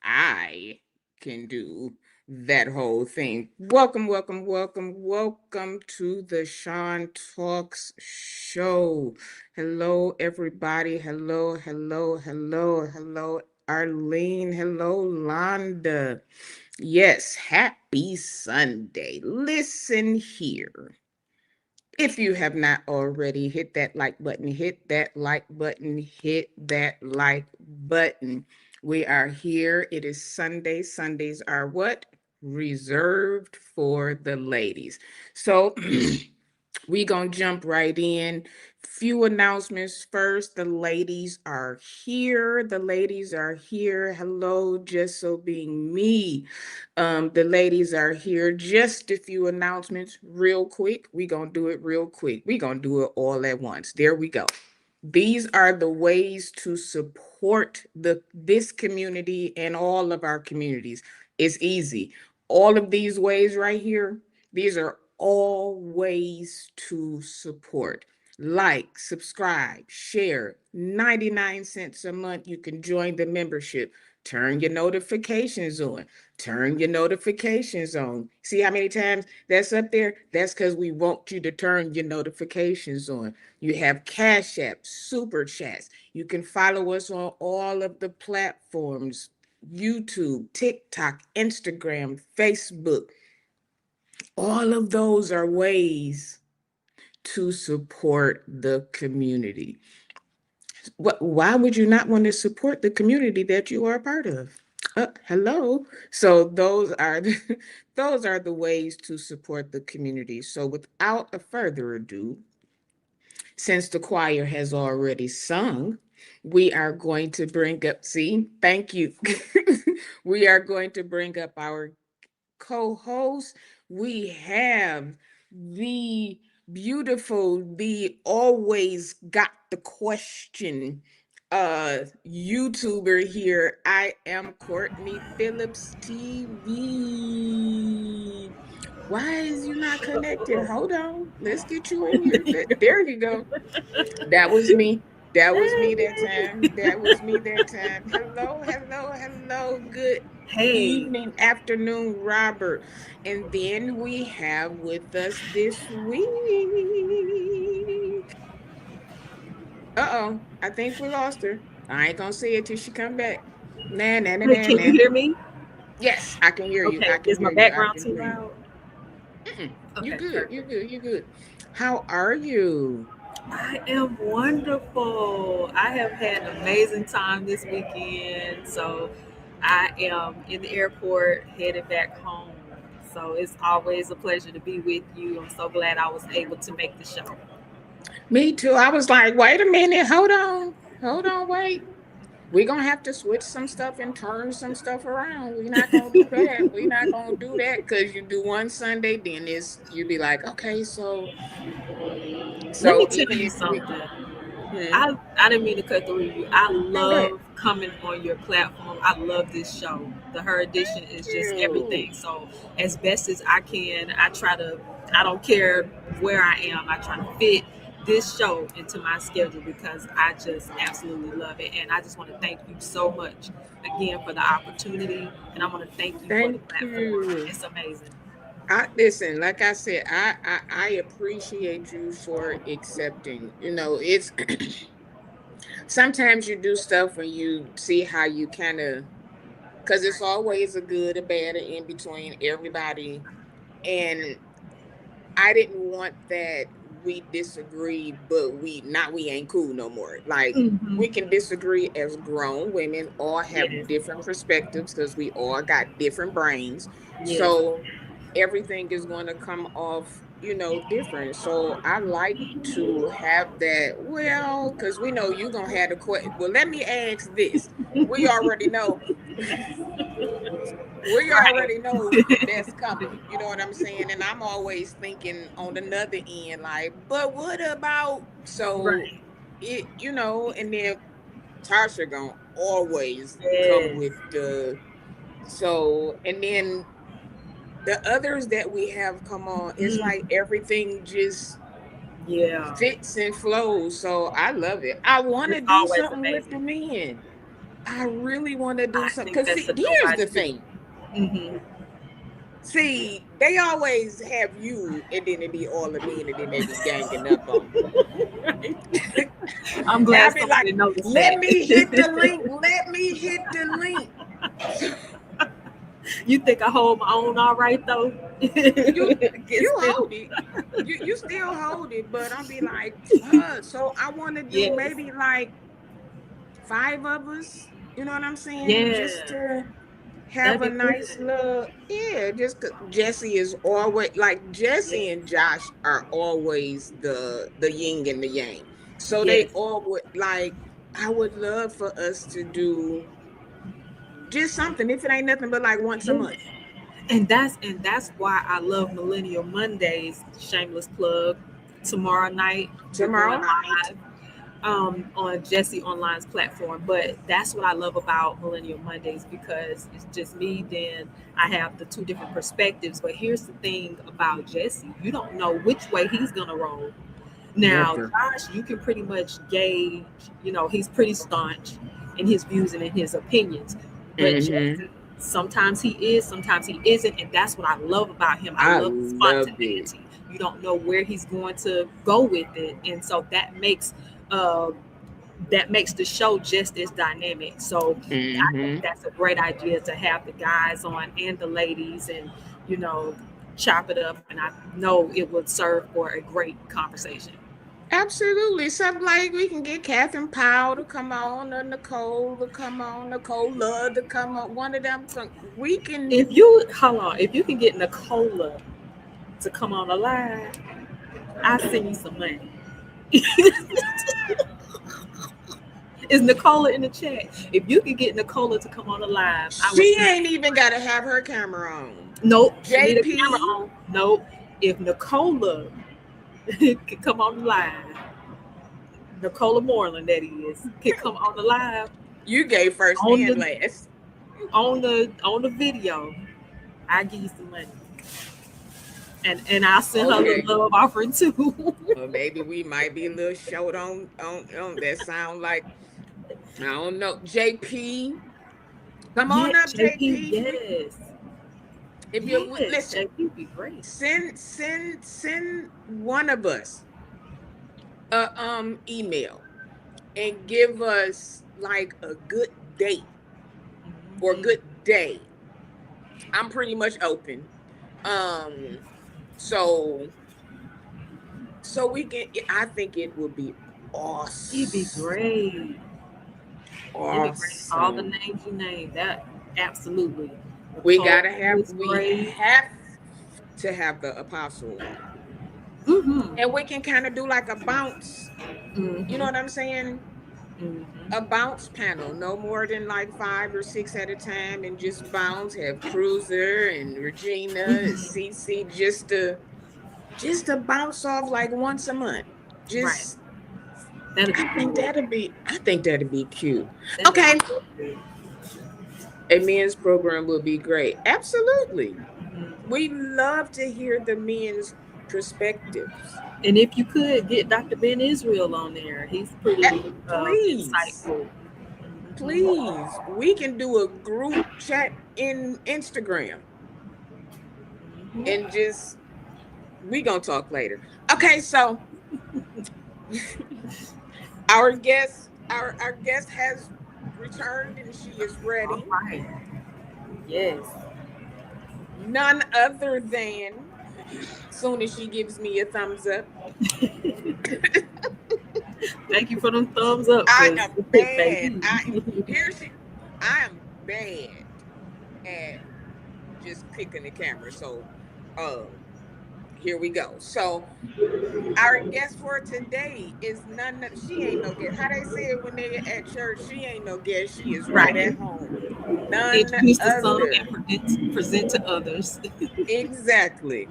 I can do that whole thing. Welcome, welcome, welcome, welcome to the Shun Talks Show. Hello, everybody. Hello, hello, hello, hello, Arlene. Hello, Londa. Yes, happy Sunday. Listen here. If you have not already, hit that like button, hit that like button, hit that like button. We are here. It is Sunday. Sundays are what? Reserved for the ladies. So we gonna jump right in. Few announcements first. The ladies are here. The ladies are here. Hello, just so being me. The ladies are here. Just a few announcements, real quick. We gonna do it real quick. We gonna do it all at once. There we go. These are the ways to support this community and all of our communities. It's easy. All of these ways right here, these are all ways to support. Like, subscribe, share. 99 cents a month. You can join the membership. Turn your notifications on. Turn your notifications on. See how many times that's up there? That's because we want you to turn your notifications on. You have Cash App, Super Chats. You can follow us on all of the platforms: YouTube, TikTok, Instagram, Facebook. All of those are ways to support the community. Why would you not want to support the community that you are a part of? Hello. So those are those are the ways to support the community. So without a further ado, since the choir has already sung, we are going to bring up, see, thank you. We are going to bring up our co-host. We have the beautiful, the always got the question YouTuber here. I am Courtney Phillips TV. Why is you not connected? Hold on. Let's get you in here. There you go. That was me. That was me that time. That was me that time. Hello, hello, hello. Good Hey, evening, afternoon, Robert. And then we have with us this week. Uh-oh. I think we lost her. I ain't gonna say it till she come back. Nah, nah, nah, hey, nah, can you nah. hear me? Yes, I can hear you. I Okay, can is my hear you. I background can too hear you. loud? You Okay, good. You perfect. good. You good. How are you? I am wonderful. I have had an amazing time this weekend. So I am in the airport headed back home. So it's always a pleasure to be with you. I'm so glad I was able to make the show. Me too. I was like, wait a minute, hold on. Hold on, wait. We're gonna have to switch some stuff and turn some stuff around. We're not gonna do that. We're not gonna do that because you do one Sunday, then it's you be like, okay, Let me so tell even you if we something. hmm, I didn't mean to cut through you. I no go ahead. love coming on your platform. I love this show. The HERedition Thank is just you. everything. So as best as I can, I don't care where I am. I try to fit this show into my schedule because I just absolutely love it. And I just want to thank you so much again for the opportunity. And I want to thank you for the Thank platform. you. It's amazing. I listen, like I said, I appreciate you for accepting. It's sometimes you do stuff when you see how you kind of because it's always a good, a bad, and in between everybody. And I didn't want that we disagree, but we ain't cool no more. Like Hmm. we can disagree as grown women, all have Yes. different perspectives because we all got different brains. Yes. So everything is going to come off, different. So I like to have that. Well, because we know you gonna have the question. Well, let me ask this. We already know we Right. already know that's coming. You know what I'm saying? And I'm always thinking on another end, like, but what about so Right. and then Tasha gonna always come Yes. with the so and then the others that we have come on, it's like Mm. everything just Yeah. fits and flows. So I love it. I want to It's do always something with amazing. the men. I really want to do I something think because that's a dope here's the idea. thing. Hmm. See, they always have you, and then it be all the men, and then they be ganging up on you. I'm And I glad be like, somebody noticed let me hit the that. link. Let me hit the link. You think I hold my own all right though? you Against you them. hold it. You still hold it, but I'll be like, so I want to do Yes. maybe like five of us. You know what I'm saying? Just Yeah. to have That'd a be nice good. look. Yeah, just 'cause Jesse is always like Jesse Yes. and Josh are always the yin and the yang. So they Yes. always like I would love for us to do just something if it ain't nothing but like once a Yeah. month. And that's why I love Millennial Mondays. Shameless plug. Tomorrow night we're Tomorrow going night. live on Jesse Online's platform. But that's what I love about Millennial Mondays because it's just me. Then I have the two different perspectives. But here's the thing about Jesse: you don't know which way he's gonna roll. Now, Never. Josh, you can pretty much gauge. He's pretty staunch in his views and in his opinions. But Mm-hmm. Jesse, sometimes he is, sometimes he isn't, and that's what I love about him. I I love his love it. spontaneity. You don't know where he's going to go with it, and so uh, that makes the show just as dynamic. So I think Mm-hmm. that's a great idea to have the guys on and the ladies, and you know, chop it up, and I know it would serve for a great conversation. Absolutely. Something like we can get Catherine Powell to come on, or Nicole to come on, Nicole Love to come on. One of them. We can. If you hold on, if you can get Nicola to come on the live, I'll send you some money. Is Nicola in the chat? If you can get Nicola to come on the live, she ain't even got to have her camera on. Nope. JP. Camera on. Nope. If Nicola can come on the live, Nicola Moreland, that is, can come on the live. You gave first and last. On the video, I give you some money. And I'll send her a love offering too. Well, maybe we might be a little short on that. Sound like, I don't know. JP, come on up, JP. Yes. If you listen, JP be great. Send one of us a email and give us like a good date or good day. I'm pretty much open. So we can. I think it would be awesome. It'd be great. Awesome. All the names you named, that absolutely. We have to have the apostle on. And we can kind of do like a bounce. You know what I'm saying? A bounce panel, no more than like 5 or 6 at a time, and just bounce. Have Cruiser and Regina and CC just to bounce off like once a month. Just I think that'd be cute. Okay. A men's program would be great. Absolutely. We love to hear the men's perspectives. And if you could get Dr. Ben Israel on there, he's pretty insightful. Please, we can do a group chat in Instagram. And just, we gonna talk later. Okay, so our guest has returned and she is ready. All right. Yes. None other than, soon as she gives me a thumbs up. Thank you for them thumbs up. I am bad. I am bad at just picking the camera. So here we go. So our guest for today is she ain't no guest. How they say it when they at church, she ain't no guest, she is right at home. Introduce to some and present to others. Exactly.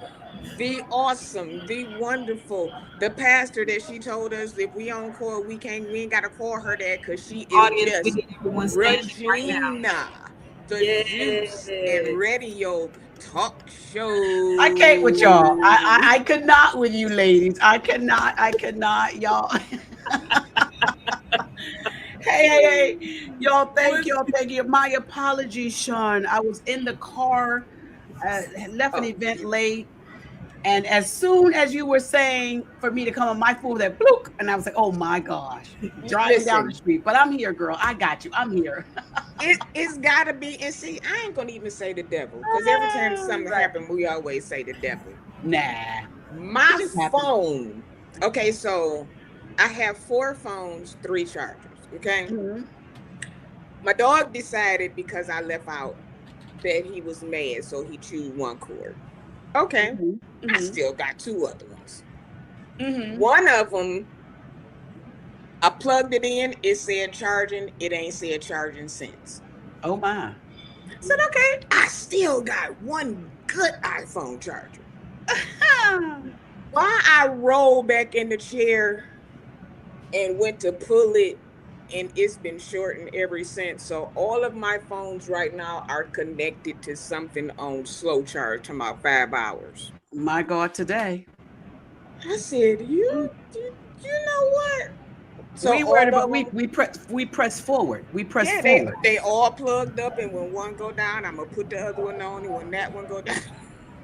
The awesome, the wonderful, the pastor that she told us if we on call, we ain't gotta call her that because she is just Regina, the Juice and Radio Talk Show. I can't with y'all. I could not with you ladies. I could not, y'all. Hey, y'all, thank you. My apologies, Shun. I was in the car, left an event late. And as soon as you were saying for me to come on, my phone that bloop, and I was like, oh my gosh, driving down the street. But I'm here, girl. I got you. I'm here. It's got to be. And see, I ain't going to even say the devil. Because every time something happens, we always say the devil. Nah. My phone. Okay, so I have 4 phones, 3 chargers. Okay? Mm-hmm. My dog decided because I left out that he was mad, so he chewed 1 cord. Okay. Mm-hmm. I still got 2 other ones. Mm-hmm. One of them, I plugged it in. It said charging. It ain't said charging since. Oh my. I said, okay. I still got 1 good iPhone charger. While I rolled back in the chair and went to pull it, and it's been shortened ever since. So all of my phones right now are connected to something on slow charge to about 5 hours. My God, today. I said, you know what? So we press forward. We press forward. They all plugged up, and when one go down, I'm gonna put the other one on, and when that one go down.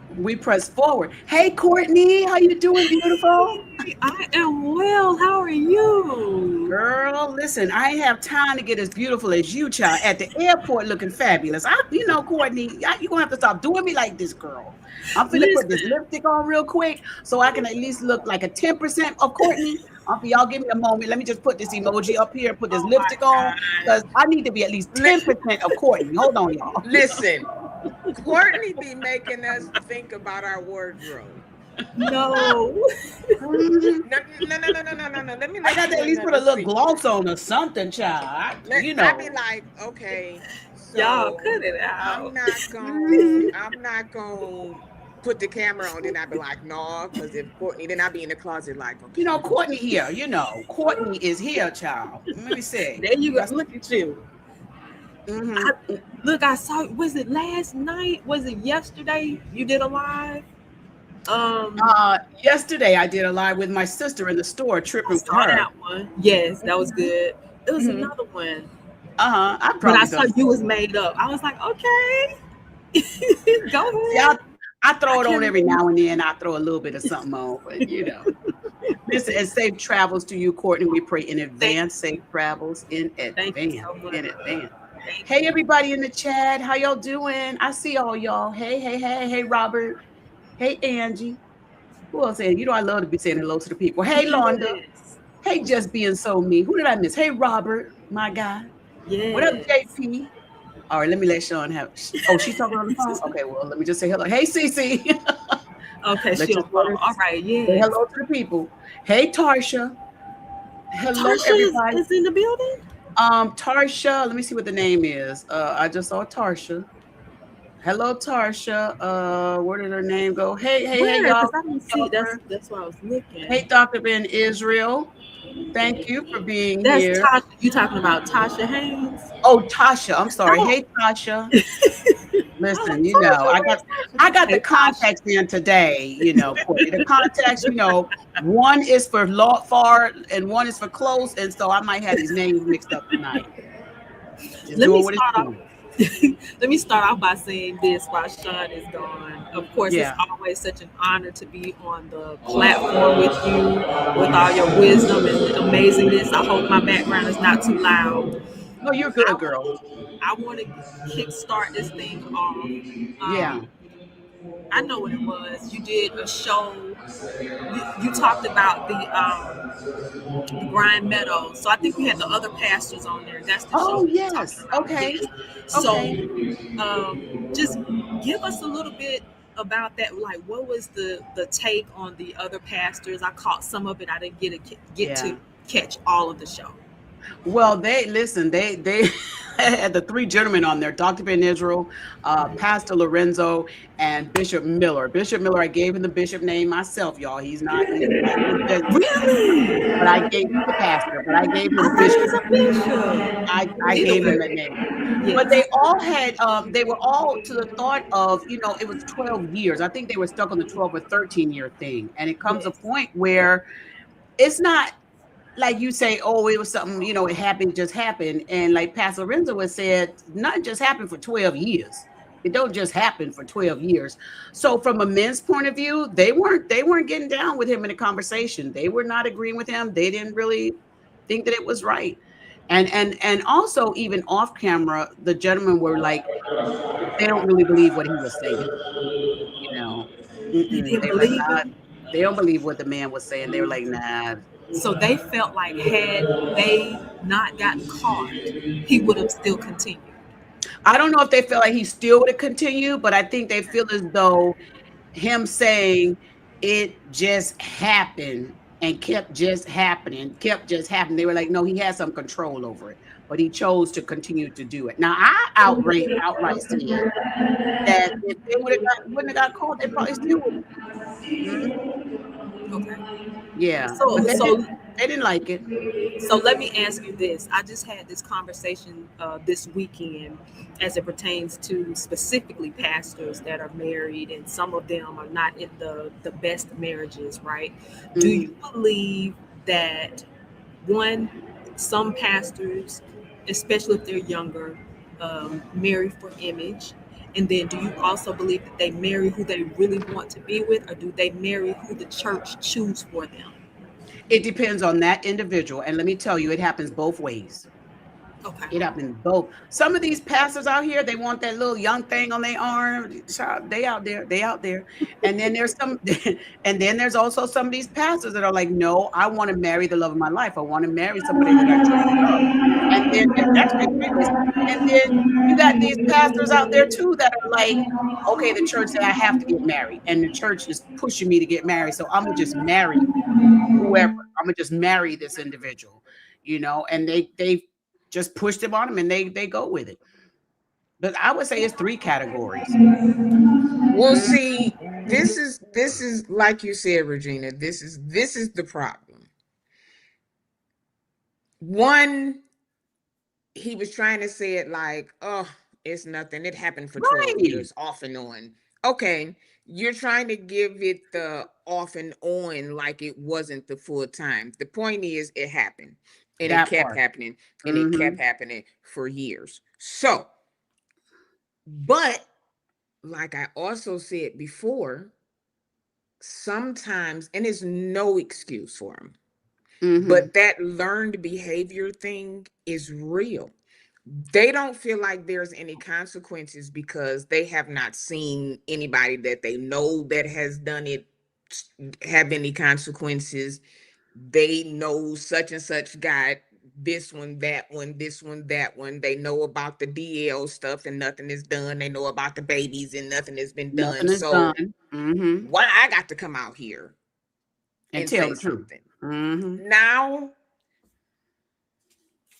We press forward. Hey, Courtney, how you doing, beautiful? I am well. How are you? Girl, listen, I ain't have time to get as beautiful as you, child, at the airport looking fabulous. Courtney, you gonna have to stop doing me like this, girl. I'm finna put this Listen, lipstick on real quick so I can at least look like a 10% of Courtney. Y'all give me a moment. Let me just put this emoji up here, put this oh my lipstick on, God. because I need to be at least 10% of Courtney. Hold on, y'all. Listen, Courtney be making us think about our wardrobe. No. Mhm. No, no, no, no, no, no, no, no. Let me I let got you to at in least put another a little secret. gloss on or something, child. I be like, okay, Y'all so cut it out. Mhm. I'm not gonna put the camera on. Then I be like, no, because if Courtney, then I be in the closet like, okay, let me Courtney just. here. Courtney is here, child. Let me see. There you go. That's Look at you. hmm I, look, I saw. Was it last night? Was it yesterday? You did a live. Um, Yesterday I did a live with my sister in the store, I tripping with saw her. that one. Yes, that was hmm good. It was hmm another one, I've but I probably saw done. you was made up. I was like, okay, go See, ahead. I I throw it on can't every remember. now and then. I throw a little bit of something on, but listen, and safe travels to you, Courtney. We pray in Thank advance, safe travels in Thank you advance, so much. in advance. Thank Hey, you. everybody in the chat, how y'all doing? I see all y'all. Hey, hey, hey, hey, Robert. Hey, Angie. Who else saying? I love to be saying hello to the people. Hey, Londa. Yes. Hey, just being so me. Who did I miss? Hey, Robert, my guy. What up, Yes. JP? All right, let me let Sean have. Oh, she's talking on the phone. Okay, well, let me just say hello. Hey, Cece. Okay, Let she your on phone. daughter All right. say Yes. hello to the people. Hey, Tarsha. Hello, Tasha everybody. is in the building. Tarsha. Let me see what the name is. I just saw Tarsha. Hello, Tarsha. Where did her name go? Hey, hey, hey, Where? y'all. Because I didn't see. Doctor. That's why I was looking. Hey, Dr. Ben Israel. Thank you for being That's here. Tasha. You talking about Tasha Haynes? Oh, Tasha. I'm sorry. Oh, Hey, Tasha. I was Listen, like, Tasha, got where's Tasha? I got the Hey, Tasha. context in today, Courtney. The context, one is for far and one is for close, and so I might have these names mixed up tonight. Just Let me doing what it's start off. doing. Let me start off by saying this while Sean is gone. Of course, it's Yeah. always such an honor to be on the platform with you, with all your wisdom and amazingness. I hope my background is not too loud. No, you're I good, girl. I want to kickstart this thing off. Yeah. I know what it was. You did a show. You talked about the Grind Meadow. So I think we had the other pastors on there. That's the show Oh, we were talking yes. about. Okay. Yes. So Okay. just give us a little bit about that. Like, what was the take on the other pastors? I caught some of it. I didn't get Yeah. to catch all of the show. Well, they had the three gentlemen on there, Dr. Ben Israel, Pastor Lorenzo, and Bishop Miller. Bishop Miller, I gave him the bishop name myself, y'all. He's not Really? but I gave he's a pastor, but I gave I him thought he Bishop. was a bishop. I Either gave him way, that name. But yes. they all had they were all to the thought of, it was 12 years. I think they were stuck on the 12 or 13-year thing. And it comes a Yes. point where it's not like you say, oh, it was something, it happened, just happened. And like Pastor Lorenzo has said, nothing just happened for 12 years. It don't just happen for 12 years. So from a men's point of view, they weren't getting down with him in a conversation. They were not agreeing with him. They didn't really think that it was right. And also even off camera, the gentlemen were like, they don't really believe what he was saying, you know. They didn't They were like, believe nah, him. they don't believe what the man was saying. They were like, nah. So they felt like had they not gotten caught, he would have still continued. I don't know if they feel like he still would have continued, but I think they feel as though him saying it just happened and kept just happening. They were like, no, he had some control over it, but he chose to continue to do it. Now, I outright said that if they wouldn't have got caught, they probably still would. Mhm. Okay. Yeah, but So so they didn't like it. So let me ask you this. I just had this conversation this weekend as it pertains to specifically pastors that are married, and some of them are not in the best marriages, right? Do you Mhm. believe that one, some pastors, especially if they're younger, marry for image? And then do you also believe that they marry who they really want to be with, or do they marry who the church choose for them? It depends on that individual. And let me tell you, it happens both ways. Okay. It happens both. Some of these pastors out here, they want that little young thing on their arm. They out there, they out there. And then there's some, and then there's also some of these pastors that are like, no, I want to marry the love of my life. I want to marry somebody that I truly love. And then that's really, and then you got these pastors out there too that are like, okay, the church said I have to get married, and the church is pushing me to get married, so I'm gonna just marry whoever. I'm gonna just marry this individual, and they just push them on them, and they go with it. But I would say it's 3 categories. Well, see, this is like you said, Regina. This is the problem. One, he was trying to say it like, oh, it's nothing. It happened for 12 Right. years, off and on. Okay, you're trying to give it the off and on like it wasn't the full time. The point is, it happened, and it That kept part. happening, and it kept Mhm. happening for years. So, but like I also said before, sometimes, and it's no excuse for them, Mhm. but that learned behavior thing is real. They don't feel like there's any consequences because they have not seen anybody that they know that has done it have any consequences. They know such and such got this one, that one, this one, that one. They know about the DL stuff and nothing is done. They know about the babies and nothing has been done. Nothing is So done. Mhm. why I got to come out here And and tell say the truth. something? Mhm. Now,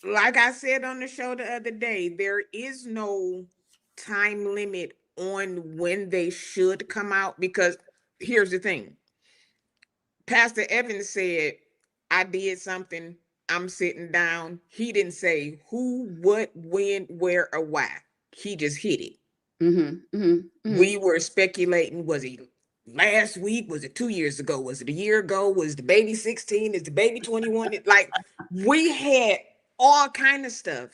like I said on the show the other day, there is no time limit on when they should come out, because here's the thing. Pastor Evans said, I did something, I'm sitting down. He didn't say who, what, when, where, or why. He just hit it. Mhm. Mhm. Mhm. We were speculating, was he last week? Was it 2 years ago? Was it a year ago? Was the baby 16? Is the baby 21? Like, we had all kind of stuff,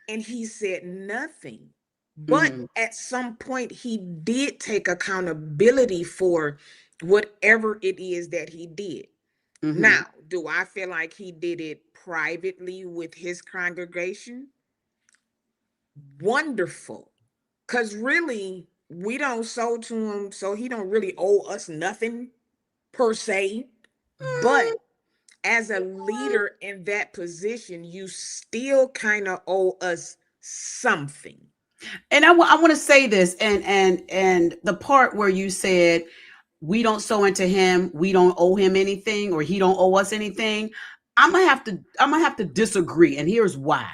and he said nothing. But Mhm. at some point, he did take accountability for whatever it is that he did. Mhm. Now, do I feel like he did it privately with his congregation? Wonderful. Because really, we don't sow to him, so he don't really owe us nothing per se. But Mm, as a leader in that position, you still kind of owe us something. And I want to say this, and the part where you said we don't sow into him, we don't owe him anything, or he don't owe us anything. I'm gonna have to disagree, and here's why.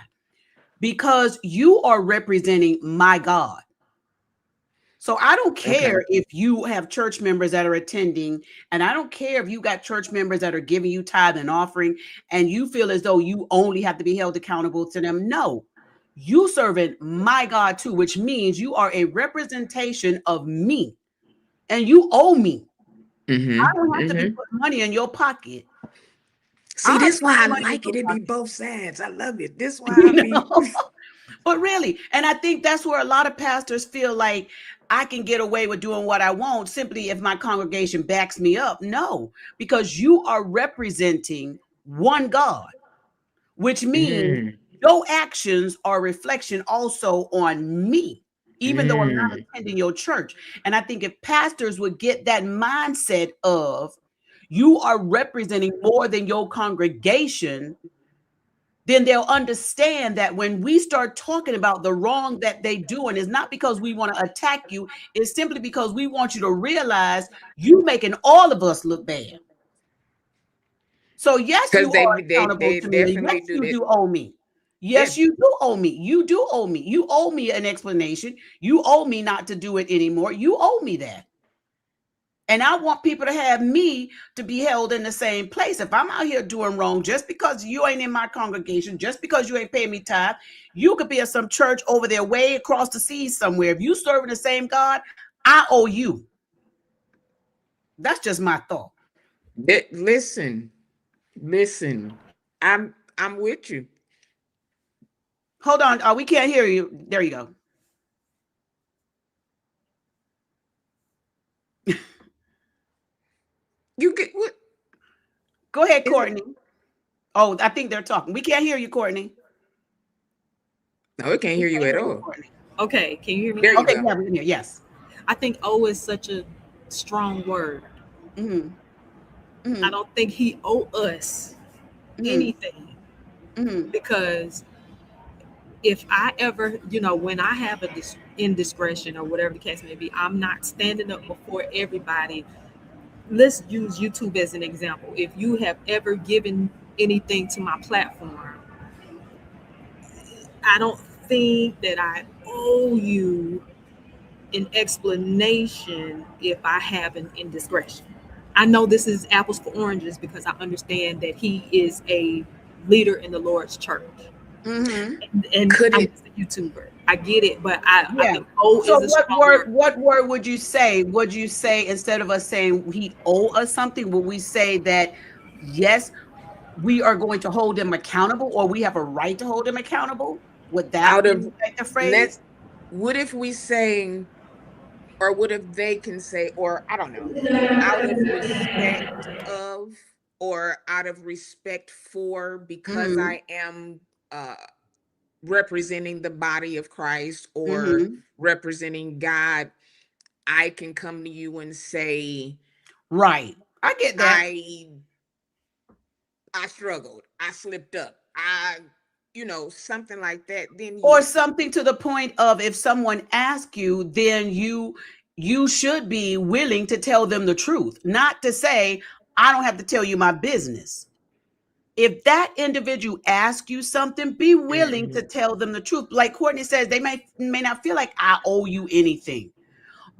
Because you are representing my God. So I don't Okay. care if you have church members that are attending, and I don't care if you got church members that are giving you tithe and offering, and you feel as though you only have to be held accountable to them. No, you serving my God too, which means you are a representation of me, and you owe me. I Mm-hmm. don't have to be Mm-hmm. putting money in your pocket. I See, don't have this to why I put money in like your it. It be pocket. both sides. I love it. This why I You be. know? But really, and I think that's where a lot of pastors feel like I can get away with doing what I want simply if my congregation backs me up. No, because you are representing one God, which means Mm, your actions are a reflection also on me, even though I'm not mm, attending your church. And I think if pastors would get that mindset of you are representing more than your congregation, then they'll understand that when we start talking about the wrong that they do, and it's not because we want to attack you, it's simply because we want you to realize you making all of us look bad. So yes, because you are accountable they to me, and definitely yes, do you that. do owe me. Yes, That you do owe me. You do owe me. You owe me an explanation. You owe me not to do it anymore. You owe me that. And I want people to have me to be held in the same place. If I'm out here doing wrong, just because you ain't in my congregation, just because you ain't paying me tithe, you could be at some church over there way across the seas somewhere. If you serving the same God, I owe you. That's just my thought. that listen, listen. I'm with you. Hold on. Oh, we can't hear you. There you go. You get what? Go ahead, Is it? Courtney. Oh, I think they're talking. We can't hear you, Courtney. No, it can't We hear you can't at hear you, all. Courtney. Okay, can you hear me There now? you Okay, go. yeah, we can hear. Yes. I think owe is such a strong word. Mm-hmm. I Mm-hmm. don't think he owe us Mm-hmm. anything, Mm-hmm. because if I ever, when I have a indiscretion or whatever the case may be, I'm not standing up before everybody. Let's use YouTube as an example. If you have ever given anything to my platform, I don't think that I owe you an explanation if I have an indiscretion. I know this is apples for oranges because I understand that he is a leader in the Lord's church, Mm-hmm. and Could I'm it? just a YouTuber. I get it, but I Yeah. think "owe" So is a strong word. what word would you say? Would you say, instead of us saying he owe us something, would we say that yes, we are going to hold him accountable, or we have a right to hold him accountable? Would that Out be of like the let phrase? what if we say, or what if they can say, or I don't know, out of respect of, or out of respect for, because Mm-hmm. I am uh representing the body of Christ or Mm-hmm. representing God, I can come to you and say, Right. I get that. I I struggled, I slipped up, I, something like that, then Or yeah. something to the point of, if someone asks you, then you should be willing to tell them the truth, not to say, I don't have to tell you my business. If that individual asks you something, be willing to Mhm. tell them the truth. Like Courtney says, they may not feel like I owe you anything.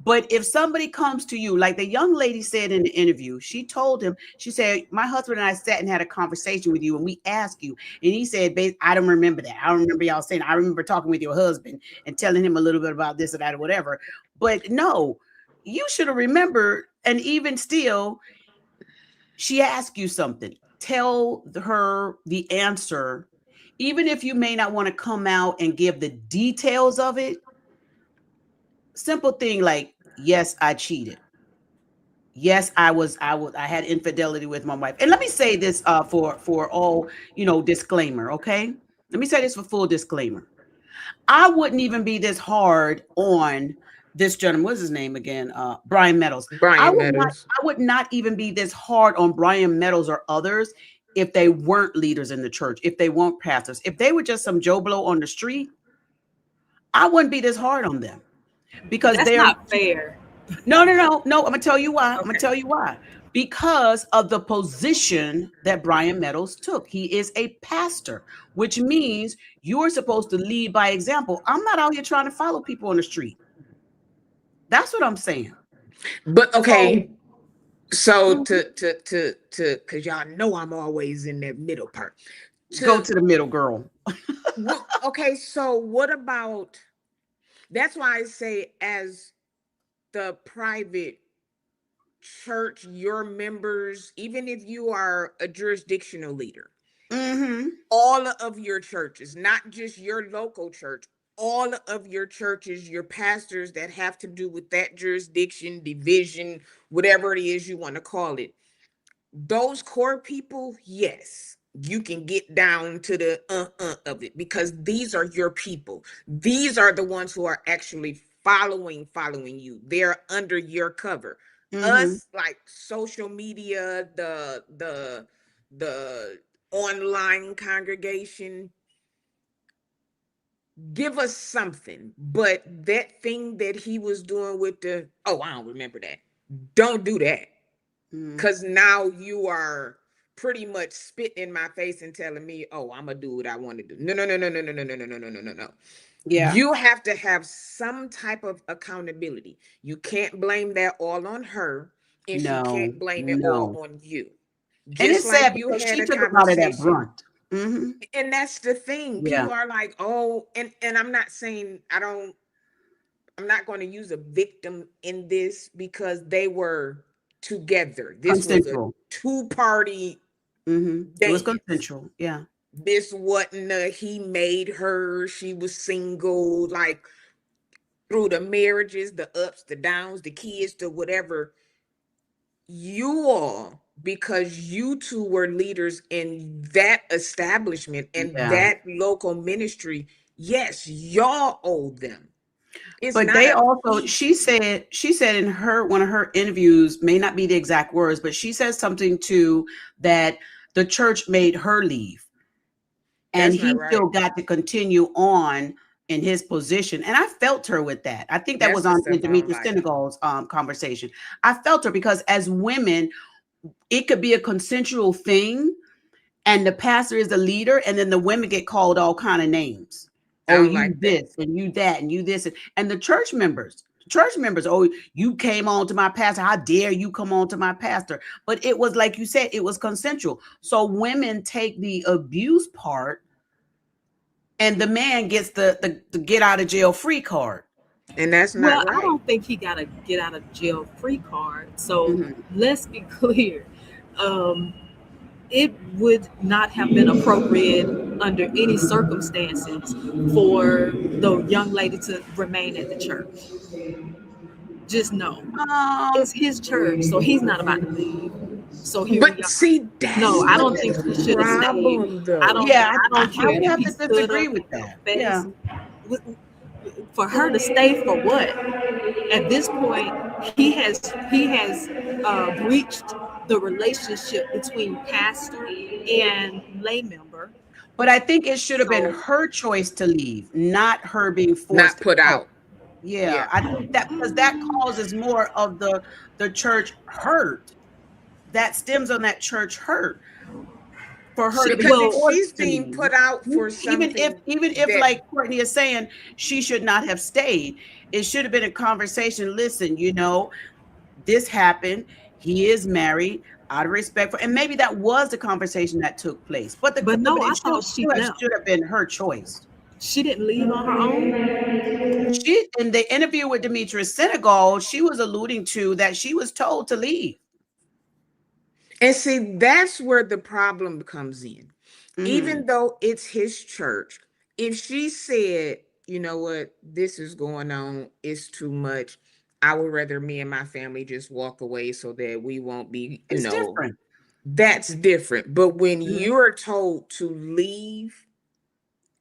But if somebody comes to you, like the young lady said in the interview, she told him, she said, my husband and I sat and had a conversation with you and we asked you. And he said, I don't remember that. I don't remember y'all saying, I remember talking with your husband and telling him a little bit about this or that or whatever. But no, you should have remembered. And even still, she asked you something. Tell her the answer. Even if you may not want to come out and give the details of it, simple thing like, yes, I cheated. Yes, I had infidelity with my wife. And let me say this for all, disclaimer, okay? Let me say this for full disclaimer. I wouldn't even be this hard on this gentleman. What's his name again? Brian Meadows. Brian Meadows. I would not even be this hard on Brian Meadows or others if they weren't leaders in the church, if they weren't pastors. If they were just some Joe Blow on the street, I wouldn't be this hard on them, because That's they're not fair. no. I'm gonna tell you why. I'm gonna Okay. tell you why. Because of the position that Brian Meadows took. He is a pastor, which means you're supposed to lead by example. I'm not out here trying to follow people on the street. That's what I'm saying. But So okay, so mhm, to because y'all know I'm always in that middle part. go To to the middle, girl. okay, so what about, that's why I say, as the private church, your members, even if you are a jurisdictional leader, Mm-hmm. all of your churches, not just your local church, all of your churches, your pastors that have to do with that jurisdiction, division, whatever it is you want to call it, those core people, yes, you can get down to the of it, because these are your people. These are the ones who are actually following you. They're under your cover. Mm-hmm. Us, like social media, the online congregation, give us something. But that thing that he was doing with the, oh, I don't remember that. Don't do that. Mm-hmm. Because now you are pretty much spitting in my face and telling me, oh, I'm gonna do what I want to do. No, no, no, no, no, no, no, no, no, no, no, no, no, no. Yeah. You have to have some type of accountability. You can't blame that all on her, and she No, can't blame it all no. on you. And Just it's like sad you because had she a took a lot of that conversation, brunt. Mm-hmm. and that's the thing. Yeah. People are like, oh, and I'm not saying, I'm not going to use a victim in this, because they were together. This was a Consensual. two-party Mm-hmm. It was dance. consensual. Yeah. This wasn't a he made her, she was single, like, through the marriages, the ups, the downs, the kids, the whatever. you all, because you two were leaders in that establishment and Yeah. that local ministry, yes, y'all owe them. It's But not they a also, fee. she said in her one of her interviews, may not be the exact words, but she says something too that the church made her leave, and That's not he right. still got to continue on in his position. And I felt her with that. I think that That's was the on stuff in I don't Demetrius like. Senegal's conversation. I felt her because as women, it could be a consensual thing, and the pastor is the leader, and then the women get called all kind of names. I Oh, don't you like that. this and you that and you this, and the church members, oh, you came on to my pastor, how dare you come on to my pastor? But it was like you said, it was consensual. So women take the abuse part, and the man gets the get out of jail free card. And that's not Well, I right. don't think he got a get out of jail free card. So Mhm. let's be clear. Um, it would not have been appropriate under any circumstances for the young lady to remain at the church. Just know um it's his church, so he's not about to leave. So here we But are. see, No, that's I but don't the think she should have stayed. problem, though. yeah, I don't I care would if have he to stood disagree up with and that. Yeah. confessed. For her to stay for what? At this point, he has breached the relationship between pastor and lay member. But I think it should have been So, her choice to leave, not her being Not forced put out. out. Yeah, Yeah. I think that because that causes more of the church hurt. That stems on that church hurt for her to be Because if well, she's forced to being leave. put out for Even if something even if that, like Courtney is saying she should not have stayed, it should have been a conversation. Listen, this happened. He is married. Out of respect for, and maybe that was the conversation that took place. But but no, I it thought she left. should have been her choice. She didn't leave on her own. She in the interview with Demetrius Senegal, she was alluding to that she was told to leave. and see, that's where the problem comes in. Hmm. Even though it's his church, if she said, you know what, this is going on, it's too much, I would rather me and my family just walk away so that we won't be, It's different. that's different. But when Mhm. you're told to leave,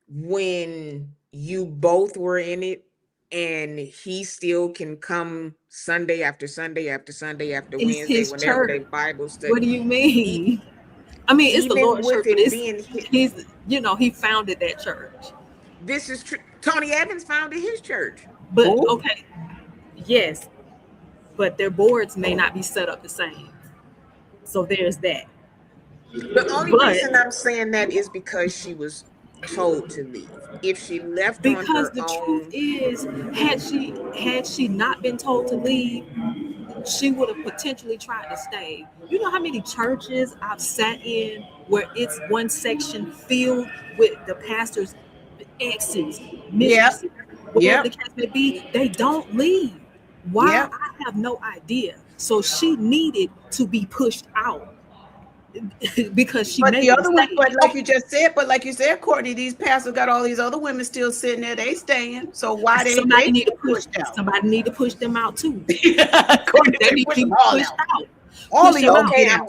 when you both were in it, and he still can come Sunday after Sunday after Sunday after It's Wednesday, his whenever church. they Bible What study, do you e- mean? I mean, it's the even Lord's with church, but it being he's he founded that church. this is true. Tony Evans founded his church. But Who? okay, yes, but their boards may not be set up the same. So there's that. The only But reason I'm saying that is because she was told to leave. If she left on because her the truth own, is, had she not been told to leave, she would have potentially tried to stay. You know how many churches I've sat in where it's one section filled with the pastor's exes, Yep. mistresses, whatever the Yep. case may be, they don't leave. Why? Yep. I have no idea. So she needed to be pushed out because she But made the a other one, mistake. but like you said, Courtney, these pastors got all these other women still sitting there. They staying. So why they Somebody need to get push. pushed out? Somebody need to push them out too. Courtney They said, need to push be them all pushed out. out. All Push of them y'all out. okay, get out.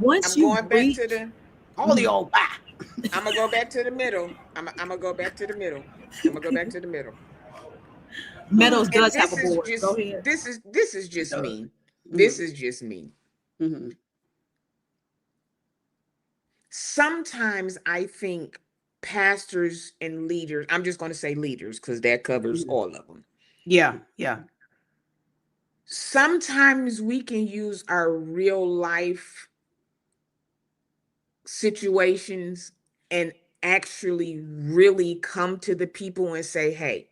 Once I'm you going back breach, to the All of y'all back. I'm gonna go back to the middle. I'm gonna go back to the middle. I'm gonna go back to the middle. Meadows And does have a board. Go ahead. this is just So, me. This mhm, is just me. mhm, Sometimes I think pastors and leaders, I'm just going to say leaders because that covers mhm. all of them. Yeah, yeah. Sometimes we can use our real life situations and actually really come to the people and say, hey,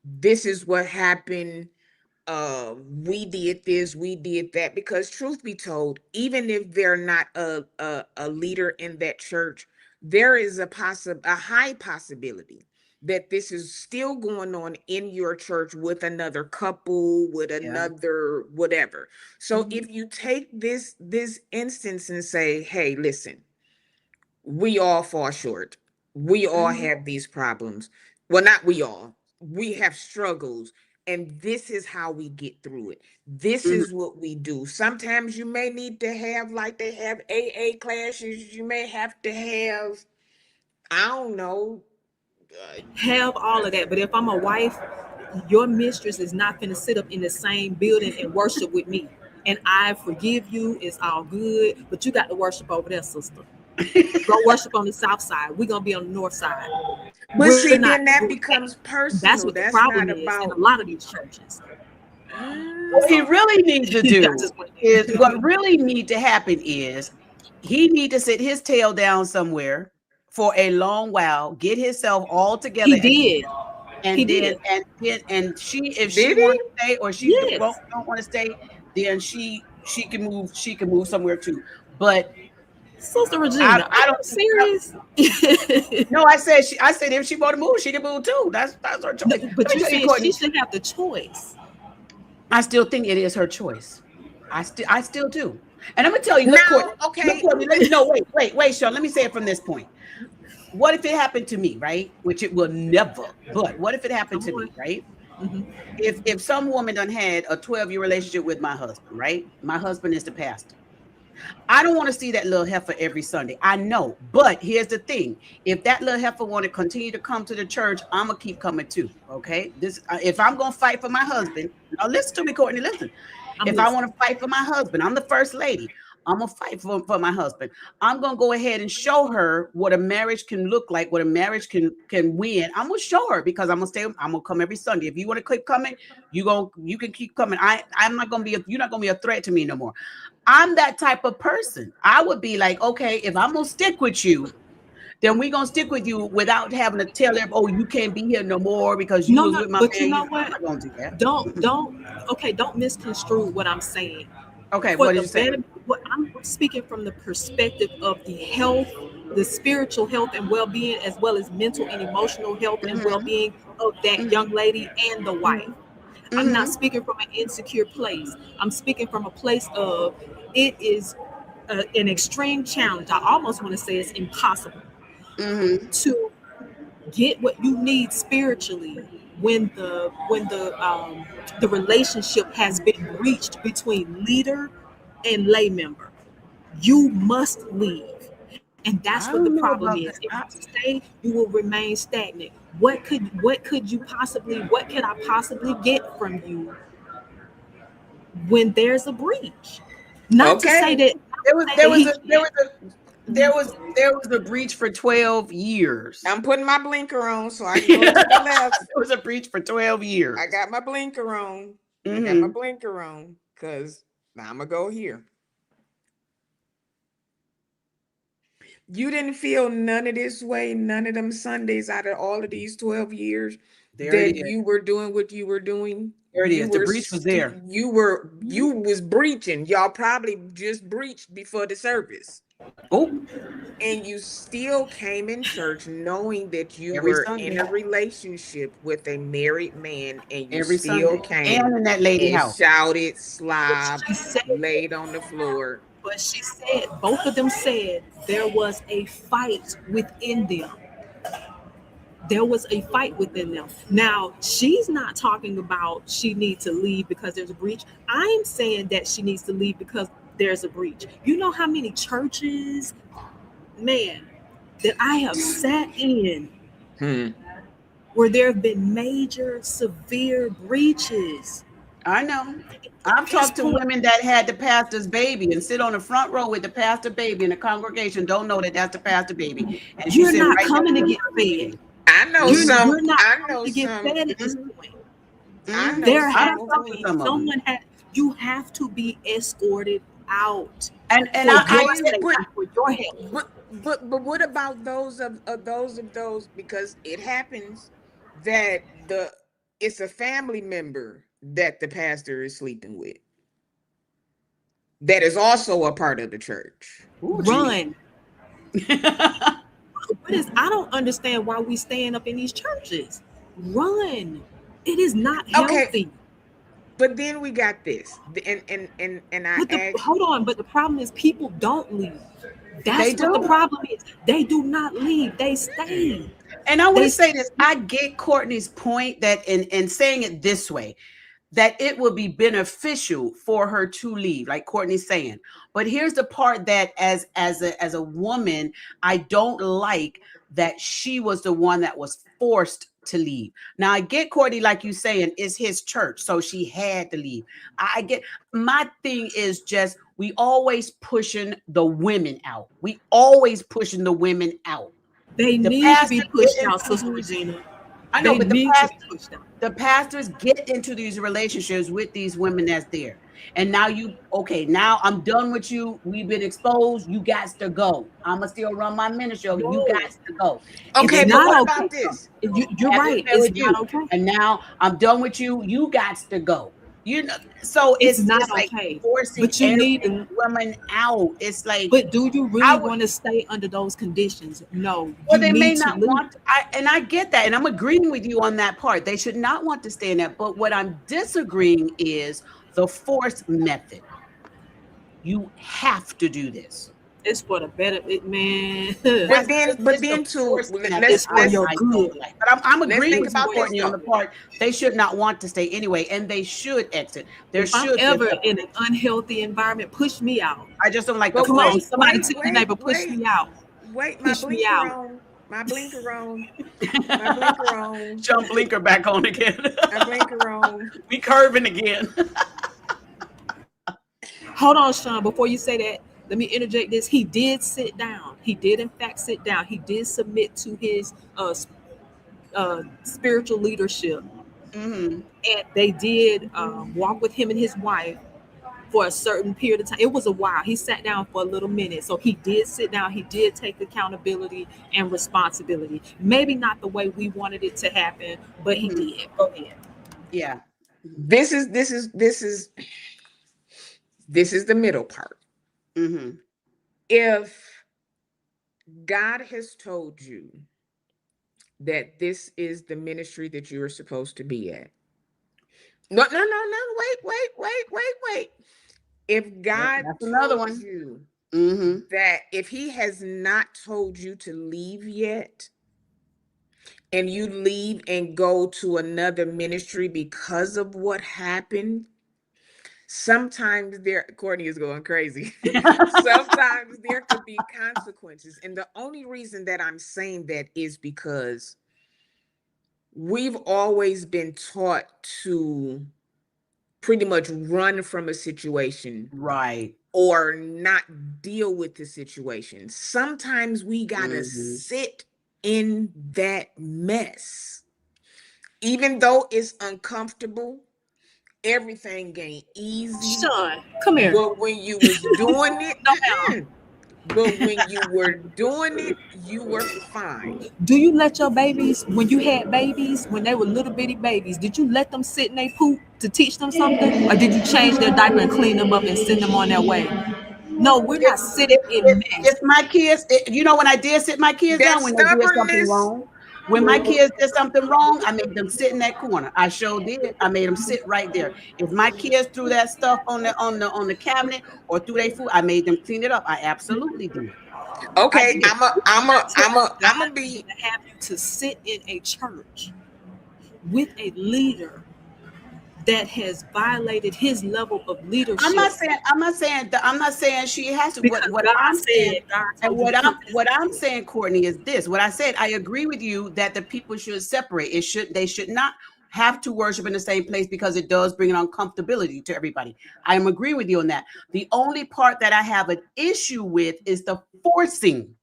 this is what happened. We did this, we did that. Because truth be told, even if they're not a leader in that church, there is a high possibility that this is still going on in your church with another couple, with Yeah. another whatever. So Mhm, if you take this instance and say, hey, listen, we all fall short. We all mhm. have these problems. Well, not we all. We have struggles. and this is how we get through it. This Mhm. is what we do. Sometimes you may need to have, like they have AA classes. You may have to have, I don't know. Have all of that. But if I'm a wife, your mistress is not going to sit up in the same building and worship with me. And I forgive you. It's all good. But you got to worship over there, sister. Go worship on the south side. We're going to be on the north side. But We're see, not. then that becomes That's personal. what the That's problem not is in a about. lot of these churches. What he Mm, really needs to do That's just what it is is. what really need to happen is he need to sit his tail down somewhere for a long while, get himself all together He did. He and then did. and she, if she did wants he? to stay or she Yes. don't want to stay, then she can move somewhere too. But Sister Regina, are I you don't serious? no, I said if she want to move, she can move too. That's her choice. No, Let but me you tell you, said she Courtney, should have the choice. I still think it is her choice. I still do. And I'm gonna tell you, Now, look, okay. Courtney, wait, Sean, let me say it from this point. What if it happened to me, right? Which it will never, but what if it happened Come to on. me, right? Mhm. If some woman done had a 12-year relationship with my husband, right? My husband is the pastor. I don't want to see that little heifer every Sunday. I know, but here's the thing: if that little heifer want to continue to come to the church, I'm gonna keep coming too. Okay, this if I'm gonna fight for my husband, now listen to me, Courtney. Listen, I'm if I listening. want to fight for my husband, I'm the first lady. I'm gonna fight for my husband. I'm gonna go ahead and show her what a marriage can look like, what a marriage can win. I'm gonna show her because I'm gonna stay. I'm gonna come every Sunday. If you want to keep coming, you can keep coming. I'm not gonna be you're not gonna be a threat to me no more. I'm that type of person. I would be like, okay, if I'm gonna stick with you, then we're gonna stick with you without having to tell them, oh, you can't be here no more because you No, was no, with my but you man. know I'm what? not gonna do that. Don't misconstrue what I'm saying. Okay, For what did the you say? better, what I'm speaking from the perspective of the health, the spiritual health and well-being, as well as mental and emotional health and Mm-hmm, well-being of that young mm-hmm, lady and the wife. I'm not mm-hmm, speaking from an insecure place. I'm speaking from a place of it is an extreme challenge. I almost want to say it's impossible mm-hmm. to get what you need spiritually when the relationship has been breached between leader and lay member. You must leave, and that's what I the don't know problem about is. that. If you stay, you will remain stagnant. What could I possibly get from you when there's a breach? Not to say Okay. that, There was he can't. there was a breach for 12 years. I'm putting my blinker on so I can go to the left. There was a breach for 12 I years. got my blinker on. I got my Mm-hmm. blinker on because now I'm gonna go here. You didn't feel none of this way, none of them Sundays out of all of these 12 years There it that is. you were doing what you were doing. There it is. The breach was there. You was breaching. Y'all probably just breached before the service. Oh, And you still came in church knowing that you every were in Sunday. a relationship with a married man, and you Every still Sunday. And came in that lady and house. shouted, But slobbed, she said, laid on the floor. both of them said there was a fight within them. There was a fight within them. Now, she's not talking about she needs to leave because there's a breach. I'm saying that she needs to leave because there's a breach. You know how many churches, man, that I have sat in Hmm. where there have been major, severe breaches. I know. At I've this talked to point, women that had the pastor's baby and sit on the front row with the pastor baby, and the congregation don't know that that's the pastor baby. And she's you're sitting not right next coming to to the get congregation. fed. I know You're Mm-hmm. some. you're not I coming know to get some. fed at this Mm-hmm. point. I Mm-hmm. know There I've has some to talked to be who. some of them. someone had you have to be escorted out And for I your Okay, said, safety, but for your health. but what about those because it happens that the it's a family member that the pastor is sleeping with that is also a part of the church. oh, geez. Run. I don't understand why we stand up in these churches. Run. It is not Okay, healthy. but then we got this, and I But the asked. hold on, but the problem is people don't leave. That's what the problem is. They do not leave. They stay. And I want They to say this. I get Courtney's point that in saying it this way, that it will be beneficial for her to leave, like Courtney's saying. But here's the part that as a woman, I don't like that she was the one that was forced to leave. Now I get Courtney, like you saying, it's his church, so she had to leave. I get, my thing is just we always pushing the women out. We always pushing the women out. They The need to be pastors pushed get out, into Sister these, Regina. I know, They but need to be pushed out. the pastors get into these relationships with these women that's there. And now you, okay, now I'm done with you. We've been exposed. You got to go. I'ma still run my ministry. You got No, to go. it's Okay, but not what okay. about this? You're As right. it fell It's with not you. okay. And now I'm done with you. You got to go. You know, so It's it's not like okay. forcing But you every need to. woman out. It's like But do you I really would. want to stay under those conditions? No, Well, you they may need to not leave. want. I get that, and I'm agreeing with you on that part. They should not want to stay in that. But what I'm disagreeing is the force method. You have to do this. It's for the better, man. But That's then, it's, but it's the then too, force method It's for I your I good. don't like. But I'm let's agreeing think with you, about this Courtney, on though. the part they should not want to stay anyway, and they should exit. There If I'm should be a ever in an separation. unhealthy environment, push me out. I just don't like the But Come on, wait, force. somebody wait, tell your wait, neighbor, push wait, me out. wait. My Push me blinker out. on. My blinker on. My blinker on. Jump blinker back on again. My blinker on. We curving again. Hold on, Sean. Before you say that, let me interject this. He did sit down. He did, in fact, sit down. He did submit to his spiritual leadership, Hmm. and they did walk with him and his wife for a certain period of time. It was a while. He sat down for a little minute. So he did sit down. He did take accountability and responsibility. Maybe not the way we wanted it to happen, but he Hmm. did. Go ahead. Yeah. This is the middle part. Hmm. If God has told you that this is the ministry that you are supposed to be at. No, no, no, no. Wait. If God That's another told one. you Hmm. that, if he has not told you to leave yet, and you leave and go to another ministry because of what happened, sometimes there, Courtney is going crazy. Sometimes there could be consequences. And the only reason that I'm saying that is because we've always been taught to pretty much run from a situation Right. or not deal with the situation. Sometimes we gotta Hmm. sit in that mess. Even though it's uncomfortable, everything ain't easy. Sean, come here. But when you was doing it, No, ma'am. but when you were doing it, you were fine. Do you let your babies, when you had babies, when they were little bitty babies, did you let them sit in their poop to teach them something? Or did you change their diaper and clean them up and send them on their way? No, we're if not sitting in if mess. my kids, you know, when I did sit my kids That down when they did something stubbornness, wrong, when my kids did something wrong, I made them sit in that corner. I sure did. I made them sit right there. If my kids threw that stuff on the cabinet or threw their food, I made them clean it up. I absolutely did. I okay, did. I'm a God be, to have you to sit in a church with a leader that has violated his level of leadership. I'm not saying she has to. Because What God I'm saying, said, God and told you to come to this what I'm place. saying, Courtney, is this. What I said, I agree with you that the people should separate. They should not have to worship in the same place because it does bring an uncomfortability to everybody. I am agree with you on that. The only part that I have an issue with is the forcing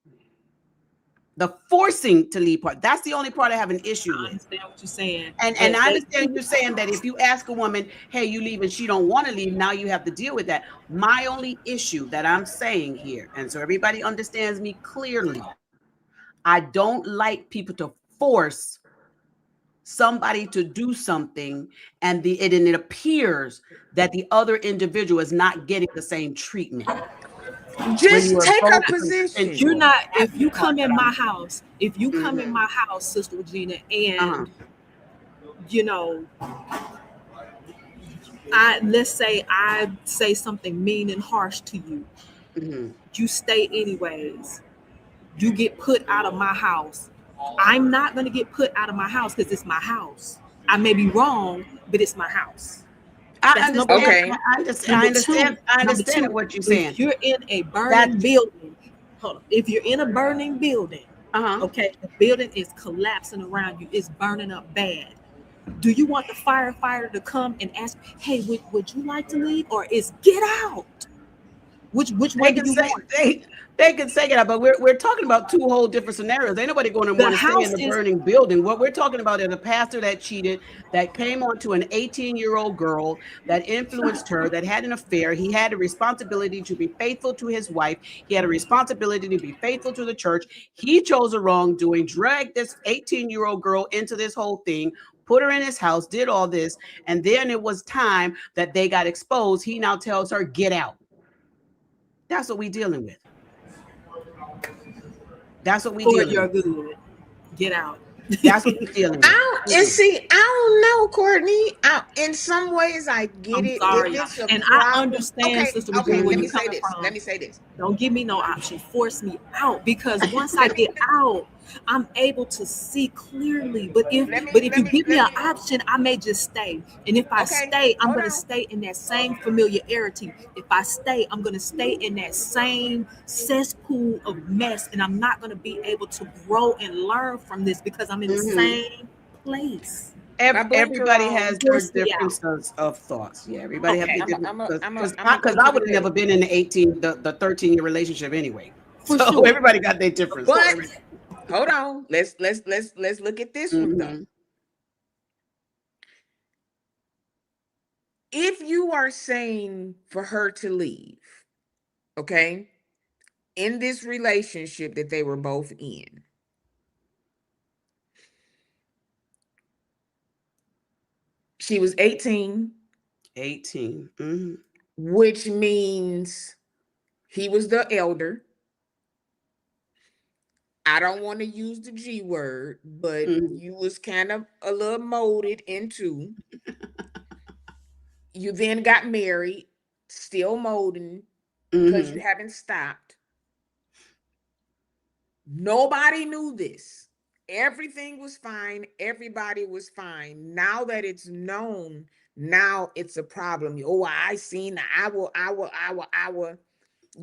to leave part. That's the only part I have an issue I with. understand what you're saying. And I understand you saying that if you ask a woman, hey, you leave and she don't want to leave, now you have to deal with that. My only issue that I'm saying here, and so everybody understands me clearly, I don't like people to force somebody to do something and it appears that the other individual is not getting the same treatment when you just are take both a position. You're consensual. not, That's if the you part come that in my I'm house, if you come in Mhm. my house, Sister Regina, Uh-huh. and you know, let's say I say something mean and harsh to you, You stay anyways. You get put out of my house. I'm not going to get put out of my house because it's my house. I may be wrong, but it's my house. I That's number understand. one. Okay. Number two, I number understand two, what you're saying. if you're in a That burning building, hold on. If you're in a burning building, okay, the building is collapsing around you, it's burning up bad. Do you want the firefighter to come and ask, hey, would you like to leave? Or is get out? Which one do you want? They can say that, but we're talking about two whole different scenarios. Ain't nobody going to The want to stay in house the is burning building. What we're talking about is a pastor that cheated, that came onto an 18-year-old girl, that influenced her, that had an affair. He had a responsibility to be faithful to his wife. He had a responsibility to be faithful to the church. He chose a wrongdoing, dragged this 18-year-old girl into this whole thing, put her in his house, did all this, and then it was time that they got exposed. He now tells her, get out. That's what we're dealing with. That's what we for dealing your with. good. Get out. That's what we're dealing with. And see, I don't know, Courtney. In some ways, I get I'm it. sorry, If it's a and problem, I understand, okay, Sister okay. Regina, where Let me you're say coming this. from. Let me say this. Don't give me no option. Force me out, because once I get out, I'm able to see clearly. But if you give me an option, I may just stay. And if I stay, I'm going to stay in that same familiarity. If I stay, I'm going to stay in that same cesspool of mess, and I'm not going to be able to grow and learn from this because I'm in the same place. Everybody has their differences of thoughts. Yeah, everybody have their different, because I would have never been in the 13-year relationship anyway. So everybody got their difference. But hold on, let's look at this one though. If you are saying for her to leave, okay, in this relationship that they were both in, she was 18. 18. Which means he was the elder. I don't want to use the G word, but you was kind of a little molded into. You then got married, still molding because you haven't stopped. Nobody knew this. Everything was fine. Everybody was fine. Now that it's known, now it's a problem. Oh, I seen the hour.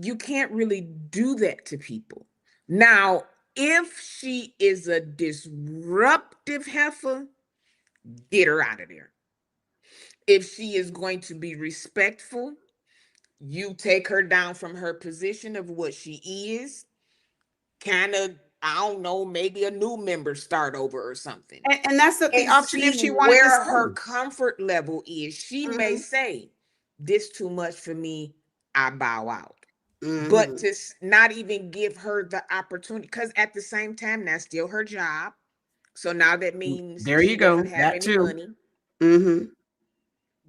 You can't really do that to people. Now, if she is a disruptive heifer, get her out of there. If she is going to be respectful, you take her down from her position of what she is. Kind of, I don't know, maybe a new member start over or something. And that's the option if she wanted where to her comfort level is. She may say, this too much for me, I bow out. But to not even give her the opportunity, because at the same time, that's still her job. So now that means there you go. That too. Money.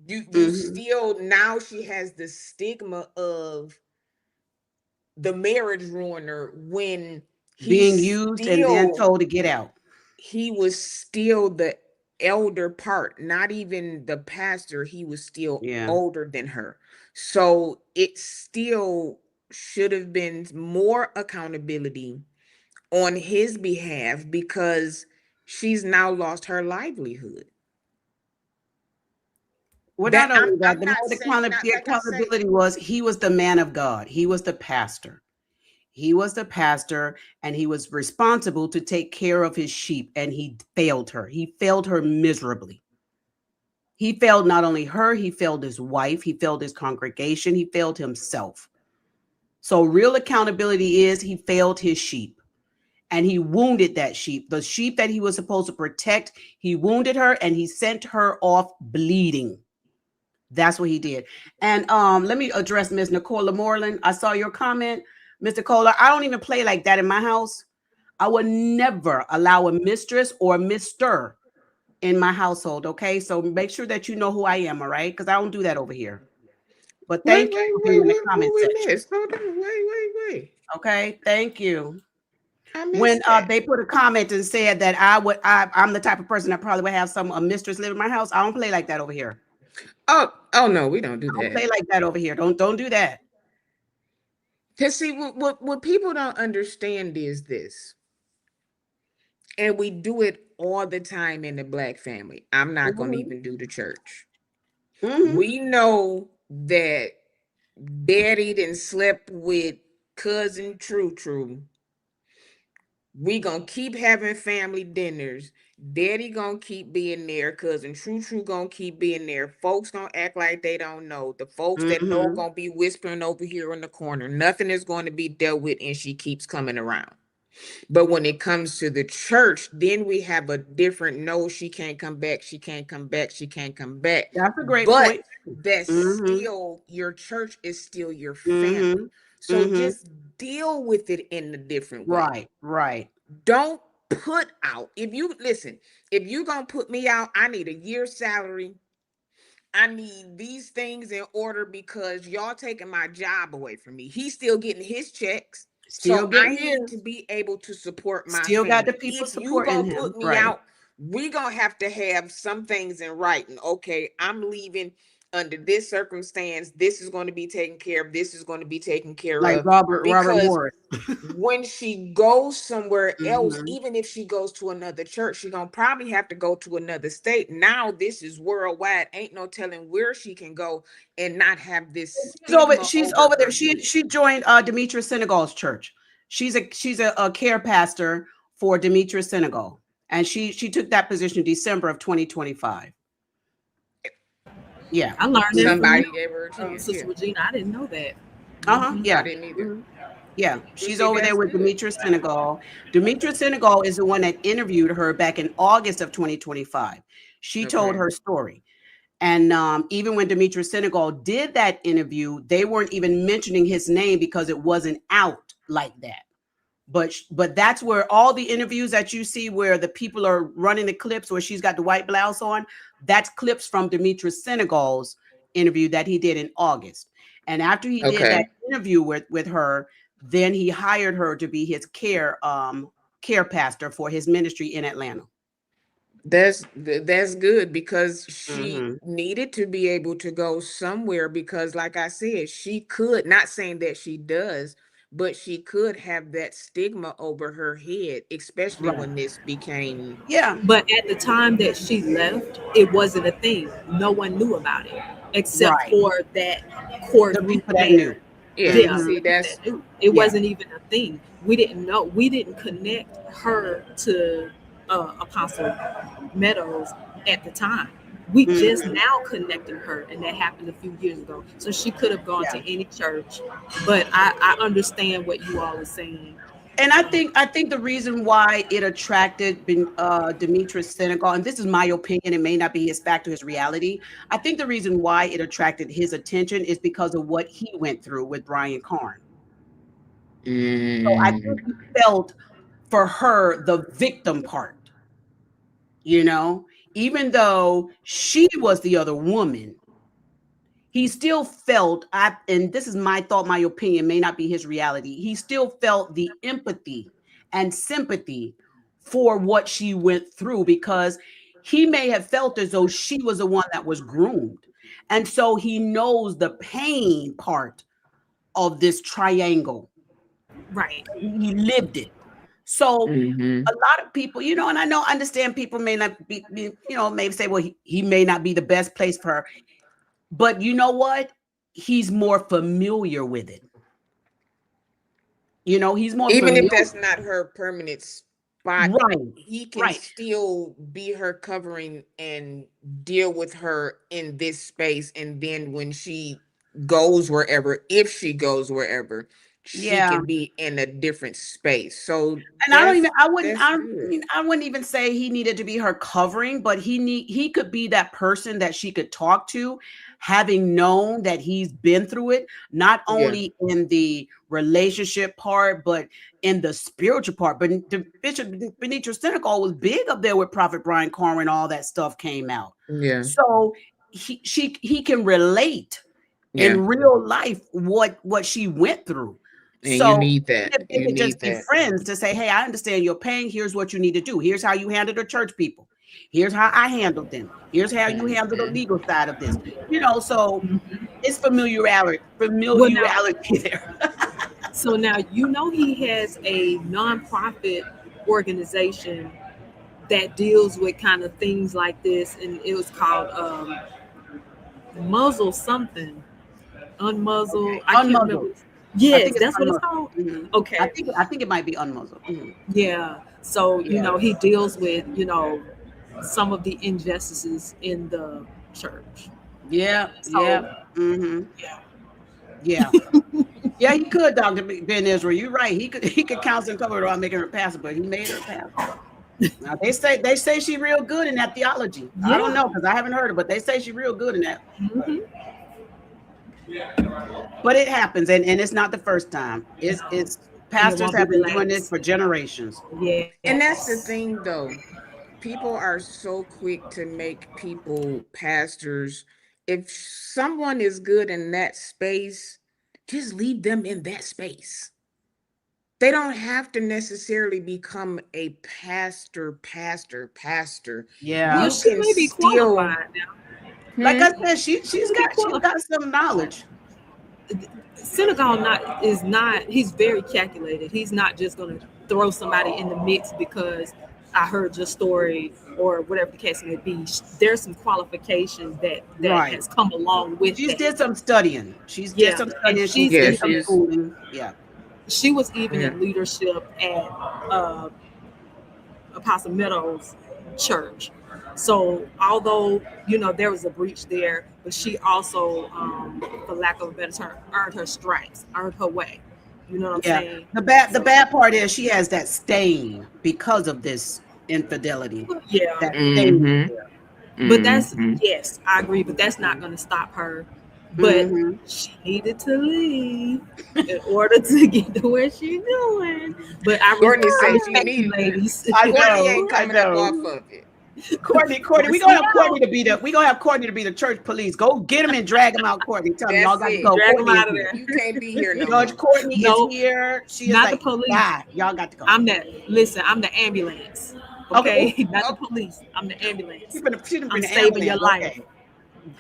You still, now she has the stigma of the marriage ruiner when being used and then told to get out. He was still the elder part, not even the pastor. He was still older than her. So it still should have been more accountability on his behalf because she's now lost her livelihood. Well, not only that, the accountability was he was the man of God. He was the pastor. He was the pastor, and he was responsible to take care of his sheep, and he failed her. He failed her miserably. He failed not only her, he failed his wife, he failed his congregation, he failed himself. So real accountability is he failed his sheep, and he wounded that sheep. The sheep that he was supposed to protect, he wounded her, and he sent her off bleeding. That's what he did. And let me address Ms. Nicola Moreland. I saw your comment. Mr. Kohler, I don't even play like that in my house. I would never allow a mistress or a Mr. in my household, okay? So make sure that you know who I am, all right? Because I don't do that over here. But thank you for being in the comment section. Wait. Okay, thank you. When they put a comment and said that I'm the type of person that probably would have a mistress live in my house, I don't play like that over here. Oh no, we don't do that. Don't play like that over here. Don't do that. Because see, what people don't understand is this, and we do it all the time in the Black family. I'm not going to Mm-hmm. even do the church. Mm-hmm. We know that daddy done slept with cousin True True. We gonna keep having family dinners. Daddy gonna keep being there. Cousin True True gonna keep being there. Folks gonna act like they don't know. The folks that know Mm-hmm. gonna be whispering over here in the corner. Nothing is going to be dealt with, and she keeps coming around. But when it comes to the church, then we have a different no, she can't come back, she can't come back, she can't come back. That's a great But point. that's Mm-hmm. still your church is still your Mm-hmm. family. So Mm-hmm. just deal with it in a different way. Right. Right. Don't put out. If you listen, if you gonna put me out, I need a year's salary. I need these things in order because y'all taking my job away from me. He's still getting his checks. Still So I getting need to his. be able to support my Still got the family. people If you supporting gonna him. put me Right. out, we gonna have to have some things in writing. Okay, I'm leaving under this circumstance. This is going to be taken care of. This is going to be taken care Like of Robert because Morris. when she goes somewhere else, Mm-hmm. even if she goes to another church, she's gonna probably have to go to another state. Now this is worldwide. Ain't no telling where she can go and not have this stigma She's over over there. her She head. she joined Demetrius Senegal's church. She's a care pastor for Demetrius Senegal. And she took that position in December of 2025. Yeah. I learned that from you, Somebody gave her a chance. Yeah, Sister Regina. I didn't know that. Uh-huh. I Yeah. didn't either. Mhm. Yeah. Well, She's see, over there that's with good. Demetrius Senegal. Demetrius Senegal is the one that interviewed her back in August of 2025. She told Okay. her story. And even when Demetrius Senegal did that interview, they weren't even mentioning his name because it wasn't out like that. But that's where all the interviews that you see where the people are running the clips where she's got the white blouse on, that's clips from Demetrius Senegal's interview that he did in August. And after he did that Okay. interview with her, then he hired her to be his care pastor for his ministry in Atlanta. That's good because she Mm-hmm. needed to be able to go somewhere because like I said, she could not saying that she does, but she could have that stigma over her head, especially Right. when this became Yeah. But at the time that she left, it wasn't a thing. No one knew about it except Right. for that core The group people that knew. there. yeah, Yeah, Mm-hmm. see the people that's that knew. It Yeah. wasn't even a thing. We didn't know. We didn't connect her to Apostle Meadows at the time. We just Mm-hmm. now connected her, and that happened a few years ago. So she could have gone to Yeah. any church, but I understand what you all are saying. And I think the reason why it attracted Demetrius Senegal, and this is my opinion, it may not be his fact or his reality. I think the reason why it attracted his attention is because of what he went through with Brian Karn. So I think mm, he felt for her the victim part, you know, even though she was the other woman, he still felt, and this is my thought, my opinion, may not be his reality. He still felt the empathy and sympathy for what she went through because he may have felt as though she was the one that was groomed. And so he knows the pain part of this triangle. Right. He lived it. So mm-hmm. a lot of people, and I understand people may not may say, well, he may not be the best place for her. But you know what? He's more familiar with it. He's more Even if familiar. that's not her permanent spot, Right. he can Right. still be her covering and deal with her in this space. And then when she goes wherever, if she goes wherever, she Yeah. can be in a different space. So And I don't even that's good. I wouldn't even say he needed to be her covering, but he could be that person that she could talk to, having known that he's been through it, not Yeah. only in the relationship part, but in the spiritual part. But the Bishop Benito Senegal was big up there with Prophet Brian Carr and all that stuff came out. Yeah. So he can relate Yeah. in real life what she went through. And you So need that. if they You could just need be that. friends to say, hey, I understand your pain. Here's what you need to do. Here's how you handle the church people. Here's how I handled them. Here's how you handle the Mhm. legal side of this. So it's Well, now familiarity there. So now he has a nonprofit organization that deals with kind of things like this, and it was called Muzzle something, Unmuzzle. Okay. I can't remember. Unmuzzled. I Yes, think it's that's what it's unmuzzled. called. Mhm. Okay, I think it might be unmuzzled. Mhm. yeah. So Yeah. he deals with some of the injustices in the church. Yeah. Yeah. So Hmm. yeah, Yeah. Yeah, he could, Dr. Ben Israel. You're right. He could counsel and cover her without making her pastor, but he made her pastor. Now they say she real good in that theology. I don't yeah. know because I haven't heard it, but they say she real good in that. Hmm. But it happens, and it's not the first time. It's And it pastors won't be have the been doing this last. for generations. And that's the Yes. thing, though. People are so quick to make people pastors. If someone is good in that space, just leave them in that space. They don't have to necessarily become a pastor. Yeah. Well, You she can may be still, qualified now. Like hmm? I said, She she's may be got qualified. some knowledge. Senegal is not. He's very calculated. He's not just going to throw somebody in the mix because I heard your story or whatever the case may be. There's some qualifications that Right. has come along with She's did that. some studying. She's did Yeah, some and studying. She's Yeah, did some she's, schooling. Yeah. she was even yeah. in leadership at uh, Apostle Meadows Church. So although there was a breach there, but she also, for lack of a better term, earned her stripes, earned her way. You know what I'm Yeah. saying? The So bad part is she has that stain because of this infidelity. yeah, That stain is Mm-hmm. there. but that's Mm-hmm. yes, I agree. But that's not going to stop her. But Hmm. she needed to leave in order to get to where she's going. But Courtney I says she respect you, needed it. ladies. I Courtney know. ain't I coming up off know. of it. Courtney, we Forcing gonna it have Courtney out. to be the church police. Go get him and drag him out, Courtney. Tell him y'all That's got to it. go. Drag them Courtney is out of here. You there. can't be here no Judge more. Courtney is No, here. She is not the like, police. bye. Y'all got to go. I'm the ambulance. Okay. Okay, Oh, not the oh, police. I'm the ambulance. she done I'm bring the saving your ambulance. life. Okay.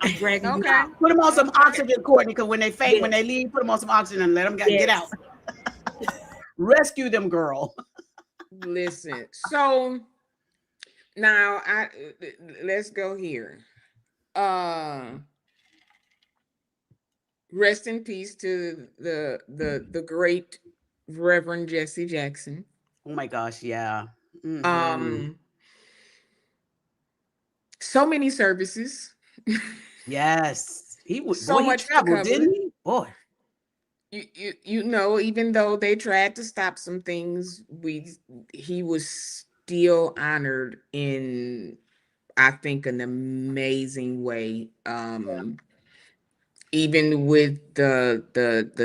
I'm dragging you Okay. out. Put them on some Okay. oxygen, Courtney, because when they faint, when they Yes. leave, put them on some oxygen and let them get out. Yes. Rescue them, girl. Listen. So now let's go here. Uh Rest in peace to the great Reverend Jesse Jackson. Oh my gosh, yeah. Hmm. Um so many services. Yes. So He much to traveled, cover. didn't he? Boy. Even though they tried to stop some things, he was still honored in, I think, an amazing way. Even with the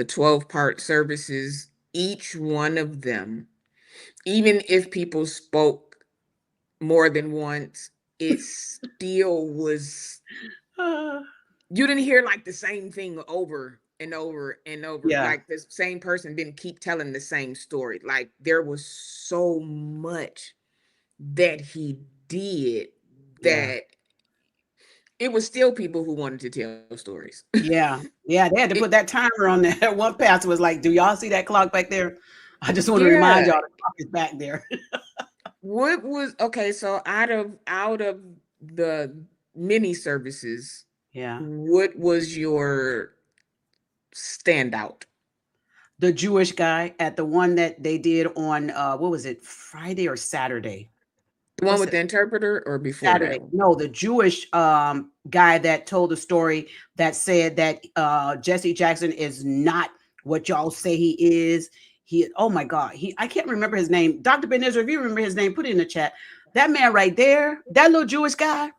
12-part services, each one of them, even if people spoke more than once, it still was, Uh, you didn't hear like the same thing over and over and over. yeah. Like the same person didn't keep telling the same story. Like there was so much that he did Yeah. that it was still people who wanted to tell stories. Yeah. Yeah. They had to It, put that timer on there. One pastor was like, do y'all see that clock back there? I just want to remind yeah. y'all the clock is back there. What was okay? So out of the mini services, Yeah. what was your standout? The Jewish guy at the one that they did on what was it, Friday or Saturday? The one What's with it? the interpreter or before Saturday. that one? No, the Jewish guy that told the story that said that Jesse Jackson is not what y'all say he is. Oh my God, I can't remember his name. Dr. Ben Israel, if you remember his name, put it in the chat. That man right there, that little Jewish guy,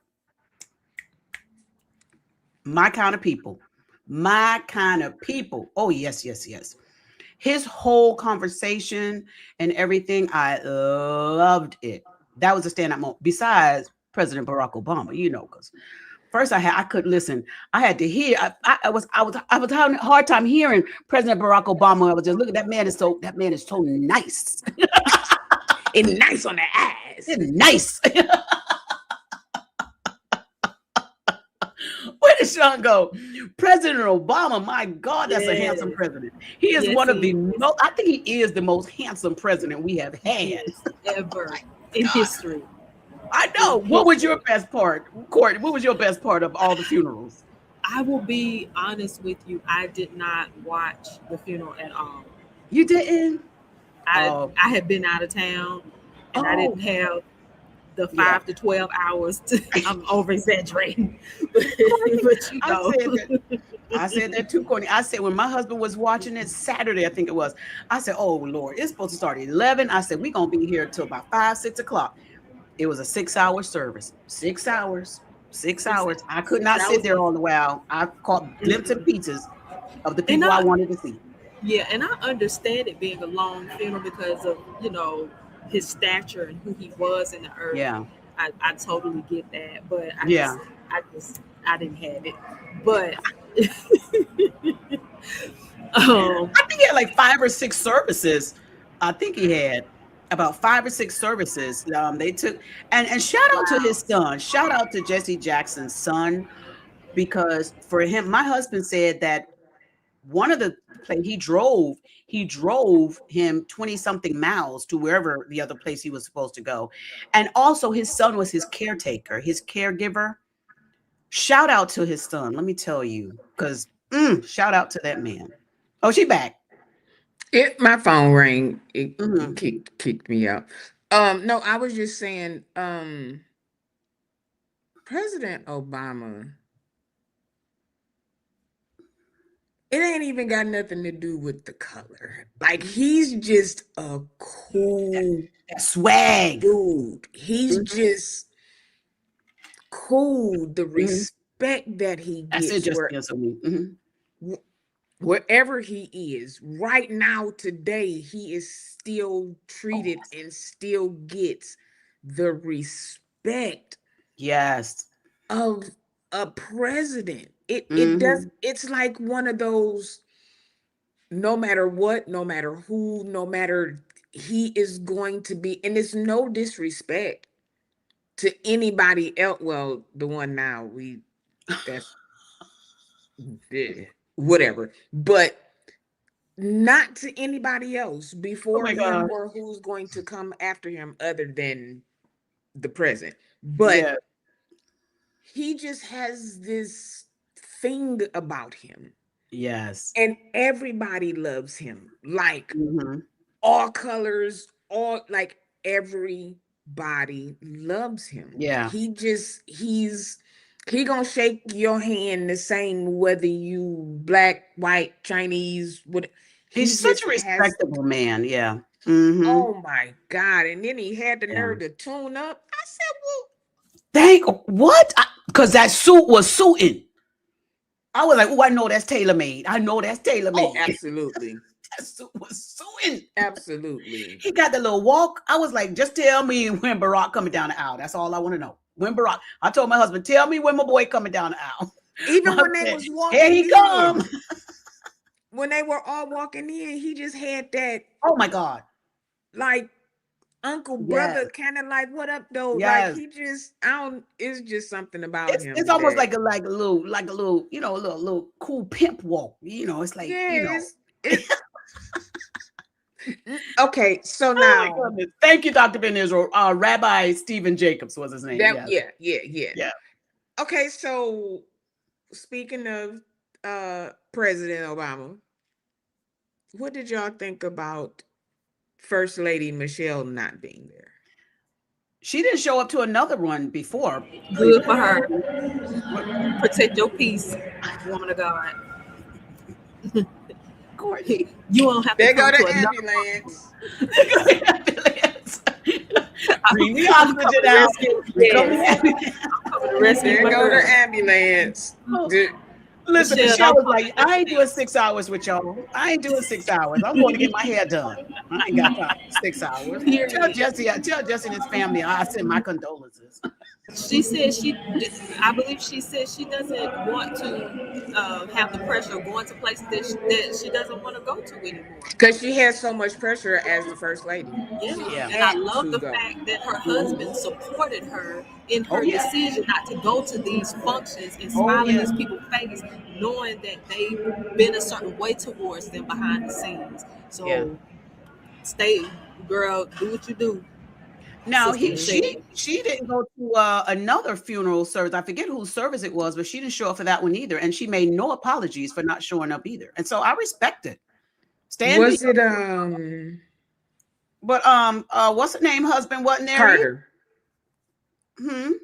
my kind of people. My kind of people. Oh, yes, yes, yes. His whole conversation and everything, I loved it. That was a standout moment. Besides President Barack Obama, because first I couldn't listen. I had to hear. I was having a hard time hearing President Barack Obama. I was just looking. That man is so nice. It's nice on the eyes. It's nice. Sean go, President Obama, my God, that's a handsome Yes. president. He is Yes, one of he the is. most, I think he is the most handsome president we have had. Yes, ever in God, history. I In know. What was your history. best part, Courtney? What was your best part of all the funerals? I will be honest with you. I did not watch the funeral at all. You didn't? I Oh, I had been out of town, and I oh, didn't have the yeah. 5 to 12 hours. I'm over exaggerating, Courtney, but you I know. said that. I said that too, Courtney. I said when my husband was watching it Saturday, I think it was. I said, "Oh Lord, it's supposed to start at 11." I said, "We're gonna be here till about 5, 6 o'clock." It was a 6 hour service. 6 hours. Six six hours. I could six not sit hours there is, all the while. I caught glimpses and pieces of the and people I I wanted to see. yeah, and I understand it being a long funeral because of his stature and who he was in the earth. Yeah, I totally get that, but yeah. I didn't have it. But um, I think he had like 5 or 6 services. I think he had about 5 or 6 services. They took and shout out to wow, his son. Shout out to Jesse Jackson's son because for him, my husband said that one of the place he drove him 20 something miles to wherever the other place he was supposed to go. And also his son was his caretaker, his caregiver. Shout out to his son, let me tell you, because shout out to that man. Oh, she back. My phone rang. It Mhm. kicked me out. No, I was just saying, President Obama, it ain't even got nothing to do with the color. Like he's just a that, cool that swag. dude. He's Mhm, just cool. The mhm. respect that he That's it, gets just answer me. Mhm. wherever he is right now today, he is still Oh, treated and still gets the respect yes. of a president. It does, Mhm. it's like one of those, no matter what, no matter who, no matter, he is going to be, and it's no disrespect to anybody else. Well, the one now, we that's whatever. But not to anybody else Oh before my him God. or who's going to come after him other than the present. But Yeah. he just has this thing about him, Yes. and everybody loves him. Like Mhm. all colors, all, like everybody loves him. Yeah. He gonna shake your hand the same whether you black, white, Chinese, what. He He's such just a has, respectable man. Yeah. Mhm. oh my God. And then he had the Yeah. nerve to tune up. I said, well, Thank what? Because that suit was suiting. I was like, oh, I know that's tailor made. I know that's tailor oh, made. absolutely. That suit was suiting. Absolutely. He got the little walk. I was like, just tell me when Barack coming down the aisle. That's all I want to know. When Barack. I told my husband, tell me when my boy coming down the aisle. My Even when husband they said, was here walking he come. in, when they were all walking in, he just had that, Oh my God. like, uncle Yes. brother kind of like, what up though? Like Yes. he just, I don't, it's just something about It's him almost that, like a little, a little cool pimp walk. It's like, yeah, it okay. So oh my now goodness. Thank you, Dr. Ben Israel. Rabbi Stephen Jacobs was his name. that, Yes. yeah. Yeah. Okay, so speaking of President Obama, what did y'all think about First Lady Michelle not being there? She didn't show up to another one before. good for her. What, Protect your peace, woman of God. Courtney? You won't have to There go come to the another. ambulance. Bring the I'm coming oxygen to out. rescue. Come Yes, here. I'm coming to rescue There my go the girl. ambulance. Listen, Michelle, Michelle don't was come like, in I ain't doing nothing 6 hours with y'all. I ain't doing 6 hours. I'm going to get my hair done. I ain't got time for 6 hours. else. Period. Tell Jesse and his family I send my condolences. She said I believe she said she doesn't want to have the pressure of going to places that she doesn't want to go to anymore. Because she had so much pressure as the first lady. Yeah, She Yeah. and I had love to the go. fact that her Mhm. husband supported her in Oh her yeah. decision not to go to these functions and Oh smile in yeah. these people's face, knowing that they've been a certain way towards them behind the scenes. Yeah. So stay, girl, do what you do, Now sister he Michelle. she didn't go to another funeral service. I forget whose service it was, but she didn't show up for that one either. And she made no apologies for not showing up either. And so I respect it. Stand to Was your it but what's the name? Husband wasn't there either. Carter?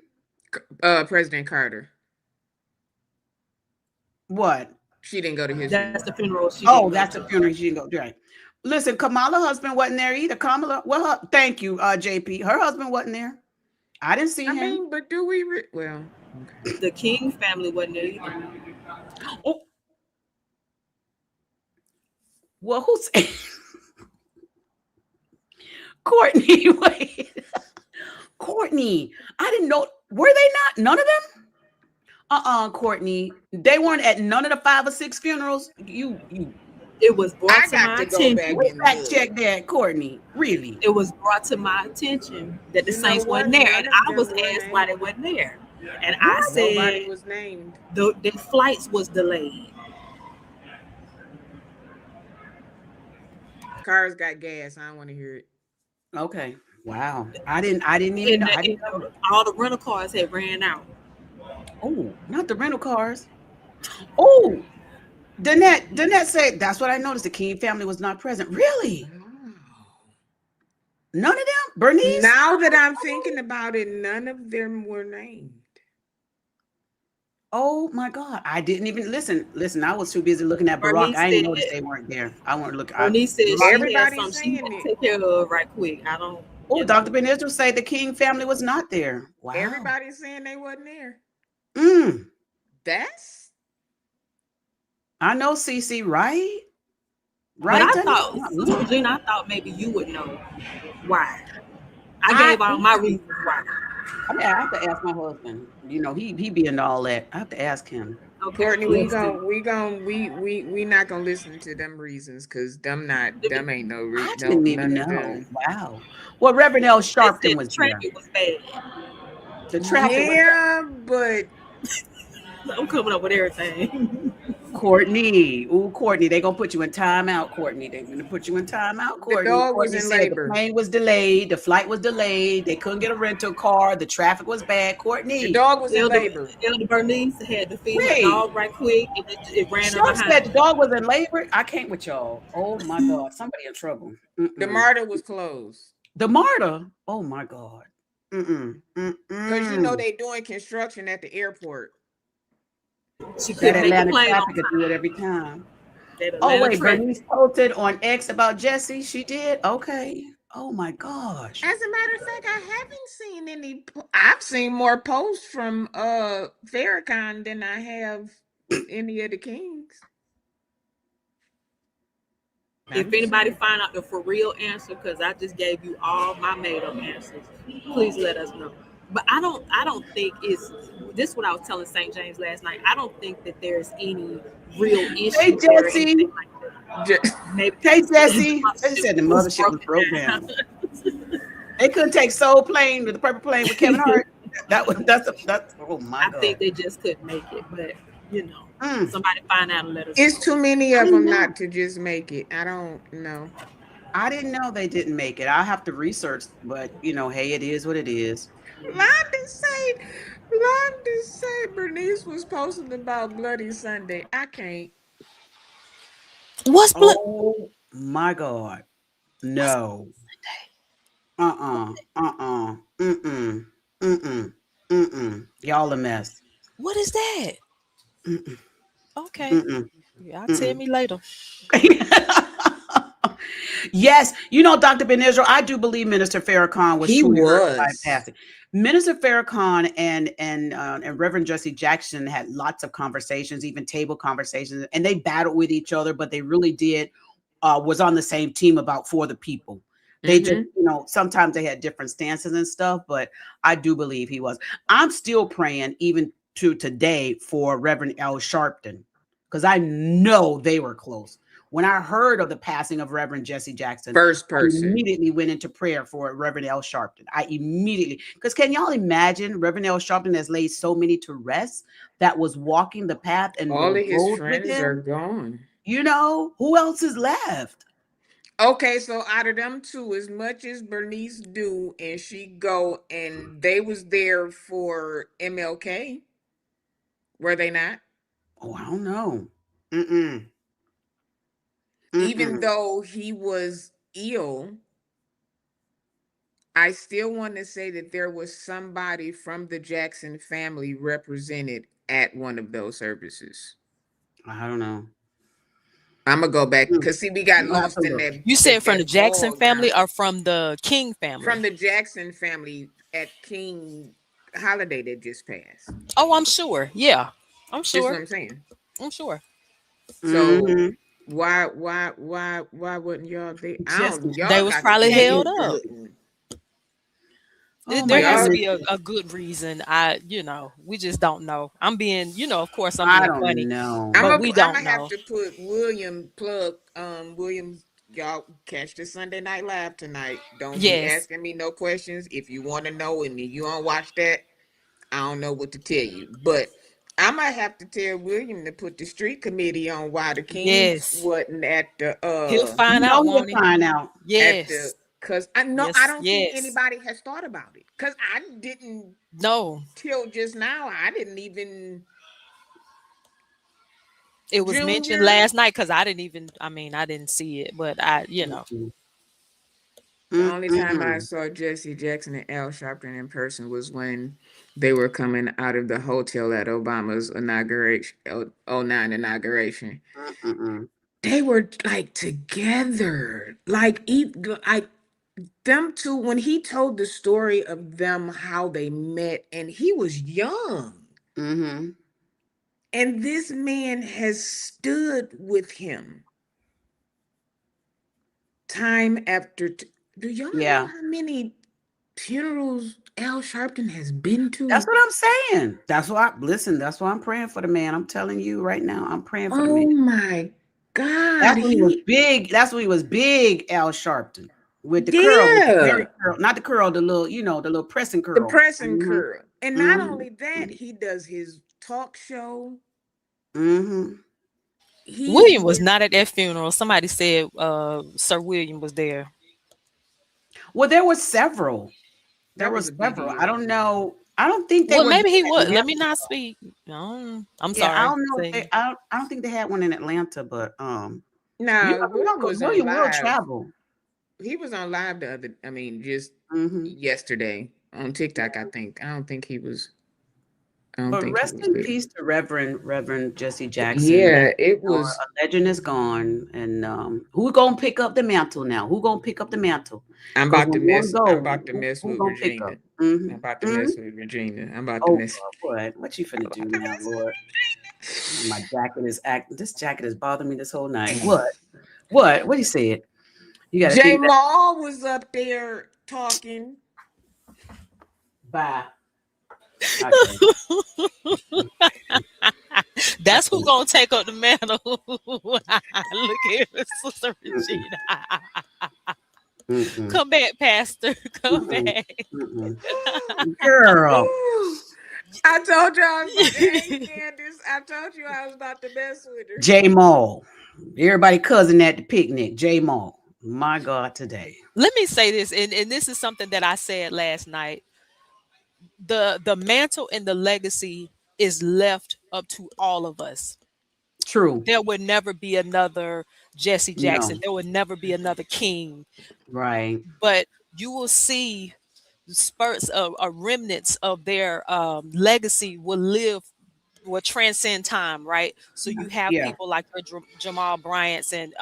Hmm. President Carter. What? She didn't go to his That's the funeral. funeral she didn't Oh, go that's to. a funeral. She didn't go. Right. Listen, Kamala husband wasn't there either. Kamala, well, thank you, JP. Her husband wasn't there. I didn't see I him. mean, but do we well, okay. The King family wasn't there either. Oh, well, who's Courtney? Wait, Courtney. I didn't know. Were they not? None of them? Courtney. They weren't at none of the 5 or 6 funerals. You It was brought I to got my to go back attention. and fact look. check that, Courtney. Really? It was brought to my attention that the You know Saints what? wasn't there, None and of I them was were asked why they named. wasn't there, and I What? Nobody said was named. the flights was delayed. Cars got gas. I don't want to hear it. Okay. Wow. I didn't even know. I didn't know. All the rental cars had ran out. Oh, not the rental cars. Oh, Danette said that's what I noticed. The King family was not present. Really? None of them? Bernice? Now that I'm thinking about it, none of them were named. Oh my God. I didn't even listen. Listen, I was too busy looking at Barack. Bernice I didn't said notice they weren't there. I want to look. Bernice said she had Everybody's something she had saying to it. take care of right quick. I don't. Oh, You Dr. know, Ben Israel said the King family was not there. Wow. Everybody's saying they wasn't there. Mm, That's I know, Cece, right? but Right, I Danette? thought, Sister Mm. Regina, I thought maybe you would know why. I gave all my reasons why. I have to ask my husband. You know, he be into all that. I have to ask him. Okay, Courtney. please do. We not gonna listen to them reasons because them ain't no I didn't even none of know. them. Wow. Well, Reverend L. They Sharpton said was the there. traffic was bad. The traffic was Yeah, but I'm coming up with everything. Courtney. Ooh, Courtney, they gonna put you in timeout, Courtney. They're gonna put you in timeout, the Courtney. dog was Courtney in said labor. the plane was delayed, the flight was delayed, they couldn't get a rental car, the traffic was bad. The Courtney. dog was in Elder, labor. Elder Bernice had to feed her Wait, dog right quick, and it ran her Sharp said the behind. dog was in labor. I can't with y'all. Oh my God, somebody in trouble. The Mm-mm. MARTA was closed The martyr. Oh my God. Mm-mm. because you know Mm-mm. they doing construction at the airport. She That couldn't make the Atlanta plane on traffic could do it time. every time. That Oh, Atlanta wait, traffic. Bernice posted on X about Jesse. She did? Okay. Oh my gosh. As a matter of fact, I haven't seen any. I've seen more posts from Farrakhan than I have any of the kings. If I'm just anybody saying. find out the for real answer, because I just gave you all my made up answers, please let us know. But I don't think it's this. Is what I was telling St. James last night. I don't think that there's any real Hey, issue there or Jesse. anything like that. Just, Maybe Hey, the Jesse. They mothership said the was mothership was broke down. down. They couldn't take Soul Plane with the purple plane with Kevin Hart. That's oh my I God. think they just couldn't make it, but you know, Mm. somebody find out and let us it's know. too many I of didn't them know. not to just make it. I don't know. I didn't know they didn't make it. I'll have to research, but you know, hey, it is what it is. Londa say Bernice was posting about Bloody Sunday. I can't. What's Oh my God. No. Mm-mm. Mm-mm. Y'all a mess. what is that? Mm-mm. Okay, Mm-mm. y'all Mm-mm. tell me later. Yes, you know, Dr. Ben Israel, I do believe Minister Farrakhan was He truly hurt by was. passing. Minister Farrakhan and Reverend Jesse Jackson had lots of conversations, even table conversations, and they battled with each other, but they really did was on the same team about for the people. They just, Mm-hmm. sometimes they had different stances and stuff, but I do believe he was. I'm still praying even to today for Reverend L. Sharpton because I know they were close. When I heard of the passing of Reverend Jesse Jackson, First I person. immediately went into prayer for Reverend L. Sharpton. I immediately, because can y'all imagine Reverend L. Sharpton has laid so many to rest that was walking the path and All the of his road with friends are him? gone. Who else is left? Okay, so out of them two, as much as Bernice do and she go and they was there for MLK, were they not? Oh, I don't know. Mm-mm. Even Mm-mm. though he was ill, I still want to say that there was somebody from the Jackson family represented at one of those services. I don't know. I'm gonna go back Mm. because see, we got I'll have to lost in look. You said from the that Jackson bog family now. or from the King From family? the Jackson family at King holiday that just passed. Oh, I'm sure. Yeah, I'm That's what sure. I'm saying. I'm sure. So Mm-hmm. why wasn't y'all there? I Just don't. They Y'all was got to probably tell me held who up. couldn't. oh my There has to Y'all, be goodness. a good reason. We just don't know. I'm being, of course, I'm I being don't funny, know. but we I'm don't gonna have know. to put William plug William. Y'all catch the Sunday Night Live tonight. Don't be Yes, asking me no questions if you want to know, and if you don't watch that, I don't know what to tell you. But I might have to tell William to put the street committee on why the Kings yes. wasn't He'll You find know out, he'll won't he? find out. at the Yes, because I yes, don't think yes. anybody has thought about it because I didn't No, till just now. I didn't even it was mentioned Junior. last night because I didn't even. I mean, I didn't see it, but Mm-mm. The only time I Mm-mm. saw Jesse Jackson and Al Sharpton in person was when they were coming out of the hotel at Obama's inauguration, '09 inauguration. Mm-mm. They were like together, like them two. When he told the story of them, how they met, and he was young, Mm-hmm. and this man has stood with him time after. Do y'all know Yeah. how many funerals Al Sharpton has been That's to? what I'm saying. That's why I'm praying for the man. I'm telling you right now, I'm praying for the man. Oh my God. That's when he was He, big. That's when he was big, Al Sharpton. With the yeah, very curl, not the curl, the little, the little pressing the curl. pressing Mm-hmm. curl. And not Mm-hmm. only that, he does his talk show. Mm-hmm. He William was was, not at that funeral. Somebody said Sir William was there. Well, there were several. There that were was a big several. I deal. don't know. I don't think they Well, were maybe doing he it would. in Let me Atlanta. not speak. No, I'm Yeah, I sorry. don't know if Say they. I don't think they had one in Atlanta, but you Now, never know William because was on William will live. travel. He was on live just Mm-hmm. yesterday on TikTok, I think. I don't But think he rest was in there. peace to Reverend Jesse Jackson. Yeah, it was. A legend is gone, and who gonna pick up the mantle now? Who gonna pick up the mantle? Because when one I'm go, about to mess who with gonna pick up? Regina. Mm-hmm. I'm about to Mm-hmm. mess with Regina. I'm about to Oh, mess. what? What you I'm finna do about to now, mess Lord? My jacket is act. This jacket has bothered me this whole night. with. What? What? What he said? You got to J think that. Maul was up there talking. Bye. Okay. that's who gonna take up the mantle. Look at Sister Mm-mm. Regina. Mm-mm. Come back, Pastor. Come Mm-mm. back. Mm-mm. Girl. I told you I was about to, hey Candace, I told you I was about to mess with her. J Mall. Everybody cousin at the picnic. J Mall. My God, today. Let me say this, and this is something that I said last night. The mantle and the legacy is left up to all of us. True. There would never be another Jesse No. Jackson. There would never be another King. Right. But you will see spurts of remnants of their legacy will transcend time, right? So you have Yeah. people like your Jamal Bryant's and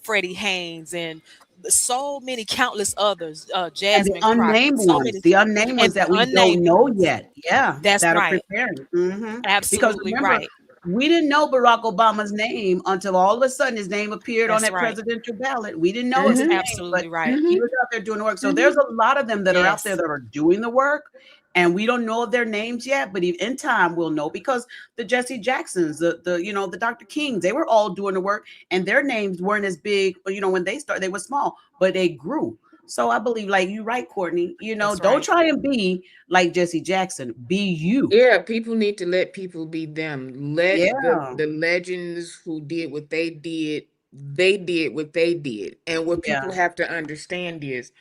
Freddie Haynes and so many countless others, And the Jasmine Crockett, unnamed so ones. many, The unnamed and ones the that we don't unnamed know ones. yet. Yeah. That's That are right. preparing. Because Absolutely remember, right. We didn't know Barack Obama's name until all of a sudden his name appeared on That's that right. presidential ballot. We didn't know his That's name, but absolutely right. he Mm-hmm. was out there doing the work. So Mm-hmm. there's a lot of them that are out there Yes. that are doing the work, and we don't know their names yet. But in time, we'll know because the Jesse Jacksons, the Dr. Kings, they were all doing the work, and their names weren't as big. When they started, they were small, but they grew. So I believe, like you're right, Courtney. That's Don't right. try and be like Jesse Jackson. Be you. Yeah, people need to let people be them. Let Yeah. the legends who they did what they did. And what Yeah. people have to understand is,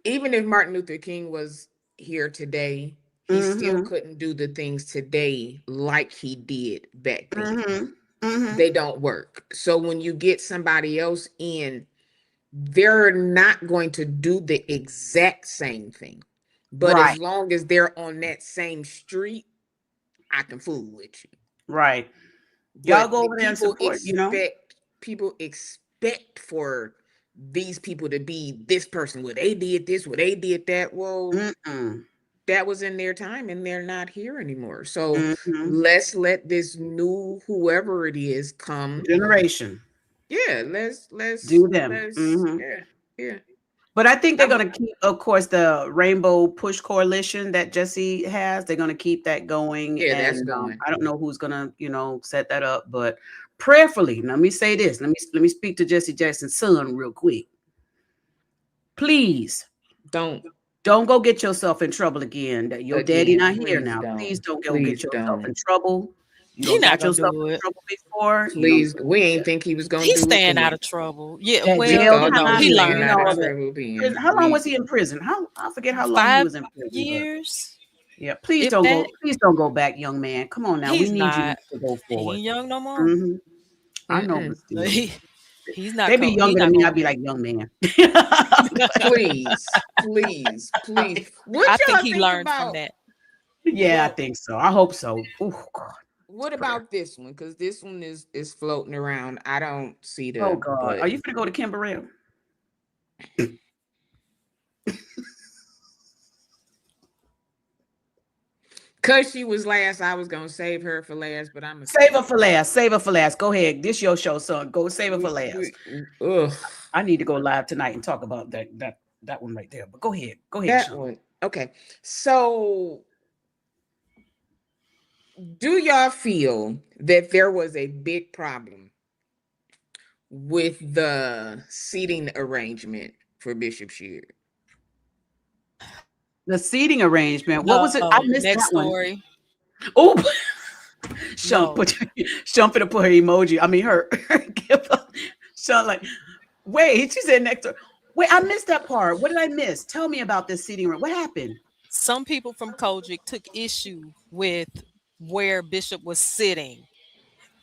even if Martin Luther King was here today, he still Mm-hmm. couldn't do the things today like he did back then. Mm-hmm. Mm-hmm. They don't work. So when you get somebody else in, they're not going to do the exact same thing. But Right. as long as they're on that same street, I can fool with you. Right. Y'all But go over there and support. people expect for these people to be this person. Well, they did this, well, they did that. Well, Mm-mm. that was in their time and they're not here anymore. So Mm-hmm. let's let this new whoever it is come. Generation. Yeah, Do them. let's Mm-hmm. yeah, yeah. But I think they're I'm going to keep, of course, the Rainbow Push Coalition that Jesse has. They're going to keep that going, yeah, that's and going. I don't know who's going to, set that up. But prayerfully, let me say this. Let me speak to Jesse Jackson's son real quick. Please Don't don't go get yourself in trouble again. That your daddy again, not here please now. don't. Please don't go get Please yourself in don't. trouble. You He don't not got gonna yourself do in it. trouble before. You don't Please, we ain't think he was gonna He's do it staying out then. of trouble. Yeah, that We well, jail you thought he know, was time he staying and out learned of all from that. it. trouble Prison. then. How long was We he in prison? How I forget how long he Five was in prison. But years, yeah, if that. please don't go back, young man. Come on now, we He's need you not. to go He forward. ain't young no more. Hmm I know, but mm-mm. still, He's not they be coming. He's younger than not me. going I'd be back. like, young man. Please, please, please. What I think y'all he think learned from about? that. Yeah, I Well, think so. I hope so. Oh God, what prayer. about this one? Because this one is floating around. I don't see Oh the God, are but you gonna go to Kimberell? because she was last, I was gonna save her for last, but I'm gonna Save her save for last. Save her for last. Go ahead. This your show, son. Go save her for last. ugh. I need to go live tonight and talk about that one right there. But go ahead. Go ahead, That Sean. one. Okay. So do y'all feel that there was a big problem with the seating arrangement for Bishop Sheard? The seating arrangement. What was it? No, I next missed that one. story. Oh, Sean No. put Sean put her emoji. I mean her. Sean like, wait. She said next door. Wait, I missed that part. What did I miss? Tell me about this seating room. What happened Some people from Kojic took issue with where Bishop was sitting.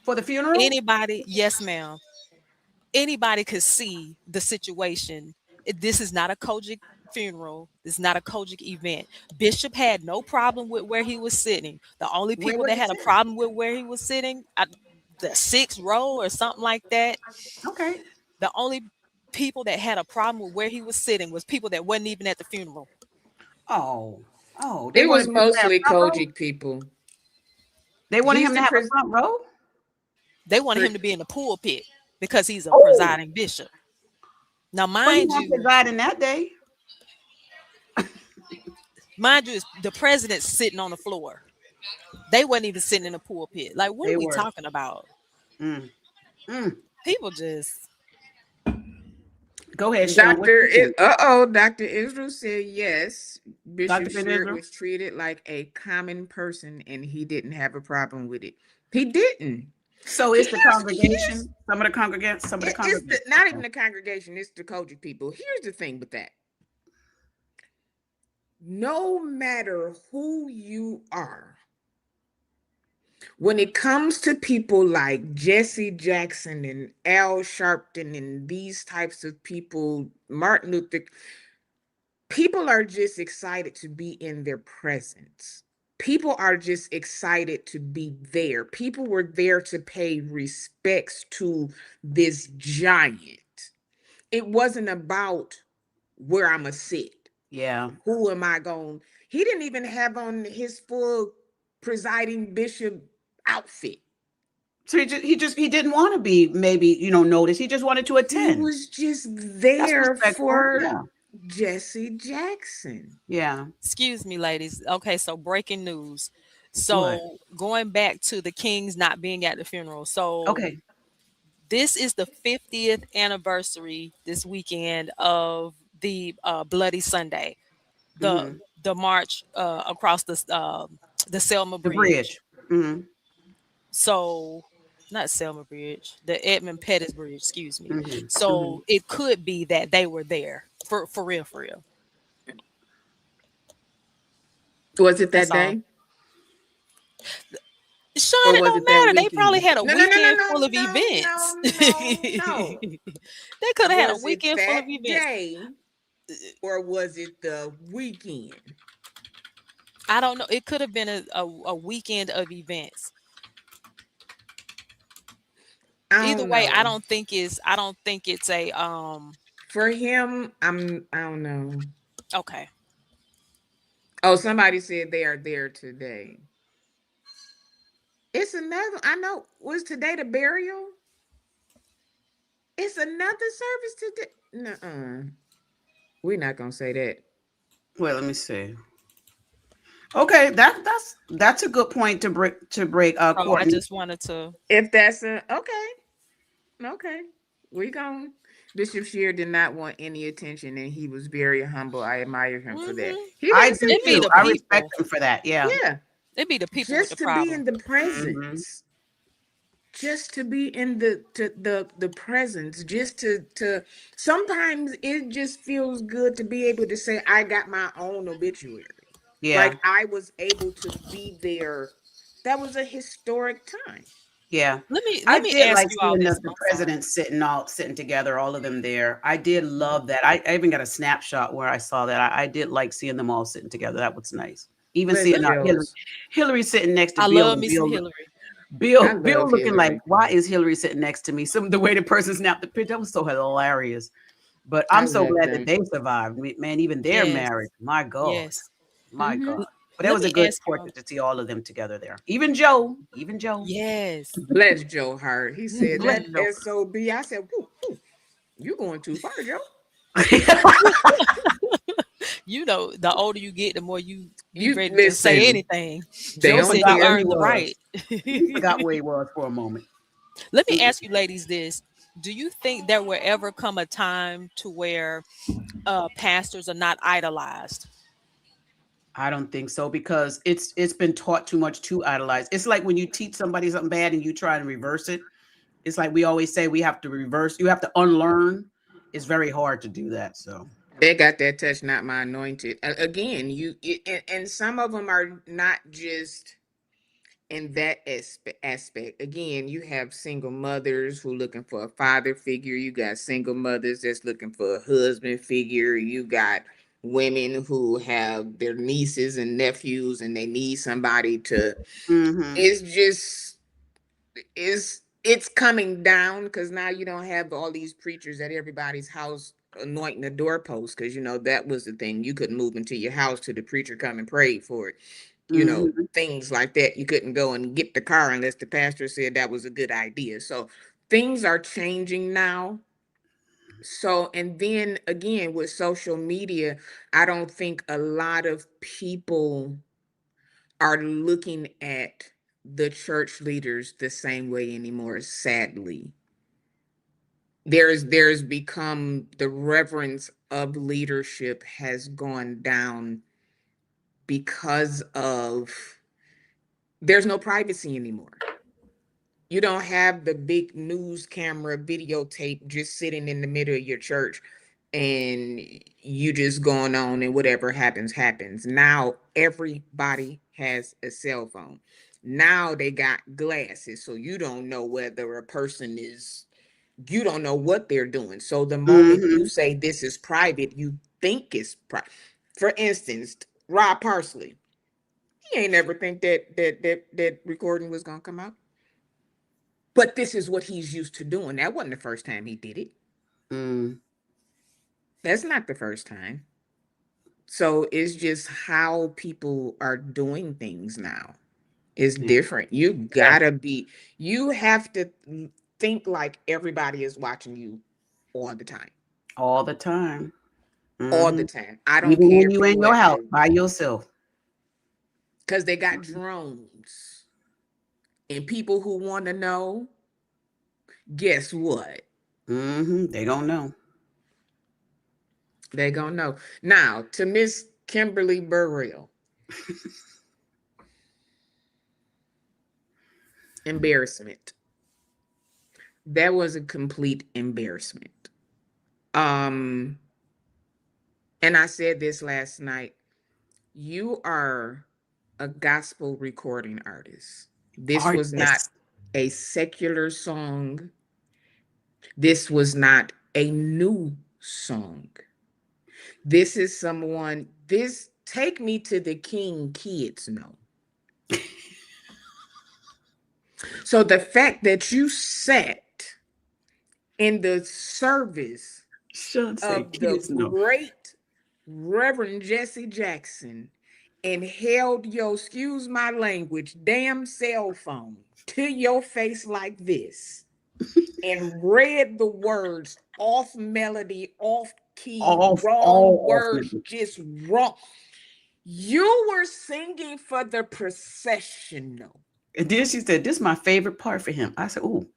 for the funeral? Anybody, yes, ma'am. Anybody could see the situation. This is not a Kojic funeral. This is not a Kojic event. Bishop had no problem with where he was sitting. The only Where people was that he had a sitting? problem with where he was sitting, the sixth row or something like that, Okay. the only people that had a problem with where he was sitting was people that wasn't even at the funeral. Oh, they It was wanted him to have mostly front row. Kojic people. They wanted He's him to the have a pres- front row. They wanted pre- him to be in the pulpit because he's a Oh, presiding bishop. Now, but he mind not you, presiding that day. is the president sitting on the floor. They wasn't even sitting in the pulpit. Like, what are They we were. talking about? Mm, mm. People just Go ahead, Sean. What Dr. you think, Dr. Israel said yes. Doctor Bishop Ben Sheard Israel? was treated like a common person and he didn't have a problem with it. He didn't. So it's the Here's congregation. Some of the congregants. Some of the it's congregants. not Okay. even the congregation, it's the Kojic people. Here's the thing with that. No matter who you are, when it comes to people like Jesse Jackson and Al Sharpton and these types of people, Martin Luther, people are just excited to be in their presence. People are just excited to be there. People were there to pay respects to this giant. It wasn't about where I'm going to sit. Yeah. Who am I going? He didn't even have on his full presiding bishop outfit. So he didn't want to be maybe noticed. He just wanted to He attend. was just That's there respectful. for Yeah. Jesse Jackson. Yeah. Excuse me, ladies. Okay, so breaking news. What? So going back to the Kings not being at the funeral. So Okay. this is the 50th anniversary this weekend of the Bloody Sunday, the Hmm. the march across the Selma The Bridge. bridge. Hmm. So not Selma Bridge, the Edmund Pettus Bridge, excuse me. Hmm. Hmm. So it could be that they were there for real, for real. Was it That's that all. day? Sean, Or it was don't it that matter. They probably weekend? had a No, no, no, no, weekend no, full of no, events. no, no, no. They could have had a Was it weekend full of that events. day or was it the weekend? I don't know. It could have been a weekend of events. I Either don't way, know. I don't think it's a For him, I don't know. okay. Oh, somebody said they are there today. It's another, I know. Was today the burial? It's another service today. Nuh-uh. We're not gonna say that. Well, let me see. Okay, that's a good point to break So I Courtney. just wanted to If that's a okay, okay. We going Bishop Shear did not want any attention and he was very humble. I admire him for that. hmm He I didn't do say it be too. the I anything. respect people. him for that. Yeah. Yeah. It be the people with the Just to be problem. in the Hmm. presence. Just to be in the presence, just to sometimes it just feels good to be able to say I got my own obituary. Yeah. Like I was able to be there. That was a historic time. Yeah. Let I me did ask like you all seeing this. the I'm sorry. presidents sitting together, all of them there. I did love that. I even got a snapshot where I saw that. I did like seeing them all sitting together. That was nice. Even Let's seeing Joe's. Hillary sitting next to I Bill, love and me some Bill Hillary. I Bill love looking like, Hillary. why is Hillary sitting next to me? Some the way the person snapped the picture, that was so hilarious. But I I'm so love glad that them. they survived. Man, even they're Yes. married. My God. Yes. My Hmm. God. But that Let was a me good ask you all. portrait to see all of them together there. Even Joe. Even Joe. Yes. Bless Joe Hart. He said Bless that Joe. SOB. I said, whoo, whoo, you going too far, Joe. You know, the older you get, the more you be You ready to just say listen, anything. they Joe You don't said you forgot where care. he earned the was. right. He forgot where he was for a moment. Let me Mm-mm. ask you ladies this. Do you think there will ever come a time to where pastors are not idolized? I don't think so because it's been taught too much to idolize. It's like when you teach somebody something bad and you try to reverse it. It's like we always say we have to reverse. You have to unlearn. It's very hard to do that. So. They got that touch, not my anointed. Again, and some of them are not just in that aspect. Again, you have single mothers who looking for a father figure. You got single mothers that's looking for a husband figure. You got women who have their nieces and nephews and they need somebody to. Hmm. It's just it's coming down because now you don't have all these preachers at everybody's house anointing the doorpost because that was the thing. You couldn't move into your house till the preacher come and prayed for it. Hmm. Things like that. You couldn't go and get the car unless the pastor said that was a good idea. So things are changing now. So, and then again with social media, I don't think a lot of people are looking at the church leaders the same way anymore, sadly. There's become the reverence of leadership has gone down because of there's no privacy anymore. You don't have the big news camera videotape just sitting in the middle of your church and you just going on and whatever happens happens. Now everybody has a cell phone. Now they got glasses so you don't know whether a person is you don't know what they're doing. So the moment you Hmm. say this is private, you think it's private. For instance, Rob Parsley, he ain't never think that recording was gonna come out. But this is what he's used to doing. That wasn't the first time he did it. Mm. That's not the first time. So it's just how people are doing things now. It's different. You have to think like everybody is watching you all the time. All the time. All the Mhm. time. I don't Even care when if you in you your at house the by yourself. because they got drones. And people who want to know, guess what? They don't know. They gonna know. Now, to Miss Kimberly Burrell, embarrassment. That was a complete embarrassment. Um, and I said this last night. You are a gospel recording artist. This was not Artists. a secular song. This was not a new song. This is someone, this Take Me to the King kids know. So the fact that you sat in the service Shun say of the kids know. great Reverend Jesse Jackson and held your, excuse my language, damn cell phone to your face like this and read the words off melody, off key, wrong All off words, limits. just wrong. You were singing for the processional. And then she said, "This is my favorite part for him." I said, "Ooh,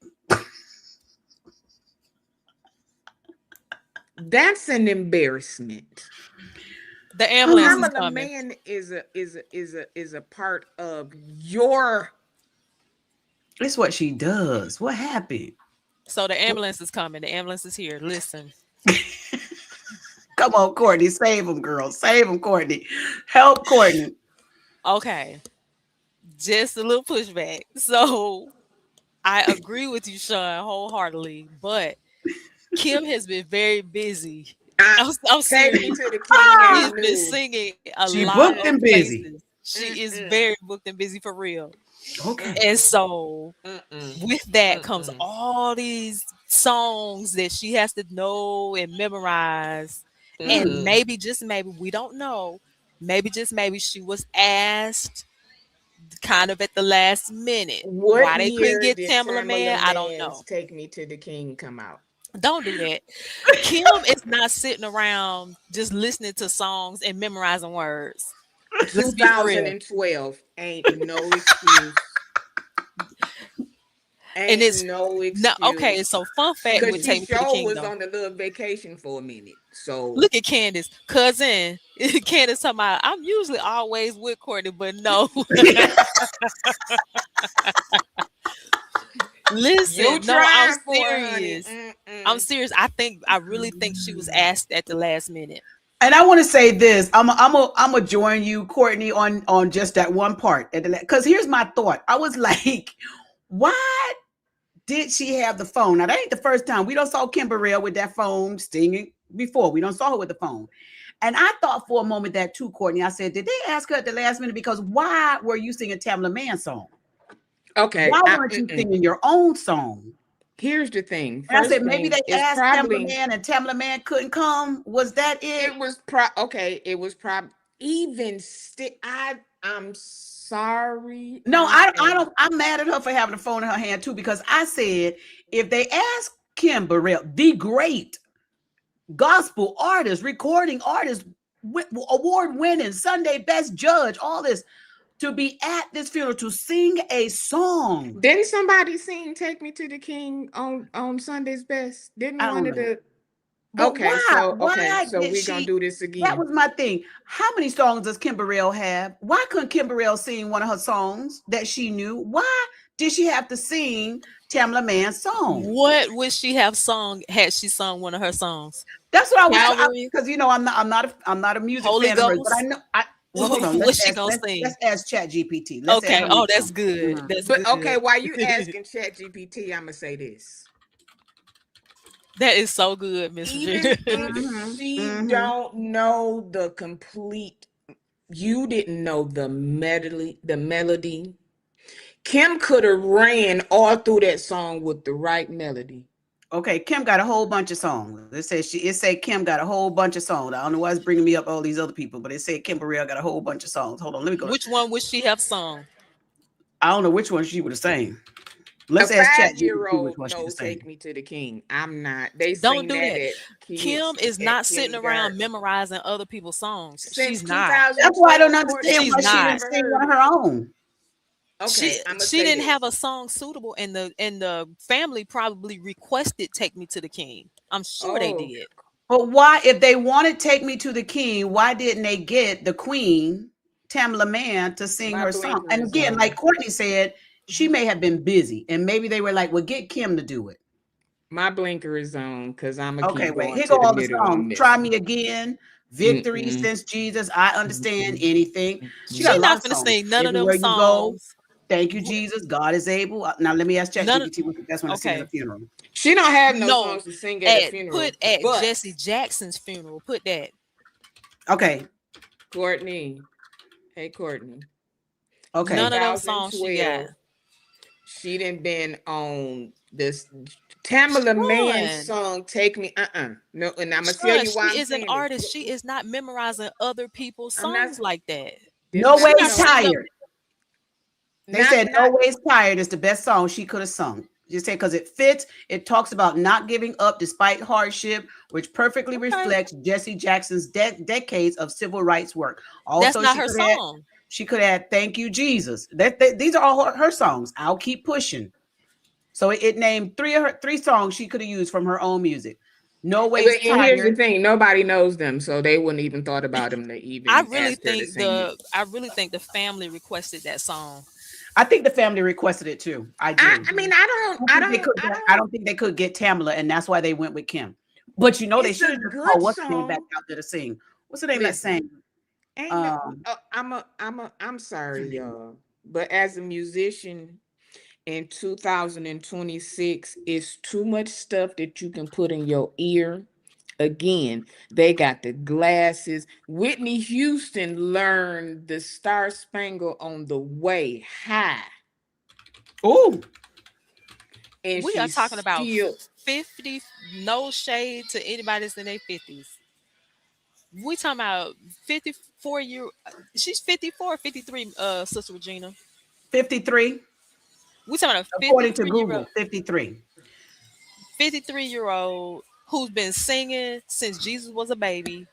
That's an embarrassment. The ambulance is Pamela coming. Man is a part of your. it's what she does. What happened? So the ambulance is coming. The ambulance is here. Listen. Come on, Courtney, save him, girl, save him, Courtney. Help Courtney." Okay. Just a little pushback. So I agree with you, Sean, wholeheartedly, but Kim has been very busy. I'm Take me serious. to the king She ain't has been new. singing a She lot booked of and busy. places. She is Mm-mm, very booked and busy for real. Okay. And so mm-mm, with that comes mm-mm. all these songs that she has to know and memorize. And Mm. maybe, just maybe, we don't know. Maybe, just maybe, she was asked kind of at the last minute What why they couldn't year get did Tamala Tamala Man. I don't Man's know. Take Me to the King come out? Don't do that. Kim is not sitting around just listening to songs and memorizing words. Let's be for real. 2012 ain't no excuse. And Ain't it's no no okay. excuse. So fun fact Cause with she Take Me to the sure King was though. on a little vacation for a minute. So Look at Candace, cousin. Candace talking about I'm usually always with Courtney, but no. you Listen, no, I'm trying for it, honey. serious. I'm Mm-mm. serious. I really think she was asked at the last minute. And I want to say this. I'm a join you, Courtney, on just that one part. Because here's my thought. I was like, why did she have the phone? Now that ain't the first time. We don't saw Kim Burrell with that phone stinging before. We don't saw her with the phone. And I thought for a moment that too, Courtney. I said, did they ask her at the last minute? Because why were you singing Tamla Man song? Okay. Why weren't you singing your own song? Here's the thing. And I First said, maybe thing they is asked Tamla probably Man and Tamla Man couldn't come. Was that it? it was okay. It was probably even still. I'm sorry. No, I don't. I'm mad at her for having the phone in her hand too, because I said if they ask Kim Burrell, the great gospel artist, recording artist, award winning, Sunday best judge, all this, to be at this funeral to sing a song. Didn't somebody sing "Take Me to the King" on Sunday's Best? Didn't I one don't of know. the But why? okay, Why so did we're gonna she? do this That again. was my thing. How many songs does Kim Burrell have? Why couldn't Kim Burrell sing one of her songs that she knew? Why did she have to sing Tamla Man's song? What would she have sung had she sung one of her songs? That's what I was Calvary, because I'm not a music Holy fan of hers, but I Ghost. know well hold on. What's she gonna sing? Let's ask Chat GPT. Let's ask Okay. how many Oh, that's songs. good. Mhm. That's But okay, good. while you asking ChatGPT, I'm gonna say this. That is so good, Miss Even Virginia. if Mhm. she Mhm. don't know the complete, you didn't know the melody. Kim could have ran all through that song with the right melody. Okay, Kim got a whole bunch of songs. It said Kim got a whole bunch of songs. I don't know why it's bringing me up all these other people, but it said Kim Burrell got a whole bunch of songs. Hold on, let me go. Which one would she have sung? I don't know which one she would have sang. A Let's ask ChatGPT which 5-year-old one she no would sang. Take Me to the King. I'm not. They Don't sing do that that. at Kim kids is at not sitting around kindergarten. memorizing other people's songs. Since She's not. That's why I don't 2012, Courtney, understand She's why you she ain't not. didn't never sing one heard of it. her own. Okay, I'm gonna She say didn't have a this. song suitable, and the family probably requested "Take Me to the King." I'm sure they Oh, did. But why, if they wanted Take Me to the King, why didn't they get the Queen, Tamala Mann, to sing my her song? blinker And is again, like on. Courtney said, she may have been busy. And maybe they were like, well, get Kim to do it. My blinker is on because I'm gonna Okay, keep wait, going here to go the all the middle songs. on Try this Me one. Again, Victory, Mm-mm, Since Jesus, I Understand mm-mm, Anything. She got She a mm-mm. lot not of finna songs. sing none of them Everywhere You Go, songs. Thank You, Jesus, God is Able. Now let me ask None. ChatGPT what's the best one to sing at a Okay. funeral. She don't have no No. songs to sing at a Put funeral, at but Jesse Jackson's funeral. Put that. Okay, Courtney, hey Courtney, okay. None of them songs she got. 2012, she done been on this Tamala Mann Shun. song "Take Me." No, and I'm gonna tell Shun, you why she I'm is an saying this. artist. She is not memorizing other people's I'm not. songs like that. This No not She Ways not no, sitting up. Tired. They not said No not. Ways Tired is the best song she could have sung. Just say because it fits. It talks about not giving up despite hardship, which perfectly Okay. reflects Jesse Jackson's decades of civil rights work. That's Also, not her song. she could add "Thank You Jesus." These are all her songs. I'll keep pushing. So it named three songs she could have used from her own music. No Ways And here's the Tired. thing: nobody knows them, so they wouldn't even thought about them to I even really ask her to think sing it. the family requested that song. I think the family requested it too. I do. I mean, I don't, I don't, I I don't. don't think they could get Tamala, and that's why they went with Kim. But they It's should a have just good called what's the name back song. out there to sing. What's the name that Listen, sang? ain't no. Um, I'm what's her sorry, name? y'all, but as a musician in 2026, it's too much stuff that you can put in your ear. Again, they got the glasses. Whitney Houston learned the Star Spangled on the way high, Oh, and We are she's talking about still 50, no shade to anybody that's in their 50s. We talking about 54 year. She's 54, 53. Sister Regina. 53, We talking about a according to 53 year Google, old, 53. 53-year-old who's been singing since Jesus was a baby.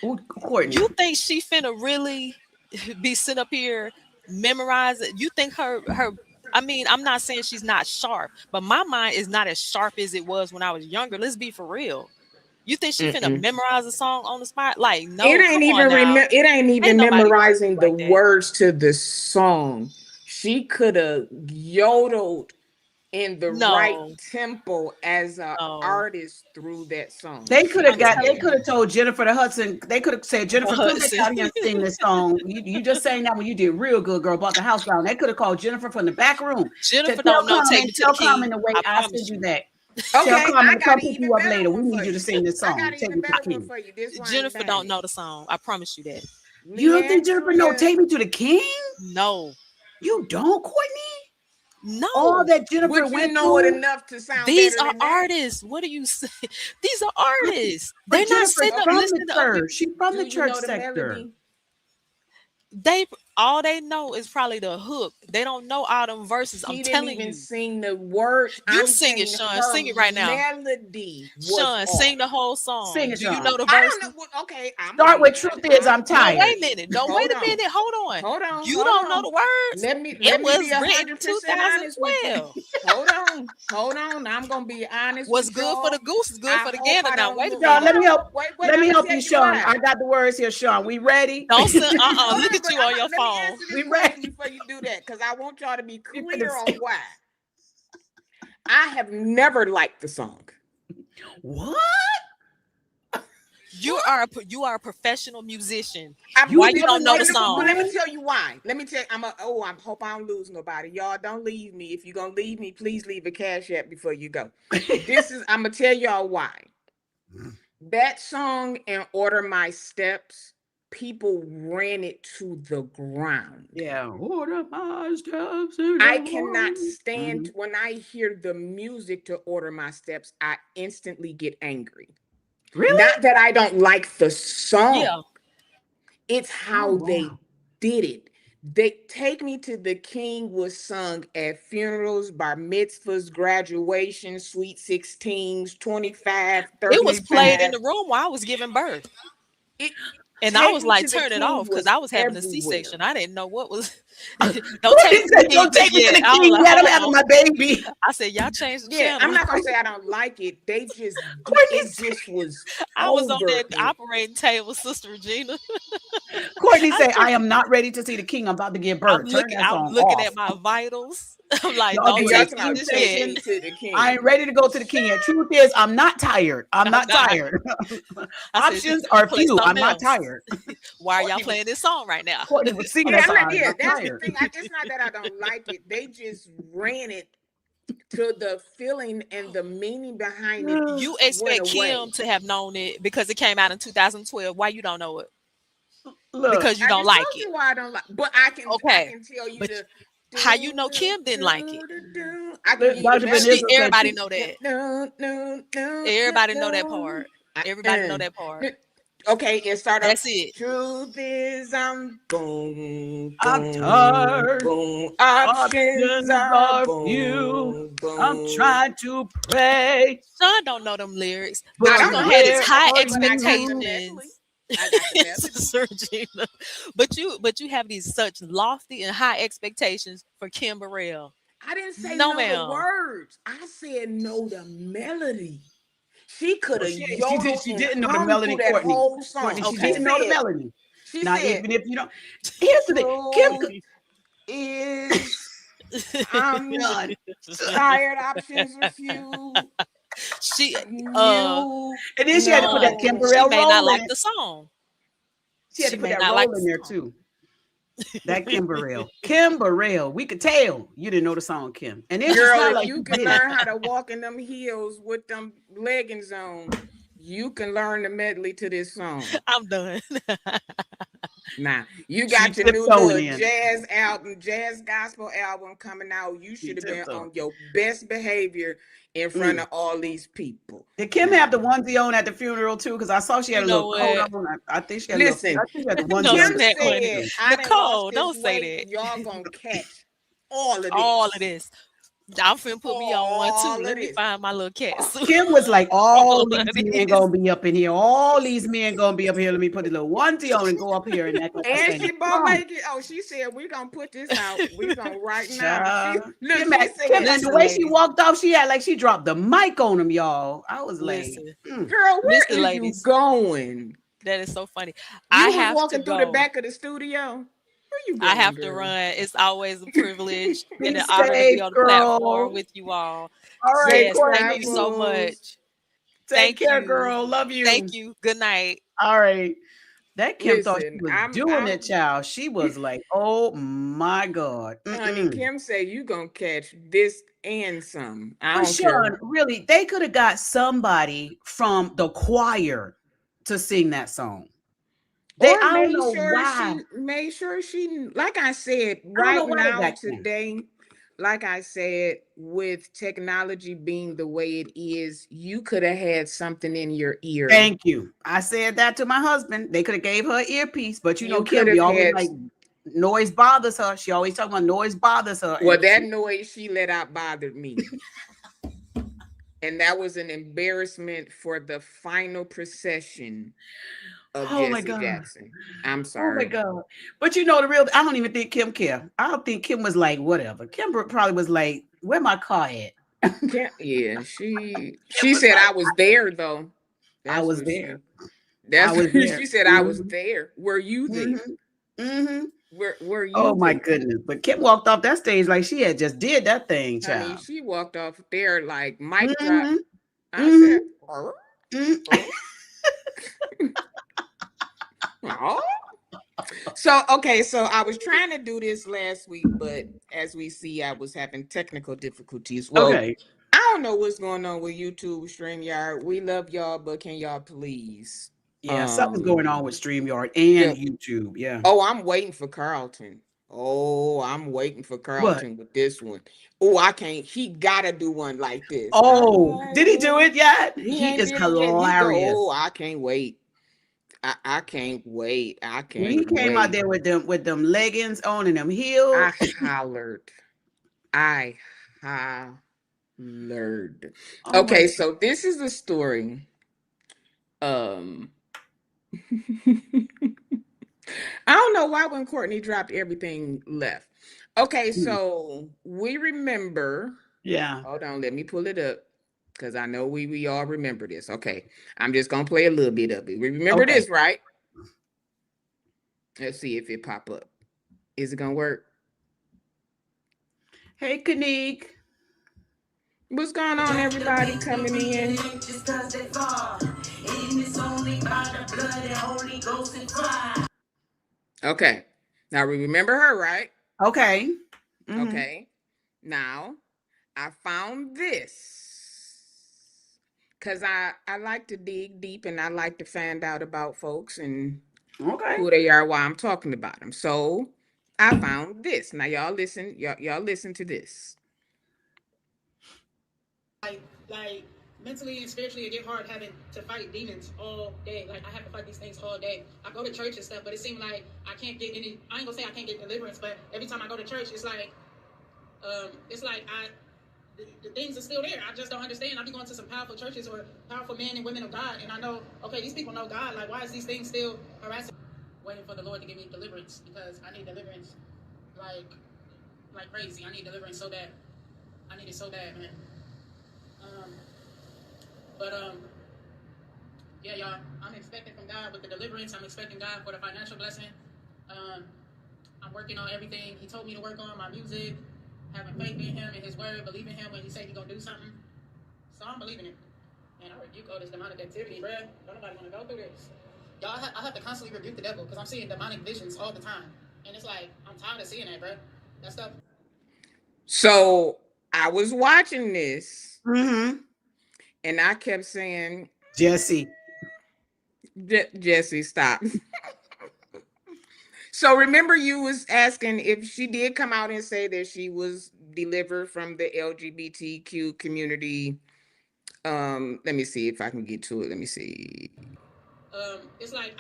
Ooh, Courtney. You think she finna really be sitting up here memorizing? You think her? I mean, I'm not saying she's not sharp, but my mind is not as sharp as it was when I was younger. Let's be for real. You think she finna mm-mm. memorize a song on the spot? Like, It no, ain't come on even now. it ain't Ain't even nobody gonna do memorizing the like that. words to the song. She could have yodeled in the right No, tempo as an no. artist through that song. They could She have I'm could got. They telling have. could you, have told Jennifer the Hudson. They could have said, the Jennifer, come back Hudson. out here and sing this song. You just sang that when you did real good, girl. Brought the house down. They could have called Jennifer from the back room to Jennifer tell don't know. Take Carmen, me to the to king. wait. I I'll send promise you you. that. Tell Okay, Carmen I to got come an pick you even up better later. We one need for you to you. sing this I got song. an Take even me to the better one king. for you. This why I ain't Jennifer buying don't it. know the song. I promise you that. You don't think Jennifer know Leandria, Take Me to the King? No, You don't, Courtney? All no. that Jennifer would you went know it through, enough to sound These better are than that? artists. What do you say? These are artists. but They're not Jennifer's sitting up from the listening to other church. people. She's from the Do you church know the sector. melody? They all they know is probably the hook. They don't know all them verses. I'm She didn't telling even you. sing the words. You I'm sing it, saying Sean. her Sing it right now. melody was Sean, sing the off. whole Sing song. it, Do you know Sean. the I don't know verses? what. Okay, I'm gonna Start be with Truth honest. Is I'm No, wait Tired. a minute. No, wait Hold a on, minute. Hold on. You hold don't know on. the words? Let It me was be written 100% honest with you. 2012. Hold on. I'm gonna be honest What's with good for the y'all. goose is good I for the hope gander. I Now, don't wait a look. Sean, minute. Hold on. Wait. let me I'm gonna help tell you, you Sean. why. I got the words here, Sean. We ready? Don't send, Hold look on, at but you on your let me phone. answer this We question ready? before you do that, because I want y'all to be We finna clear on see. why. I have never liked the song. What? You are a professional musician. I'm You Why but, you but, never don't know the liked but, the but song? let me song? tell you why. Let me tell I hope I don't lose nobody. Y'all don't leave me. If you're gonna leave me, please leave a cash app before you go. I'm gonna tell y'all why. That song and Order My Steps, people ran it to the ground. Yeah. Order my steps in I the cannot morning. stand when I hear the music to Order My Steps, I instantly get angry. Really? Not that I don't like the song, Yeah. it's Oh how they wow. did it. They Take Me to the King was sung at funerals, bar mitzvahs, graduation, sweet 16s, 25, It was played in 35. the room while I was giving birth. It And I Take was Me to like, the turn it King off because was I was having a everywhere. C-section. I didn't know what was. Don't take Courtney me to said, the king "Don't take just me to yet. the I was king like, yet. I'm hold having on. my baby." I said, y'all changed the Yeah, I'm channel. not gonna say I don't like it. They just Courtney it just was I was on over that it. operating table, Sister Regina. Courtney I said, said, "I am not ready to see the king. I'm about to give birth. Turn that I'm song looking off." at my vitals. I'm like, Y'all don't And doing a y'all take talking me about just take yet. C-section. me to the I king. ain't ready to go to the king yet. Truth is, I'm not tired. I'm I'm not not. tired. I said, Options are play few. I'm something not else. tired. Why are y'all Courtney was, playing this song right now? Courtney was singing Yeah, that I'm song. not. I'm Yeah, not that's the tired. thing. It's not that I don't like it. They just ran it to the feeling and the meaning behind it You went expect Kim away. to have known it because it came out in 2012. Why you don't know it? Look, Because you I don't just told like it. you why I don't like, but I Okay. can tell you But the how you do know do Kim didn't like it? do do do. I can give you the Dr. She melody. Vanessa said everybody she, know that. No, no, no, no, Everybody know that no. part. Everybody know that part. Okay, and start off. That's it. Truth is, I'm boom, I'm boom, tired. boom. Options Options are are few. boom, I'm boom. trying to pray, Sean don't know them lyrics, I but but you don't gonna know have the these where high lyrics, are but I got the you? melody. expectations. I got the melody. Sister Regina. But you have these such lofty and high expectations for Kim Burrell. I didn't say No, know the ma'am. words. I said know the melody. She could No, have she did. yodeled She and didn't know the hummed melody, through that Courtney. whole Courtney, song. she She Okay. didn't know the said, melody. she Now, said, even if you don't, here's the thing. Kim, truth is I'm John, tired, options are few. she You and then she had to put that Sean, Kim know. she Burrell may not roll in like it. the song. She had to She put may that not like roll the in there song. too. That Kim Burrell. Kim Burrell. We could tell you didn't know the song, Kim. And then she Girl, sounded if like you you can did. learn how to walk in them heels with them leggings on, you can learn the medley to this song. I'm done. Now, you She got your new tiptoeing little in. jazz album, jazz gospel album coming out. You She should have been tiptoeing. on your best behavior in front Mm. of all these people. Did Kim have Now, the onesie on at the funeral too? Because I saw she had You a know little coat what? on. I think she had a little. I listen, think she had the No, onesie on Kim at the Snap funeral Money. said, too. I done lost Nicole, this don't say weight. that. Y'all gonna catch all of All of this. this. I'm finna put me on one too. All of Let me this. find my little cat suit. Kim was like, All all of these men this. gonna be up in here. All these men gonna be up here. Let me put a little onesie on and go up here and act like I And sang she a both song. legged. Oh, she said, we're gonna put this out. We're gonna right now. She Child. look, Kim, she Kim, said, and the Listen, way she ladies. walked off, she had like she dropped the mic on him, y'all. I was like, Listen. girl, where Listen, is you ladies. going? That is so funny. I You was have to walking through the go. back of the studio. Where you I going, have to girl? run. It's always a privilege and be an honor to be safe, on the platform girl. with you all. All right, Safe Yes, thank you Courtney. so travels. much. Take Thank care, you. girl. Love you. Thank you. Good night. All right. That Kim thought she Listen, was I'm doing it, child. She was like, oh my God. honey, Mm-mm. Kim said you gonna catch this and some. I But don't care. Sean, really, they could have got somebody from the choir to sing that song. Or I don't know why. made sure she, like I said, I don't know right why they now got Kim. today, like I said, with technology being the way it is, you could have had something in your ear. Thank you. I said that to my husband. They could have gave her an earpiece, but you know, You could Kim, we have always had, like noise bothers her. She always talking about noise bothers her. well, And that noise she let out bothered me. And that was an embarrassment for the final procession of oh my Jesse God. Jackson. I'm Oh my sorry. God. But you know, I don't even think Kim care. I don't think Kim was like, whatever. Kim probably was like, where my car at? Yeah, Kim she was said like, I was there though. I That's was what there. I that's was there. she said I was Mm-hmm. there. Were you there? Mm-hmm. Mm-hmm. Were you Oh my there? goodness. But Kim walked off that stage like she had just did that thing, Honey, child. she walked off there like mic drop. Mm-hmm. I Mm-hmm. said, oh, Mm-hmm. oh. So okay, so I was trying to do this last week, but as we see, I was having technical difficulties. Well, Okay. I don't know what's going on with YouTube StreamYard. We love y'all, but can y'all please? Yeah, something's going on with StreamYard and Yeah. YouTube. Yeah. Oh, I'm waiting for Carlton. Oh, I'm waiting for What? Carlton with this one. Oh, I can't. He gotta do one like this. Oh, did he do it yet? He He ain't is did it yet. He go. hilarious. Oh, I can't wait. I can't wait. I When he can't came out wait. there with them leggings on and them heels. I hollered. I hollered. Oh my Okay, so this is the story. Um I don't know why when Courtney dropped everything left. Okay, God. so we remember. Yeah. Hold on, let me pull it up because I know we all remember this. Okay, I'm just gonna play a little bit of it. We remember Okay. this, right? Let's see if it pop up. Is it gonna work? Hey, Kanique. What's going on, everybody coming in? Okay, now we remember her, right? Okay. Okay, now I found this because I like to dig deep and I like to find out about folks and Okay. who they are while I'm talking about them. So I found this. Now y'all listen. Y'all listen to this. Like mentally and spiritually, it get hard having to fight demons all day. Like I have to fight these things all day. I go to church and stuff, but it seems like I can't get any. I ain't gonna say I can't get deliverance, but every time I go to church, it's like the things are still there. I just don't understand. I be going to some powerful churches or powerful men and women of God, and I know, okay, these people know God. Like, why is these things still harassing? Waiting for the Lord to give me deliverance because I need deliverance, like crazy. I need deliverance so bad. I need it so bad, man. But yeah, y'all. I'm expecting from God with the deliverance. I'm expecting God for the financial blessing. I'm working on everything He told me to work on, my music, having faith in Him and His word, believing Him when He said He gonna do something. So I'm believing it. And I rebuke all this demonic activity, bruh. Don't nobody want to go through this. Y'all, I have to constantly rebuke the devil because I'm seeing demonic visions all the time. And it's like, I'm tired of seeing that, bruh. That stuff. So I was watching this Mm-hmm. and I kept saying, Jesse. Jesse, stop. So remember you was asking if she did come out and say that she was delivered from the LGBTQ community. Let me see if I can get to it. Let me see. It's like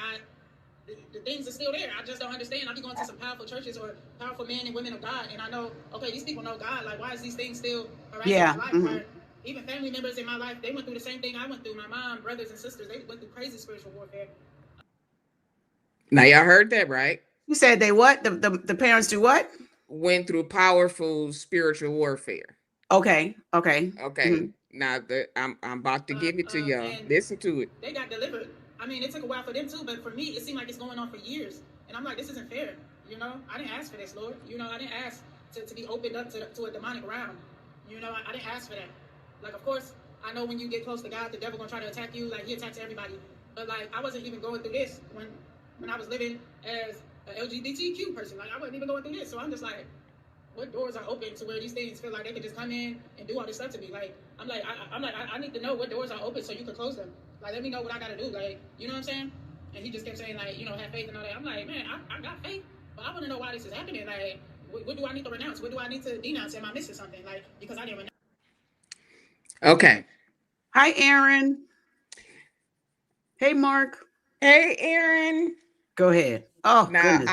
the things are still there. I just don't understand. I be going to some powerful churches or powerful men and women of God, and I know, okay, these people know God. Like, why is these things still harassing my life? Where even family members in my life, they went through the same thing I went through. My mom, brothers, and sisters, they went through crazy spiritual warfare. Now y'all heard that, right? You said they what? The parents do what? Went through powerful spiritual warfare. Okay. Okay. Okay. Now I'm about to give it to y'all. Listen to it. They got delivered. I mean, it took a while for them too, but for me, it seemed like it's going on for years. And I'm like, this isn't fair. You know, I didn't ask for this, Lord. You know, I didn't ask to be opened up to a demonic realm. You know, I didn't ask for that. Like, of course, I know when you get close to God, the devil gonna try to attack you. Like, he attacks everybody. But like, I wasn't even going through this when I was living as an LGBTQ person. Like, I wasn't even going through this. So I'm just like, what doors are open to where these things feel like they can just come in and do all this stuff to me? Like, I need to know what doors are open so you can close them. Like, let me know what I gotta do. Like, you know what I'm saying? And he just kept saying, like, you know, have faith and all that. I'm like, man, I got faith, but I want to know why this is happening. Like, what do I need to renounce? What do I need to denounce? Am I missing something? Like, because I didn't renounce. Okay. Hi, Aaron. Hey, Mark. Hey, Aaron. Go ahead. Oh, Now goodness.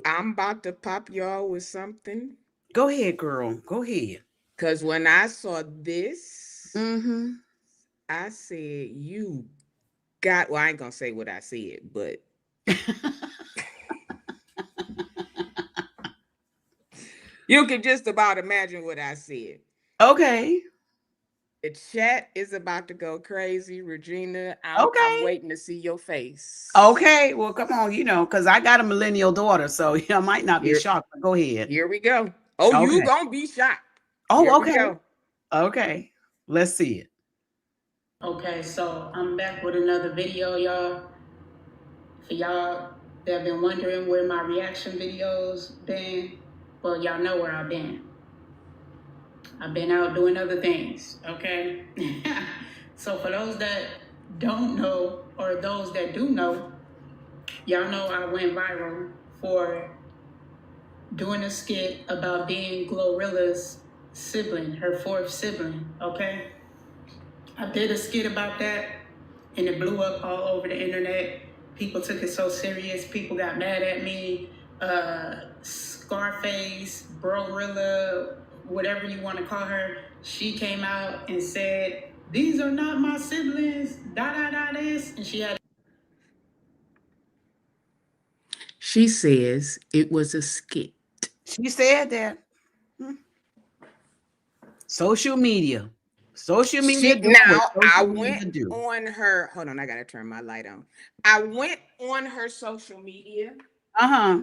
I'm about to pop y'all with something. Go ahead, girl. Go ahead. Cause when I saw this, Mm-hmm. I said, "You got." Well, I ain't gonna say what I said, but you can just about imagine what I said. Okay. The chat is about to go crazy, Regina. I'm Okay. waiting to see your face. Okay. Well, come on, because I got a millennial daughter, so I might not be shocked. But go ahead. Here we go. Oh, Okay. you gonna be shocked. Oh, Here okay. we go. Okay. Let's see it. Okay, so I'm back with another video, y'all. For y'all that have been wondering where my reaction videos been, well, y'all know where I've been. I've been out doing other things, okay? So for those that don't know, or those that do know, y'all know I went viral for doing a skit about being Glorilla's sibling, her fourth sibling, okay? I did a skit about that, and it blew up all over the internet. people took it so serious. People got mad at me. Scarface, Brorilla, whatever you want to call her, she came out and said, "These are not my siblings." Da da da this, and she had. She says it was a skit. She said that. Social media. Social media doing what I social went media do. on her. Hold on, I gotta turn my light on. I went on her social media. Uh-huh.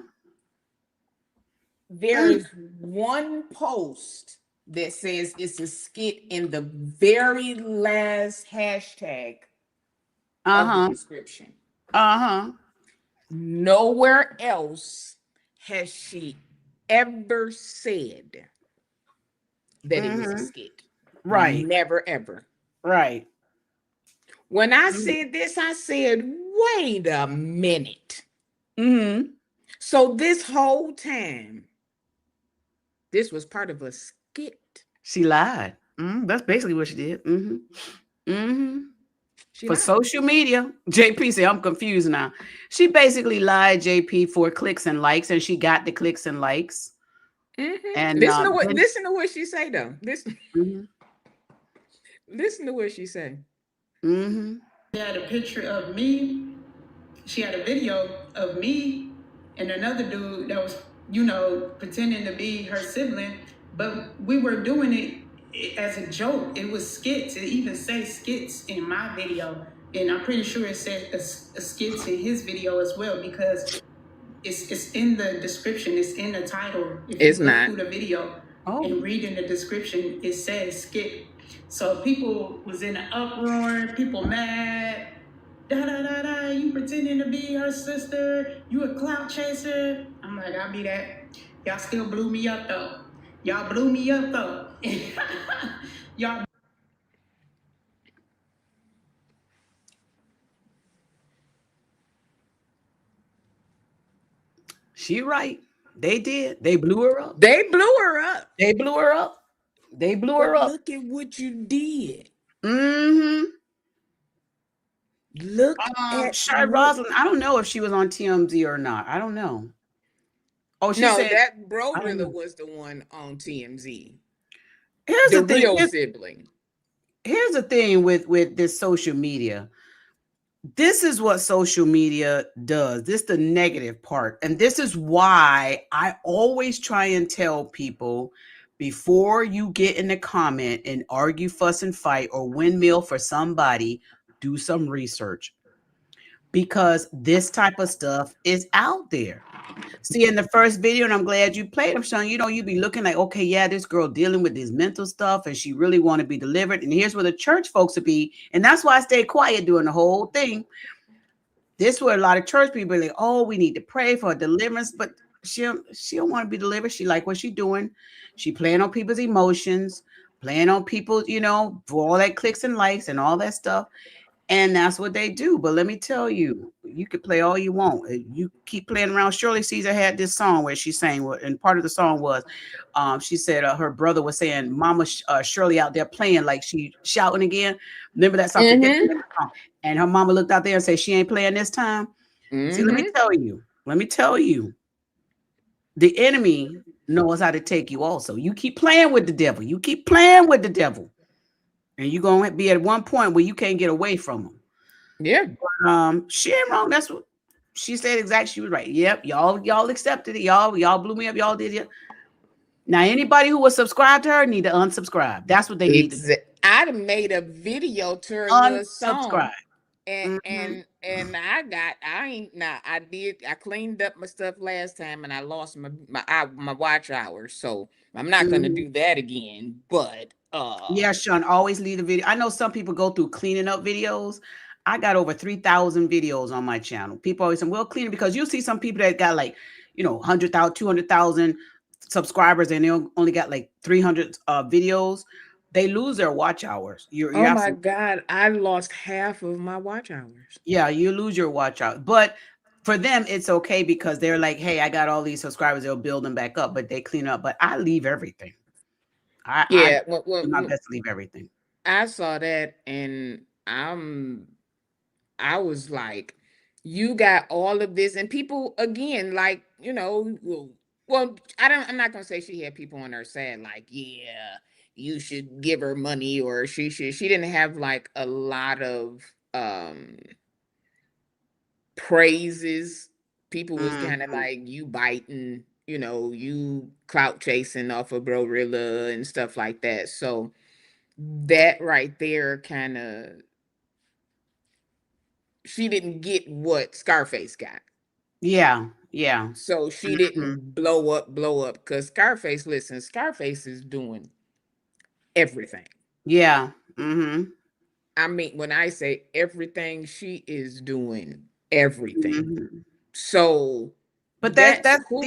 There is one post that says it's a skit in the very last hashtag of the Uh-huh. description. Uh-huh. Nowhere else has she ever said that it was a skit. Right. Never ever. Right. When I said this, I said, wait a minute. Mm-hmm. So this whole time, this was part of a skit. She lied. That's basically what she did. Mm-hmm. Mm-hmm. She For lied. social media, JP said, I'm confused now. She basically lied, JP, for clicks and likes, and she got the clicks and likes. Mm-hmm. And Listen to what she say though. mm-hmm. Listen to what she say. Mm-hmm. She had a picture of me. She had a video of me and another dude that was, pretending to be her sibling. But we were doing it as a joke. It was skits. It even says skits in my video. And I'm pretty sure it said a skits in his video as well, because it's in the description. It's in the title. If It's you look not. through the video and read in the description, it says skit. So people was in an uproar. People mad. Da da da da. You pretending to be her sister. You a clout chaser. I'm like, I'll be that. Y'all still blew me up though. Y'all blew me up though. Y'all. She right. They did. They blew her up. They blew her up. They blew her up. They blew But her up. look at what you did. Mm-hmm. Look at Shy Rosalind. I don't know if she was on TMZ or not. I don't know. Oh, she no, said that Brorilla was the one on TMZ. Here's The the thing. real sibling. Here's the thing with this social media. This is what social media does. This is the negative part. And this is why I always try and tell people, before you get in the comment and argue, fuss, and fight or windmill for somebody, do some research. Because this type of stuff is out there. See, in the first video, and I'm glad you played, I'm showing you be looking like, okay, yeah, this girl dealing with this mental stuff and she really want to be delivered. And here's where the church folks would be. And that's why I stayed quiet during the whole thing. This is where a lot of church people are like, oh, we need to pray for deliverance. But she don't want to be delivered. She like what she doing. She playing on people's emotions, playing on people, for all that clicks and likes and all that stuff. And that's what they do. But let me tell you, you could play all you want. You keep playing around. Shirley Caesar had this song where she sang, and part of the song was, she said her brother was saying, Mama Shirley out there playing like she shouting again. Remember that song? And her mama looked out there and said, she ain't playing this time. See, let me tell you, the enemy knows how to take you also. You keep playing with the devil. You keep playing with the devil. And you're going to be at one point where you can't get away from them. Yeah. But, she ain't wrong. That's what she said. Exactly. She was right. Yep. Y'all accepted it. Y'all blew me up. Y'all did it. Now, anybody who was subscribed to her need to unsubscribe. That's what they need to do. I'd made a video to her little song. And I cleaned up my stuff last time and I lost my watch hours. So I'm not gonna do that again. But yeah, Shun, always leave the video. I know some people go through cleaning up videos. I got over 3,000 videos on my channel. People always say, well, clean it, because you see some people that got 100,000, 200,000 subscribers and they only got 300 videos. They lose their watch hours. Oh my God, I lost half of my watch hours. Yeah, you lose your watch hours. But for them, it's okay because they're like, hey, I got all these subscribers. They'll build them back up, but they clean up. But I leave everything. I do my best to leave everything. I saw that and I was like, you got all of this, and people again, like, well, I'm not gonna say she had people on her side, like, yeah, you should give her money, or she didn't have like a lot of praises. People was kind of Mhm. like, you biting, you clout chasing off of Brorilla and stuff like that. So that right there kind of, she didn't get what Scarface got. Yeah, yeah. So she Mhm. didn't blow up, because Scarface, listen, Scarface is doing everything. Yeah. Mhm. I mean, when I say everything, she is doing everything. Mhm. So But that's that's cool.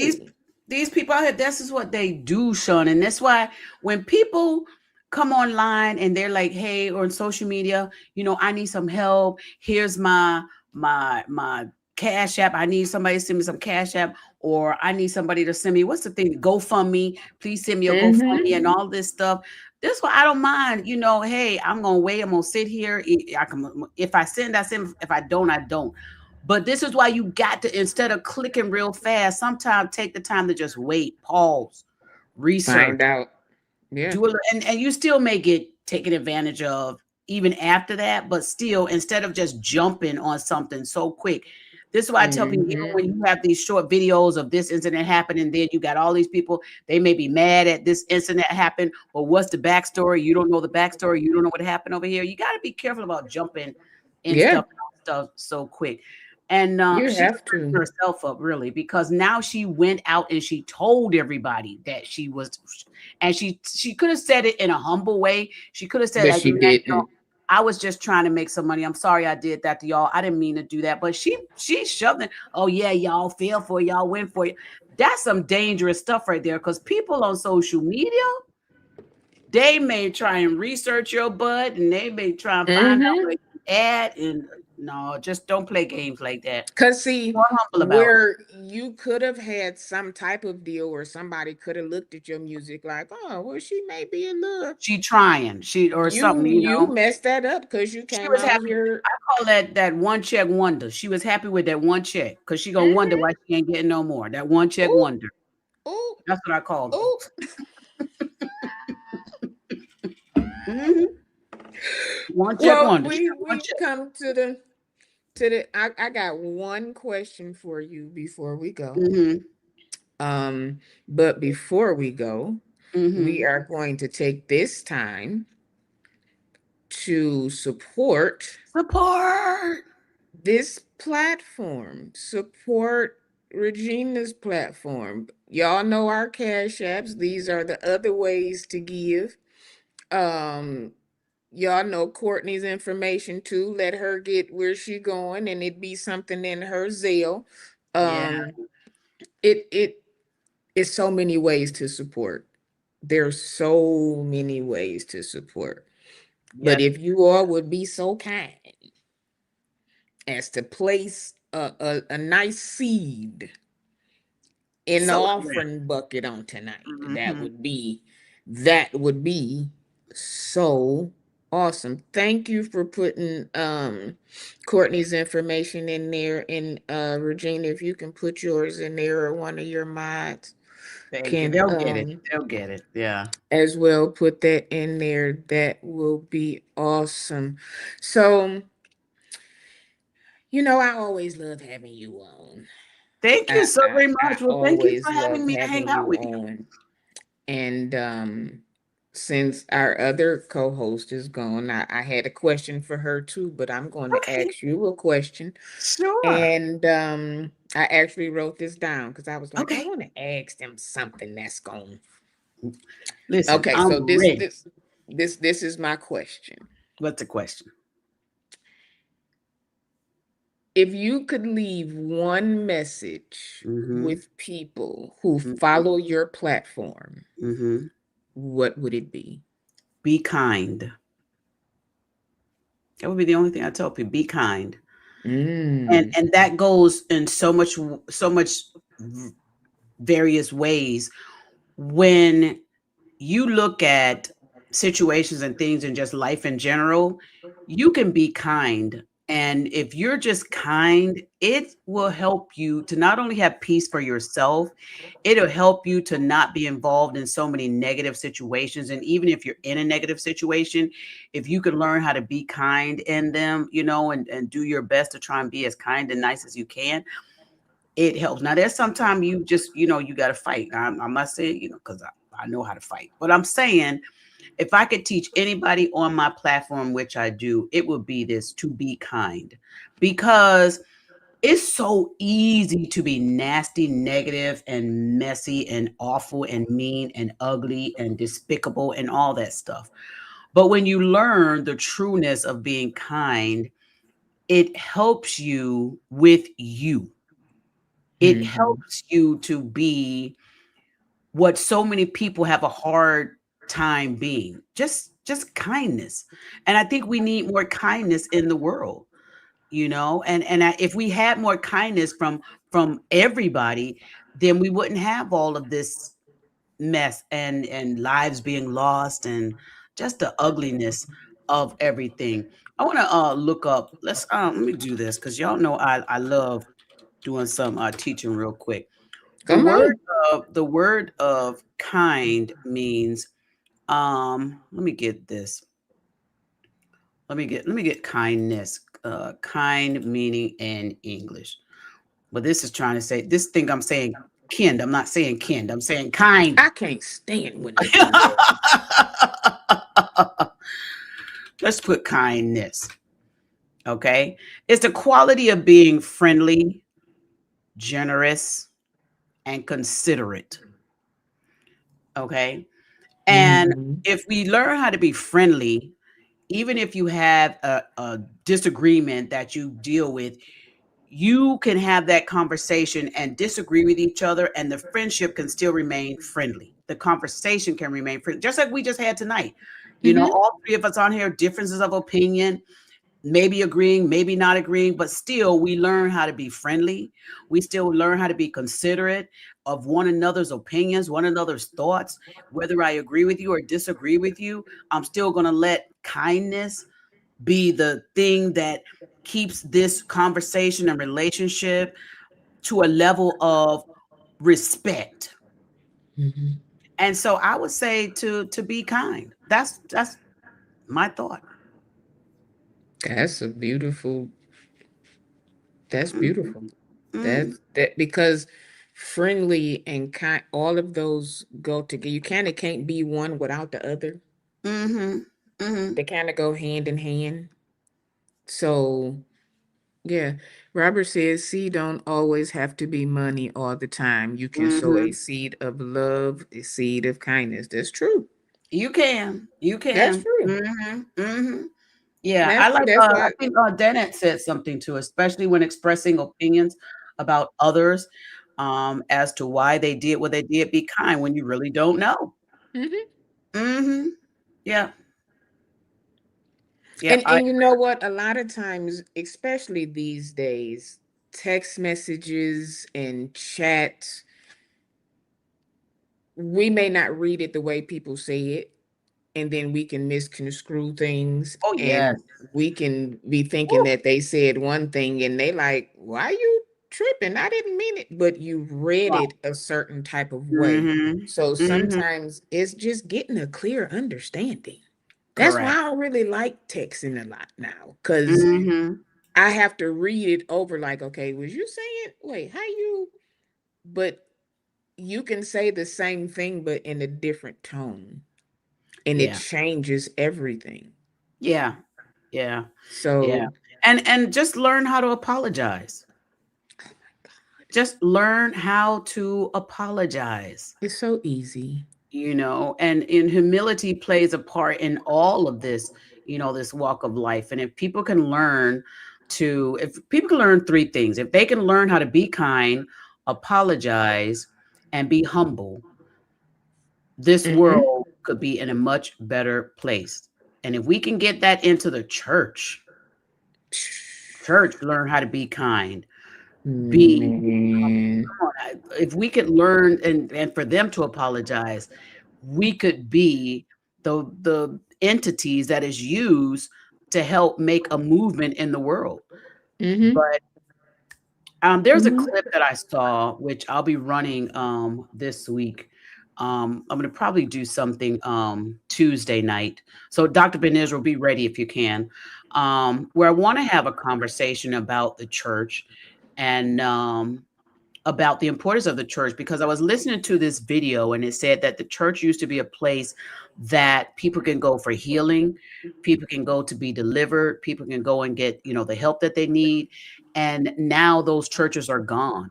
these people out here, this is what they do, Sean. And that's why when people come online and they're like, hey, or on social media, I need some help. Here's my cash app. I need somebody to send me some cash app, or I need somebody to send me what's the thing? GoFundMe. Please send me a GoFundMe and Mm-hmm. all this stuff. That's why I don't mind, hey, I'm gonna wait. I'm gonna sit here. I can if I send, I send. If I don't, I don't. But this is why you got to, instead of clicking real fast, sometimes take the time to just wait, pause, research, Find out. Yeah. do it, and you still may get taken advantage of even after that. But still, instead of just jumping on something so quick, this is why I tell people, even Mm-hmm. when you have these short videos of this incident happening, then you got all these people, they may be mad at this incident happened, but what's the backstory? You don't know the backstory. You don't know what happened over here. You got to be careful about jumping in Yeah. stuff so quick. And You she have to. herself up really, because now she went out and she told everybody that she was, and she could have said it in a humble way. She could have said But like, she man, didn't. I was just trying to make some money. I'm sorry I did that to y'all. I didn't mean to do that. But she shoved it. Oh yeah, y'all fell for it, y'all went for it. That's some dangerous stuff right there. Because people on social media, they may try and research your butt, and they may try and find out Mm-hmm. where you at. And no, just don't play games like that. Cause see, More humble about it. where you could have had some type of deal, or somebody could have looked at your music like, oh, well, she may be in love. She trying, she or something, You messed that up because you She came was out happy. here. I call that one check wonder. She was happy with that one check because she gonna wonder Mm-hmm. why she ain't getting no more. That one check Ooh, wonder. ooh, That's what I called them. ooh. Mhm. One check Well, wonder. She got one we've check. come I got one question for you before we go. Mhm. Um, but before we go, we Mhm. are going to take this time to support Support. this platform, support Regina's platform. Y'all know our cash apps. These are the other ways to give. Um, y'all know Courtney's information too. Let her get where she going, and it be something in her Zelle. Yeah. It is so many ways to support. There's so many ways to support. But Yep. if you all would be so kind as to place a nice seed in the So correct. offering bucket on tonight, Mhm. that would be so awesome. Thank you for putting Courtney's information in there. And Regina, if you can put yours in there, or one of your mods Thank you. can They'll get it. They'll get it. Yeah. as well put that in there. That will be awesome. So, I always love having you on. Thank you I, so I very I much. Well, thank you always for love having me to hang having out you with you. on. And since our other co-host is gone, I had a question for her too, but I'm going to Okay. ask you a question. Sure. And I actually wrote this down because I was like, I Okay. want to ask them something that's going. Listen, Okay, I'm so ready. this is my question. What's the question? If you could leave one message Mhm. with people who Mhm. follow your platform, Mhm. what would it be? Be kind. That would be the only thing I tell people. Be kind. and Mm. and that goes in so much various ways. When you look at situations and things and just life in general, you can be kind And if you're just kind, it will help you to not only have peace for yourself, it'll help you to not be involved in so many negative situations. And even if you're in a negative situation, if you can learn how to be kind in them, and do your best to try and be as kind and nice as you can, it helps. Now, there's sometimes you just, you got to fight. I'm not saying, because I know how to fight, but I'm saying if I could teach anybody on my platform, which I do, it would be this: to be kind, because it's so easy to be nasty, negative, and messy, and awful, and mean, and ugly, and despicable, and all that stuff. But when you learn the trueness of being kind, it helps you with you. It helps you to be what so many people have a hard time being, just kindness. And I think we need more kindness in the world, if we had more kindness from everybody, then we wouldn't have all of this mess and lives being lost and just the ugliness of everything. I want to look up, let me do this, because y'all know I love doing some teaching real quick. The Come word on. the word of kind means, let me get this. Let me get kindness. Kind meaning in English. But this is trying to say this thing I'm saying kind. I'm not saying kind. I'm saying kind. I can't stand when they do that. Let's put kindness. Okay. It's the quality of being friendly, generous, and considerate. Okay. And Mhm. if we learn how to be friendly, even if you have a disagreement that you deal with, you can have that conversation and disagree with each other, and the friendship can still remain friendly. The conversation can remain friendly, just like we just had tonight. Mhm. All three of us on here, differences of opinion, maybe agreeing, maybe not agreeing, but still we learn how to be friendly. We still learn how to be considerate of one another's opinions, one another's thoughts. Whether I agree with you or disagree with you, I'm still going to let kindness be the thing that keeps this conversation and relationship to a level of respect. Mhm. And so I would say to be kind. That's my thought. That's a beautiful. That's Mhm, beautiful. mhm, That because friendly and kind, all of those go together. You kind of can't be one without the other. mhm, mhm, They kind of go hand in hand. So yeah, Robert says seed don't always have to be money all the time. You can sow a mhm. seed of love, a seed of kindness. That's true. You can. You That's can. true. Mhm, mhm. Yeah, That's that's I why. think Danette said something too, especially when expressing opinions about others, as to why they did what they did. Be kind when you really don't know. Mhm. Mhm. Yeah. Yeah. And you know what? A lot of times, especially these days, text messages and chat, we may not read it the way people say it, and then we can misconstrue things, Oh, yes. and we can be thinking Woo. that they said one thing and they like, why you tripping? I didn't mean it, but you read Right. it a certain type of way. Mhm. So Mhm. sometimes it's just getting a clear understanding. That's why Correct. I don't really like texting a lot now, because Mhm. I have to read it over like, okay, was you saying, wait, how you, but you can say the same thing, but in a different tone, and it Yeah. changes everything. Yeah. Yeah. Yeah. So, And just learn how to apologize. oh my God, Just learn how to apologize. it's so easy. And in humility plays a part in all of this, this walk of life. And if people can learn three things, if they can learn how to be kind, apologize, and be humble, this Mm-hmm. world could be in a much better place. And if we can get that into the church learn how to be kind, be Man. come on, if we could learn and for them to apologize, we could be the entities that is used to help make a movement in the world. Mm-hmm. But there's a Mm-hmm. clip that I saw, which I'll be running this week. I'm going to probably do something Tuesday night. So Dr. Ben Israel, be ready if you can. Where I want to have a conversation about the church and about the importance of the church, because I was listening to this video and it said that the church used to be a place that people can go for healing, people can go to be delivered, people can go and get, the help that they need. And now those churches are gone.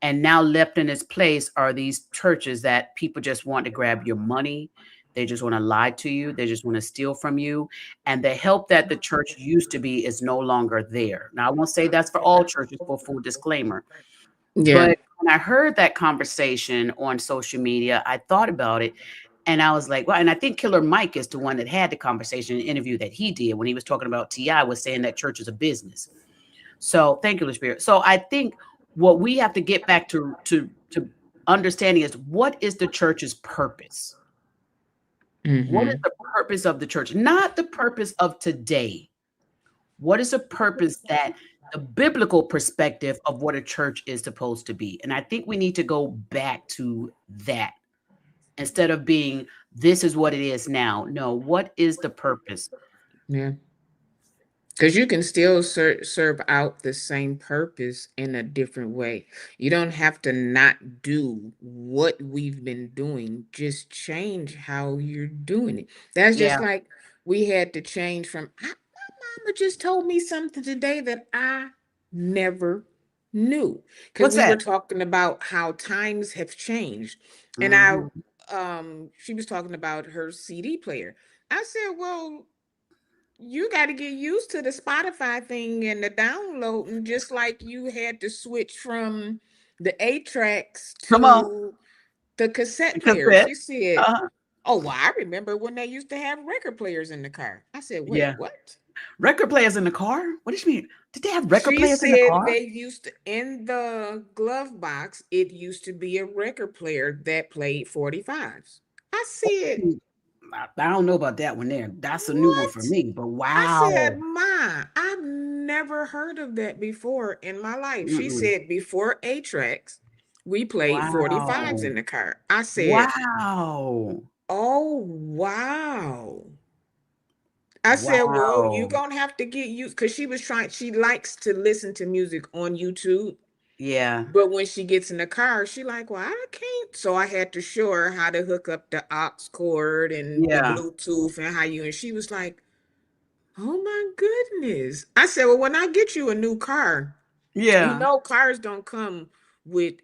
And now left in its place are these churches that people just want to grab your money. They just want to lie to you. They just want to steal from you. And the help that the church used to be is no longer there. Now, I won't say that's for all churches, for full disclaimer. Yeah. But when I heard that conversation on social media, I thought about it and I was like, well, and I think Killer Mike is the one that had the conversation, an interview that he did when he was talking about T.I. was saying that church is a business. So thank you, Holy Spirit. So I think what we have to get back to understanding is, what is the church's purpose? What is Mm-hmm. the purpose of the church? Not the purpose of today. What is the purpose that the biblical perspective of what a church is supposed to be? And I think we need to go back to that instead of being, this is what it is now. No, what is the purpose? Yeah. Because you can still serve out the same purpose in a different way. You don't have to not do what we've been doing, just change how you're doing it. That's just Yeah. like we had to change from, my mama just told me something today that I never knew. Because What's we were that? talking about how times have changed. And Mhm. she was talking about her CD player. I said, well, you got to get used to the Spotify thing and the downloading, just like you had to switch from the 8 tracks Come on. to the cassette player. Cassette. She said, Uh-huh. oh, well, I remember when they used to have record players in the car. I said, wait, Yeah. what? Record players in the car? What do you mean? Did they have record She players in the said car? they used to, in the glove box, it used to be a record player that played 45s. I said, I don't know about that one there. That's a new one for what? me, but I said, wow. Ma, I've never heard of that before in my life. She Mm-mm. said, before 8 tracks, we played 45s Wow. in the car. I said, Wow. oh, wow. I said, well, you're Wow. going to have to get used, because she was trying, she likes to listen to music on YouTube. Yeah. But when she gets in the car, she like, well, I can't. So I had to show her how to hook up the aux cord and the Yeah. Bluetooth and how you, and she was like, oh my goodness. I said, well, when I get you a new car, Yeah. cars don't come with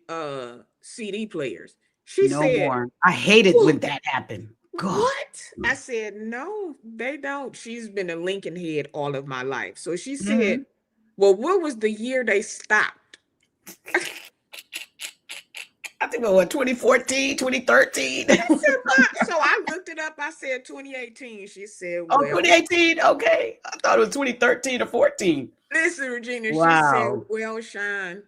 CD players. She No said, more. I hated when well, that happened. God. what? I said, no, they don't. She's been a Lincoln head all of my life. So she said, Mhm. well, what was the year they stopped? I think it was 2014, 2013. I said, Ma. So I looked it up. I said 2018. She said, Oh, well, 2018. Okay. I thought it was 2013 or 14. listen, Regina, she said, Wow. well, Sean,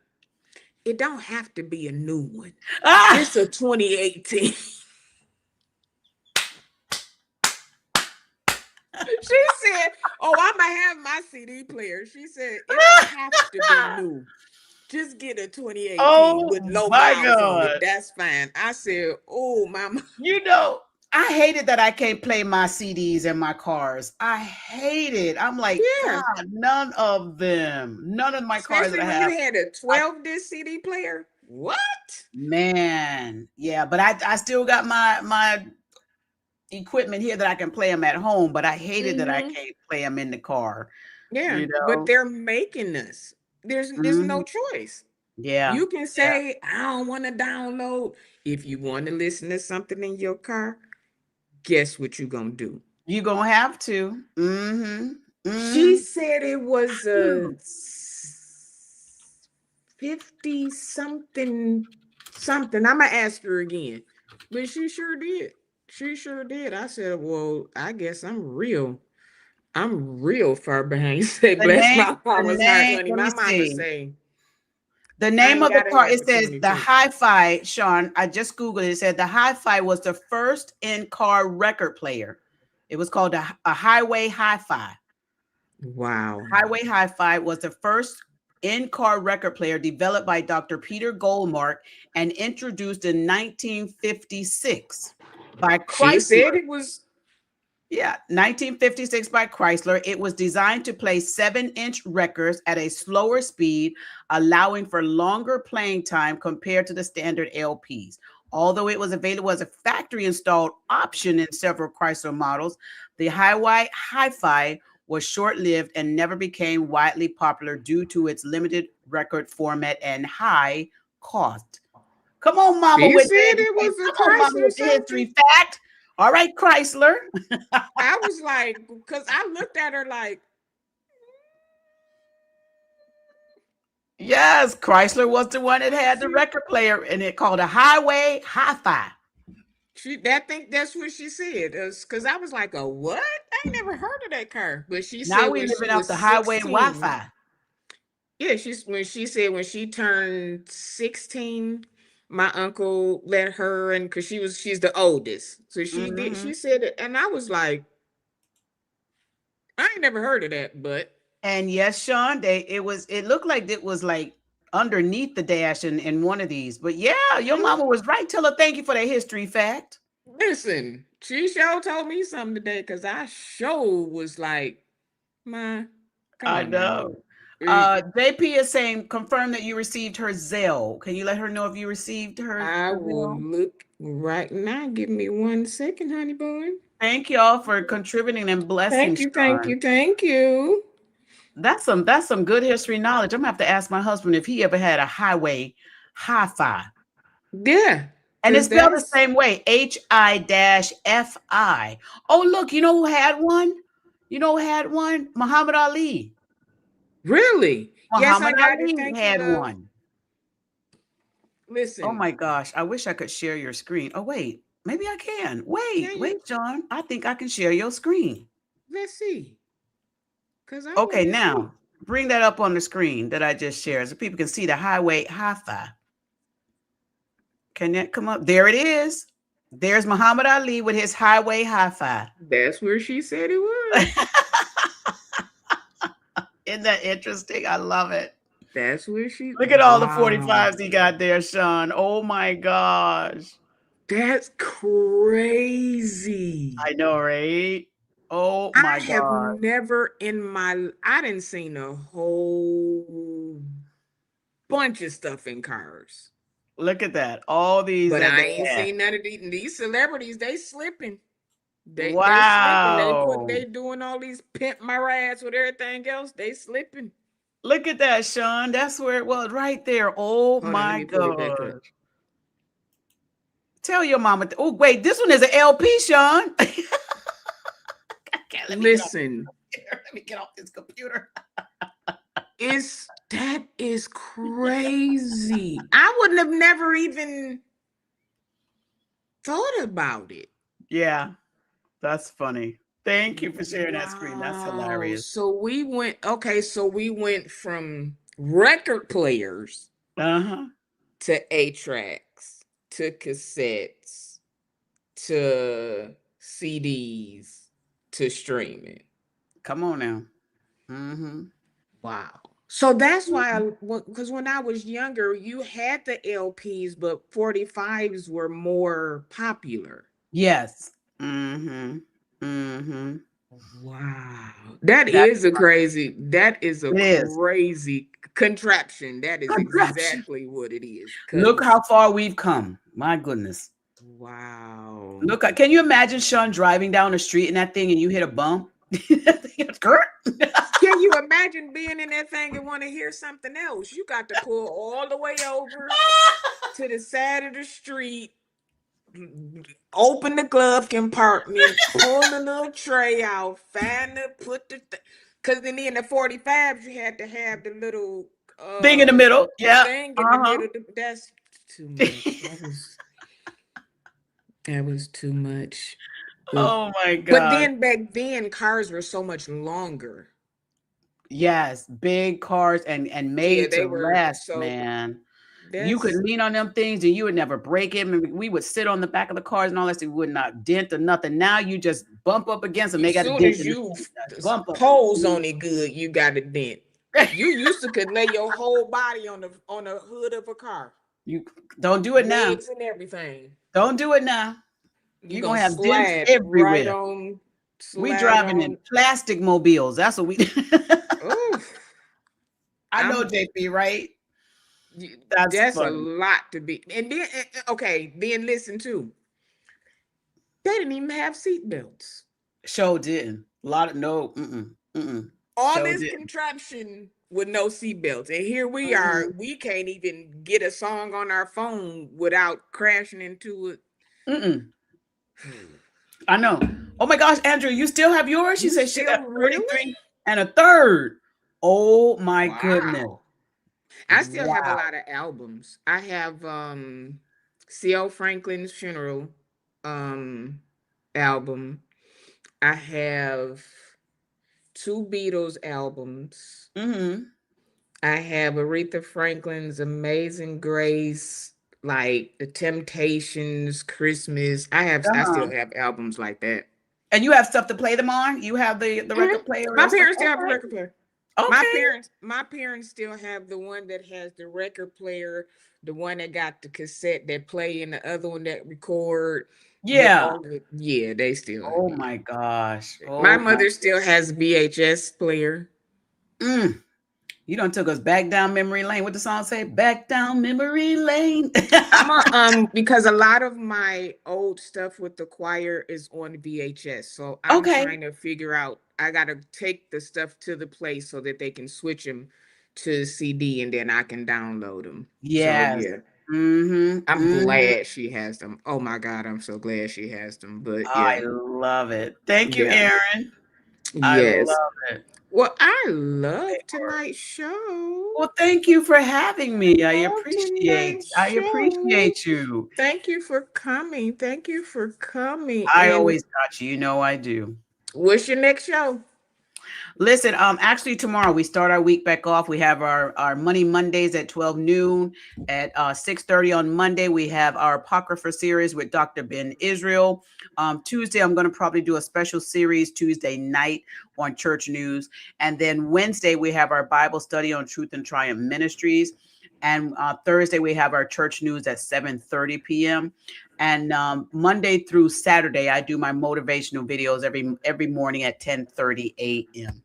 it don't have to be a new one. Ah! It's a 2018. She said, oh, I'm gonna have my CD player. She said, it don't have to be new. Just get a 2018 Oh with low my miles on it. God. That's fine. I said, oh, mama. You know, I hated that I can't play my CDs in my cars. I hate it. I'm like, Yeah. God, none of them. None of my cars that Especially I when you have. had a I, 12 disc CD player. What? man, yeah, but I still got my equipment here that I can play them at home, but I hated that I Mm-hmm. can't play them in the car, Yeah. you But know? they're making us. There's Mhm. no choice. Yeah. You can Yeah. say, I don't want to download. If you want to listen to something in your car, guess what you're gonna do? You gonna have to. Mm-hmm. She Mm-hmm. said it was a 50 something something. I'm gonna ask her again. But she sure did. She sure did. I said, well, I guess I'm real far behind. Say, bless my The mama's heart, name, honey. let My me mama see. say, The I name ain't of the gotta car, have it the says the 22. Hi-Fi, Sean. I just Googled it. It said the Hi-Fi was the first in-car record player. It was called a Highway Hi-Fi. Wow. Highway Hi-Fi was the first in-car record player developed by Dr. Peter Goldmark and introduced in 1956 by She said Chrysler. it was. Yeah, 1956 by Chrysler. It was designed to play 7-inch records at a slower speed, allowing for longer playing time compared to the standard LPs. Although it was available as a factory installed option in several Chrysler models, the Highway Hi-Fi was short-lived and never became widely popular due to its limited record format and high cost. Come on, Mama, She with the said it education. was a Come on, Mama, Chrysler with the something. history fact. All right, Chrysler. I was like, because I looked at her like, Yes, Chrysler was the one that had the record player, and it called a Highway Hi-Fi. I think that's what she said. Because I was like, a what? I ain't never heard of that car. But she Now said we when she living off was the Highway 16. Wi-Fi. Yeah, when she said when she turned 16, my uncle let her, and because she's the oldest. So she said it, and I was like, I ain't never heard of that, but And yes, Sean, it looked like it was like underneath the dash in one of these. But yeah, your mama was right. Tell her thank you for that history fact. listen, she sure told me something today because I sure was like, Ma, come I on now. know. JP is saying confirm that you received her Zelle. Can you let her know if you received her I will Zelle? look right now. Give me 1 second, honey bun. Thank y'all for contributing and blessing, Thank you, thank Sean. you, thank you. That's some good history knowledge. I'm gonna have to ask my husband if he ever had a Highway Hi-Fi. Yeah, And it's because spelled the that's same way, HI-FI. Oh, look, you know who had one? You know who had one? Muhammad Ali. really. Yes, I Muhammad got it. Ali Thank you, had love. one. Oh Listen, my gosh. I wish I could share your screen. Oh, wait. Maybe I can. can Wait, you? John. I think I can share your screen. Let's see. Because I Okay, want to see. now bring that up on the screen that I just shared so people can see the Highway Hi-Fi. Can that come up? There it is. There's Muhammad Ali with his Highway Hi-Fi. That's where she said it was. Isn't that interesting? I love it. That's where she. Look at all the Wow. 45s he got there, Sean. Oh my gosh. That's crazy. I know, right? Oh I my have God. never I didn't seen a whole bunch of stuff in cars. Look at that. All these But that I they ain't had. seen none of these celebrities. They slipping. They slipping. Wow. They doing all these pimp my ass with everything else. They slipping. Look at that, Sean. That's where it was right there. Oh Hold on, let my me pull it back up. God. Tell your mama. Oh, wait, this one is an LP, Sean. Okay, Listen, let me get off this computer. that is crazy. I wouldn't have never even thought about it. Yeah, that's funny. Thank you for sharing that screen. That's hilarious. So we went from record players Uh-huh. to 8 tracks to cassettes to CDs to streaming. Come on now. Mm-hmm. Wow. So that's why because when I was younger, you had the LPs, but 45s were more popular. Yes. Mm-hmm. Mm-hmm. Wow. That That is a it is. crazy contraption. That is Contraption. exactly what it is. Look how far we've come. My goodness. Wow. Look, can you imagine Sean driving down the street in that thing and you hit a bump? Can you imagine being in that thing and want to hear something else? You got to pull all the way over to the side of the street, open the glove compartment, pull the little tray out, put the because then in the 45s you had to have the little thing in the middle. Yeah. thing in the middle. That's too much. That was too much. Oh my God. But then back then cars were so much longer. Yes, big cars and made to last, man. You could lean on them things and you would never break it. And we would sit on the back of the cars and all that. So we would not dent or nothing. Now you just bump up against them. They got a dent. As soon as you bump up. pose on it good, you got a dent. You used to could lay your whole body on the hood of a car. You don't do it now. Legs and everything. Don't do it now. You're gonna have dents everywhere. Right on, we driving in plastic mobiles. That's what we I know, JP, right? That's a lot to be. And then okay, then listen too. They didn't even have seatbelts. Show didn't. A lot of all this contraption with no seatbelts. And here we are. We can't even get a song on our phone without crashing into it. I know. Oh my gosh, Andrew, you still have yours? She said she got 33 and a third. Oh my goodness. I still have a lot of albums. I have C.L. Franklin's funeral album. I have 2 Beatles albums. I have Aretha Franklin's Amazing Grace, like The Temptations, Christmas. I still have albums like that. And you have stuff to play them on? You have the record player? My parents still have a record player. Okay. My parents still have the one that has the record player, the one that got the cassette that play, and the other one that record. Yeah. They still. Oh my gosh. My mother still has VHS player. You done took us back down memory lane. What the song say? Back down memory lane. Because a lot of my old stuff with the choir is on VHS. So I'm trying to figure out, I got to take the stuff to the place so that they can switch them to CD and then I can download them. Yes. So, yeah. I'm glad she has them. Oh my God, I'm so glad she has them. But yeah. I love it. Thank you, Aaron. Yes. I love it. Well, I love tonight's show. Well, thank you for having me. I appreciate you. Thank you for coming. I always got you. You know I do. What's your next show? Listen, actually tomorrow we start our week back off. We have our Money Mondays at 12 noon. At 6:30 on Monday, we have our Apocrypha series with Dr. Ben Israel. Tuesday, I'm going to probably do a special series Tuesday night on church news. And then Wednesday, we have our Bible study on Truth and Triumph Ministries. And Thursday, we have our church news at 7:30 p.m. And Monday through Saturday, I do my motivational videos every morning at 10:30 a.m.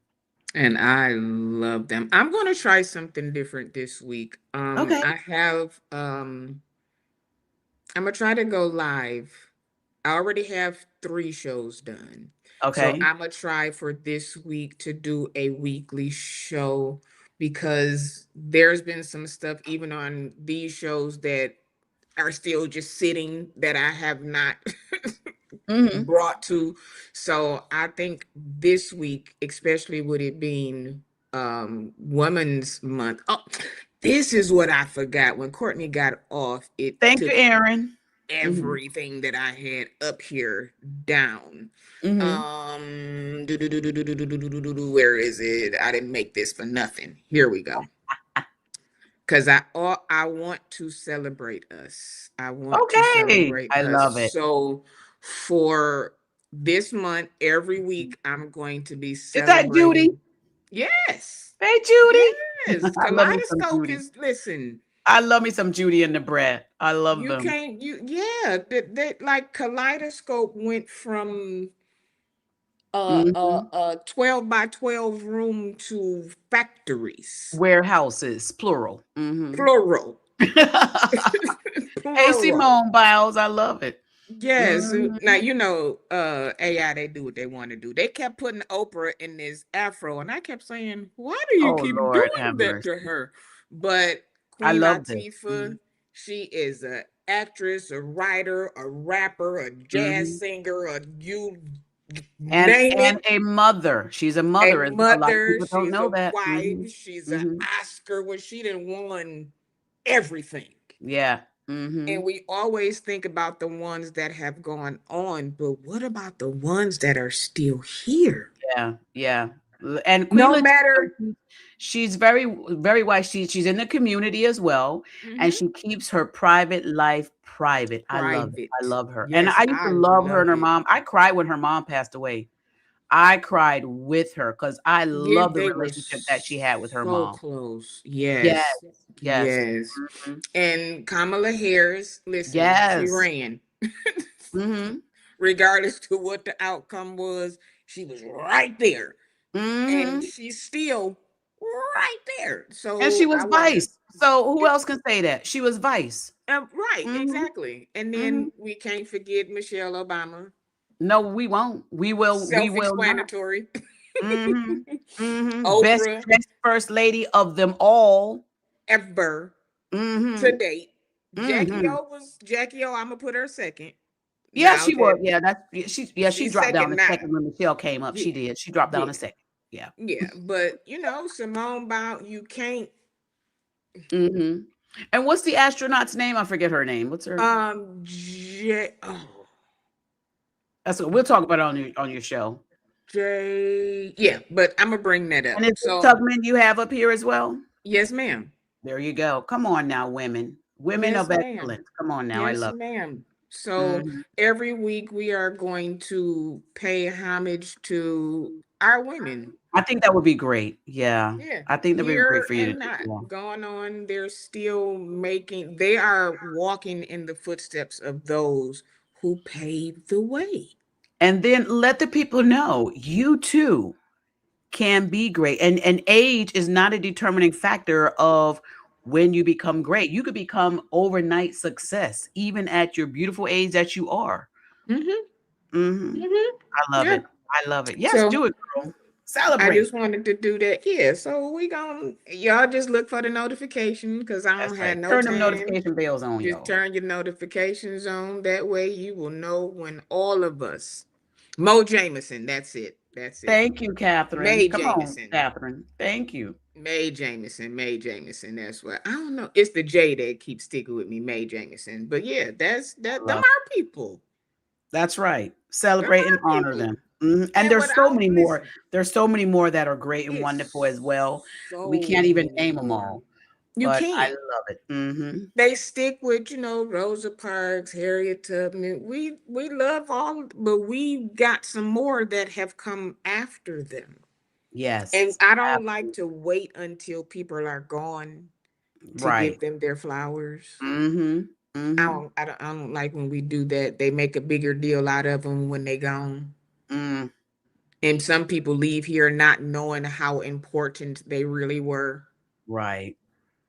And I love them. I'm going to try something different this week. Okay. I have, I'm going to try to go live. I already have 3 shows done. Okay. So I'm going to try for this week to do a weekly show because there's been some stuff even on these shows that are still just sitting that I have not brought to. So I think this week, especially with it being Women's Month. Oh, this is what I forgot. When Courtney got off, it Thank you, Aaron. Everything that I had up here down. Where is it? I didn't make this for nothing. Here we go. Because I want to celebrate us. I want to celebrate us. I love it. So for this month, every week, I'm going to be celebrating. Is that Judy? Yes. Hey, Judy. Yes. Kaleidoscope is, listen. I love me some Judy and the Brat. I love them. That like Kaleidoscope went from 12 by 12 room to factories, warehouses, plural. Plural. Hey, Simone Biles, I love it. Yes. Now you know AI, they do what they want to do. They kept putting Oprah in this afro, and I kept saying, why do you keep doing that to her? But Queen Latifah, she is an actress, a writer, a rapper, a jazz singer, and a mother. She's a mother. A mother. She's a wife. She's an Oscar when she done won everything. Yeah. And we always think about the ones that have gone on, but what about the ones that are still here? Yeah. And Queen No Latifah, matter. she's very, very wise. She's in the community as well, and Mhm. she keeps her private life private. I love it. I Private. love her, and Yes, I used to I love her and love her it. mom. I cried when her mom passed away. I cried with her because I Yeah, love the they were relationship that she had with her so mom. close. Yes, Yes. yes, Yes. mhm, And Kamala Harris, listen, she yes, ran. hmm, Regardless to what the outcome was, she was right there. And hmm. she's still right there. And she So I was want to, vice. So who else can say that she was vice? right, Hmm, exactly. And hmm. then we can't forget Michelle Obama. No, we won't. We will. We Self will not. explanatory. Hmm, hmm. Best, Oprah best first lady of them all. ever to Hmm, date. hmm. Jackie O, I'm gonna put her second. Yeah, Now she that was. Yeah, she she's dropped down second a now. second when Michelle came up. Yeah, She did. She dropped down a yeah, second. Yeah. yeah. But Simone Biles, you can't Hmm. And what's the astronaut's name? I forget her name. What's her? Oh, That's what we'll talk about on your show. Yeah, but I'm gonna bring that up. And is this So Tubman you have up here as well? yes, ma'am. There you go. Come on now, women. Women Yes, of ma'am. excellence. Come on now. I Yes, love ma'am. it. So every week we are going to pay homage to our women. I think that would be great. Yeah. Yeah, I think that'd be great year for you to and do. not Yeah. going on. They are walking in the footsteps of those who paved the way. And then let the people know you too can be great. And age is not a determining factor of when you become great. You could become overnight success, even at your beautiful age that you are. Mm-hmm. Hmm. Mm-hmm. I love Yeah. it. I love it. Yes, So do it, girl. I Celebrate. just wanted to do that. Yeah. So y'all just look for the notification because I That's don't right. have no Turn them time. notification bells on, Just y'all. turn your notifications on. That way you will know when all of us, Mo Jameson, that's it. That's it. Thank you, Catherine. May Come on, Jameson. Catherine. Thank you. May Jameson, May Jameson. That's what I don't know. It's the J that keeps sticking with me, May Jameson. But yeah, I them love. are people. That's right. Them Celebrate and are honor people. them. Mhm, and And there's so without many more. listen, There's so many more that are great and wonderful as it's well. We so can't even many name them more. all, You but I can't. love it. Mhm. They stick with, Rosa Parks, Harriet Tubman. We love all, but we got some more that have come after them. And Yes. I don't like Absolutely. to wait until people are gone to give Right. them their flowers. Mhm. Mhm. I don't like when we do that. They make a bigger deal out of them when they gone. Mm. And some people leave here not knowing how important they really were. Right.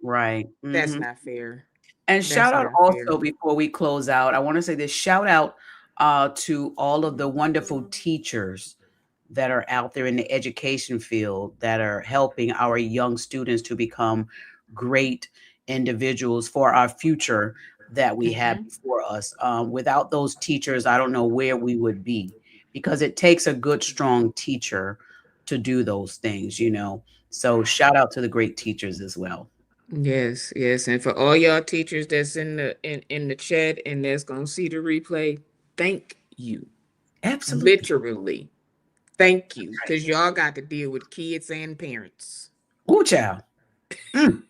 Right. That's Mhm. not fair. And shout That's out not also fair. before we close out, I want to say this shout out to all of the wonderful teachers that are out there in the education field that are helping our young students to become great individuals for our future that we have Mhm. before us. Without those teachers, I don't know where we would be because it takes a good, strong teacher to do those things. So shout out to the great teachers as well. Yes, yes. And for all y'all teachers that's in the chat and that's gonna see the replay, thank you. Absolutely. Literally. Thank That's you. right. Because y'all got to deal with kids and parents. Ooh, child. Mm.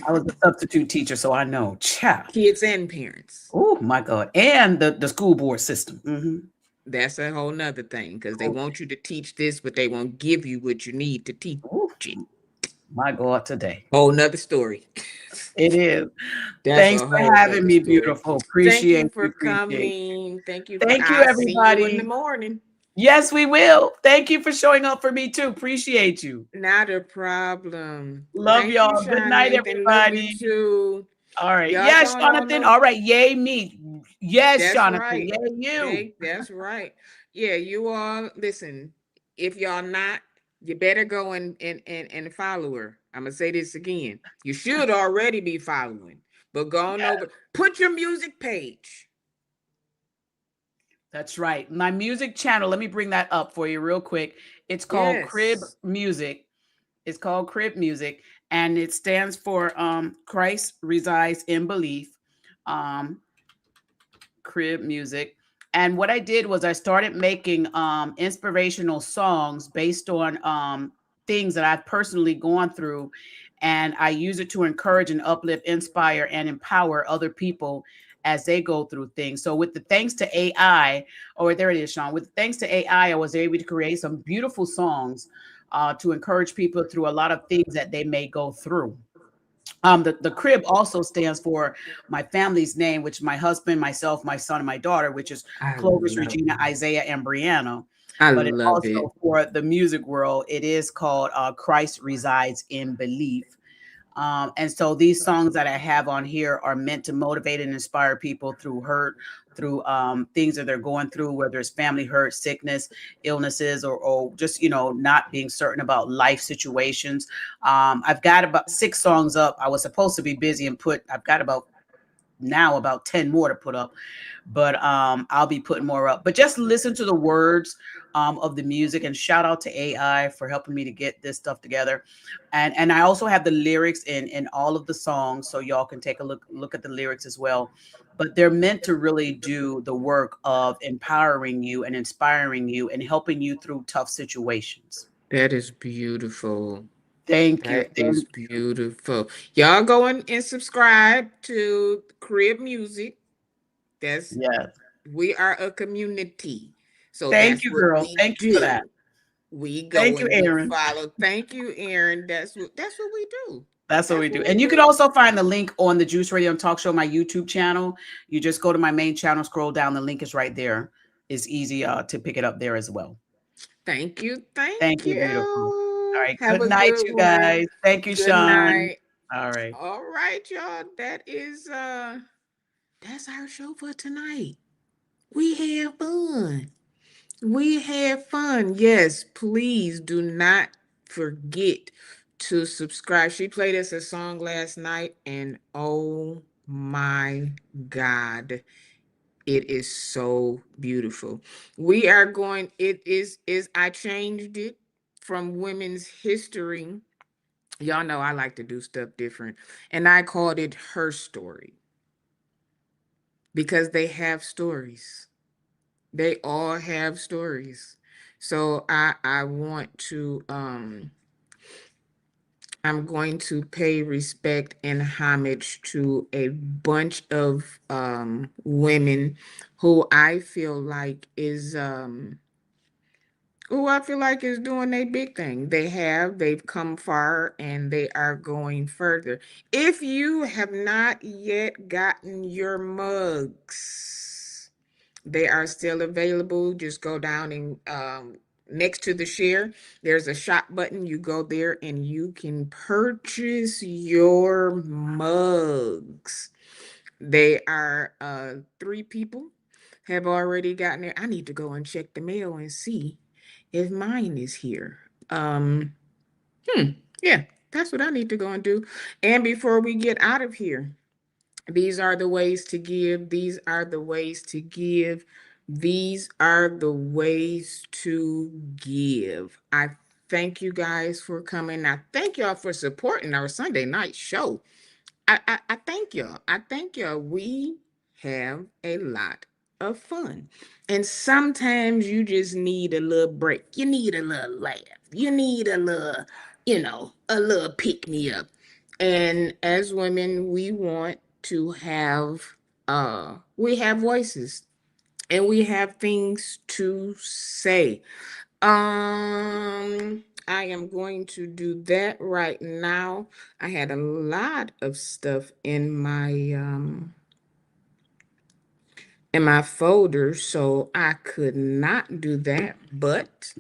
I was a substitute teacher, so I know. Child. Kids and parents. Oh my God. And the school board system. Hmm. That's a whole nother thing because they Oh, want you to teach this, but they won't give you what you need to teach ooh, it. my God, today. Whole nother story. It is. That's Thanks a for whole having nother me, story. beautiful. Thank Appreciate you you. for Appreciate you. coming. Thank you for Thank you, I see you in the everybody. morning. Yes, we will. Thank you for showing up for me too. Appreciate you. Not a problem. Love Thank you, y'all. Good Sean night, Nathan. Love you everybody. too. All right. Y'all Yes, going on Jonathan. those. All right. Yay, me. Yes, That's Jonathan. right. Yay, you. That's right. Yeah, you all listen. If y'all not, you better go and follow her. I'm gonna say this again. You should already be following, but go on over. Put your music page. That's right. My music channel, let me bring that up for you real quick. It's called Crib Yes. Music. It's called Crib Music, and it stands for Christ Resides in Belief. Um, Crib Music. And what I did was I started making inspirational songs based on things that I've personally gone through, and I use it to encourage and uplift, inspire, and empower other people as they go through things. So with the thanks to AI, or there it is, Sean. With thanks to AI, I was able to create some beautiful songs to encourage people through a lot of things that they may go through. The crib also stands for my family's name, which is my husband, myself, my son, and my daughter, which is I Clovis, love Regina, it. Isaiah, and Brianna. I But it love it. also, for the music world, it is called Christ Resides in Belief. And so these songs that I have on here are meant to motivate and inspire people through hurt, through things that they're going through, whether it's family hurt, sickness, illnesses, or just, not being certain about life situations. I've got about 6 songs up. I was supposed to be busy and I've got about 10 more to put up, but I'll be putting more up. But just listen to the words of the music, and shout out to AI for helping me to get this stuff together. And I also have the lyrics in all of the songs, so y'all can take a look at the lyrics as well. But they're meant to really do the work of empowering you and inspiring you and helping you through tough situations. That is beautiful. Thank you. That is beautiful. Y'all go and subscribe to Crib Music. That's Yes. We are a community. So Thank that's you, what girl. we Thank you for that. do. We go Thank you, and we Aaron. follow. Thank you, Aaron. That's what we do. That's what That's we do. what we And you can do. also find the link on the Juice Radio and Talk Show, my YouTube channel. You just go to my main channel, scroll down, the link is right there. It's easy to pick it up there as well. Thank you. Thank Thank you, beautiful. All you. right. Have Good a night, good you one. guys. Thank you, Good Sean. night. All right. All right, y'all. That's our show for tonight. We had fun. We had fun. Yes, please do not forget to subscribe. She played us a song last night, and oh my God, it is so beautiful. We are going, it is I changed it from women's history. Y'all know I like to do stuff different. And I called it Her Story because they have stories. They all have stories. So I want to I'm going to pay respect and homage to a bunch of women who I feel like is who I feel like is doing a big thing. They've come far and they are going further. If you have not yet gotten your mugs, they are still available. Just go down and next to the share, there's a shop button. You go there and you can purchase your mugs. They are 3 people have already gotten there. I need to go and check the mail and see if mine is here. Hmm, yeah, that's what I need to go and do. And before we get out of here, these are the ways to give. These are the ways to give. These are the ways to give. I thank you guys for coming. I thank y'all for supporting our Sunday night show. I thank y'all. I thank y'all. We have a lot of fun. And sometimes you just need a little break. You need a little laugh. You need a little, a little pick me up. And as women, we have voices and we have things to say. I am going to do that right now. I had a lot of stuff in my folder, so I could not do that. But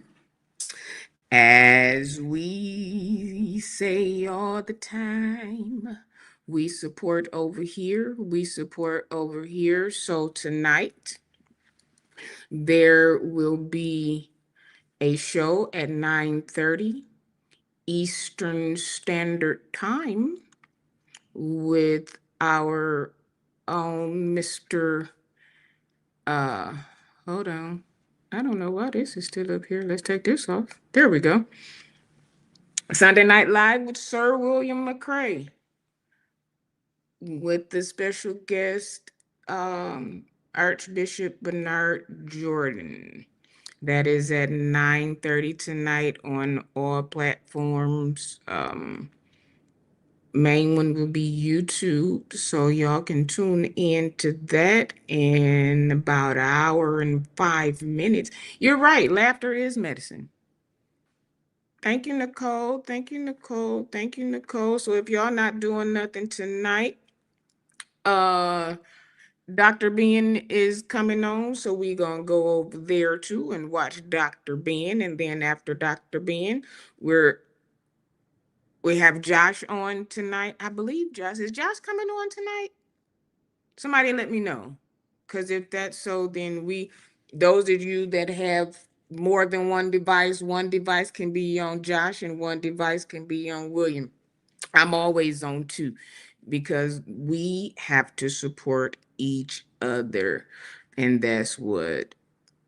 as we say all the time, we support over here. We support over here. So tonight there will be a show at 9:30 Eastern Standard Time with our own Mr. Uh hold on. I don't know why this is still up here. Let's take this off. There we go. Sunday Night Live with Sir William McCrae with the special guest Archbishop Bernard Jordan. That is at 9:30 tonight on all platforms. Main one will be YouTube, so y'all can tune in to that in about an hour and 5 minutes. You're right, laughter is medicine. Thank you, Nicole. Thank you, Nicole. Thank you, Nicole. So if y'all not doing nothing tonight, uh Dr. Ben is coming on, so we gonna go over there too and watch Dr. Ben, and then after Dr. Ben, we have Josh on tonight. I believe Josh is Josh coming on tonight. Somebody let me know, because if that's so, then those of you that have more than one device can be on Josh and one device can be on William. I'm always on two because we have to support each other, and that's what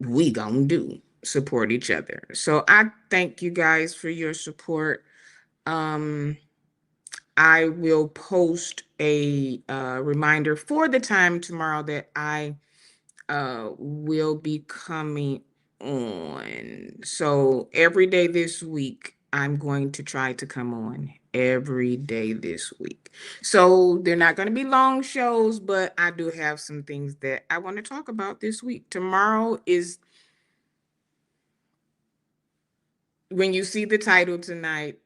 we gonna do, support each other. So I thank you guys for your support. um I will post a reminder for the time tomorrow that I will be coming on. So every day this week, I'm going to try to come on every day this week. So they're not going to be long shows, but I do have some things that I want to talk about this week. Tomorrow is, when you see the title tonight,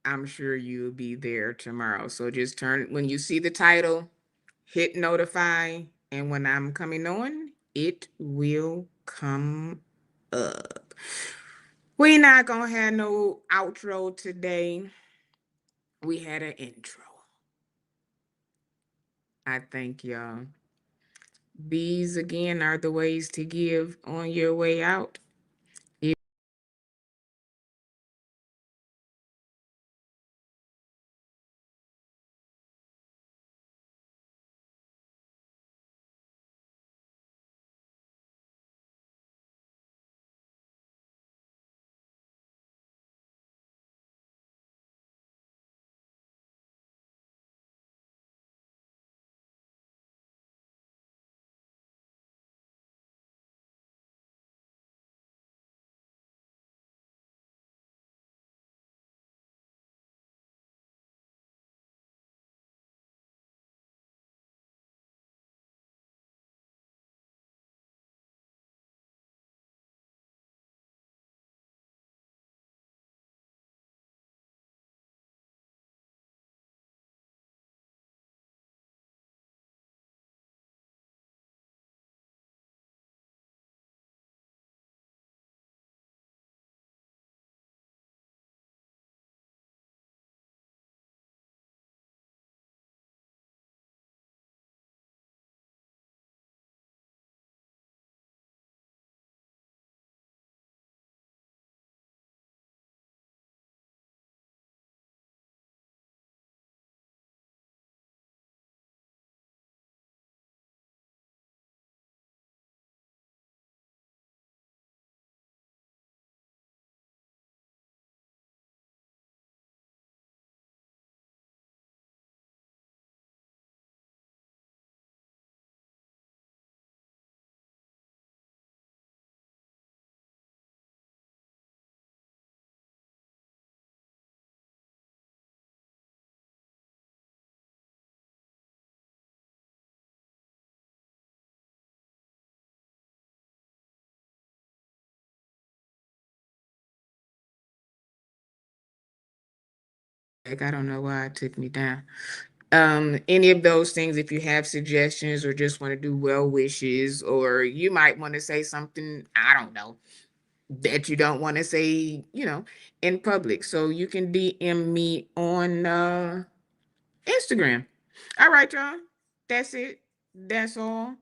I'm sure you'll be there tomorrow. So just when you see the title, hit notify, and when I'm coming on, it will come up. We not gonna have no outro today. We had an intro. I thank y'all. These again are the ways to give on your way out. Like, I don't know why it took me down. Any of those things, if you have suggestions or just want to do well wishes, or you might want to say something, I don't know, that you don't want to say, in public. So you can DM me on Instagram. All right, y'all. That's it. That's all.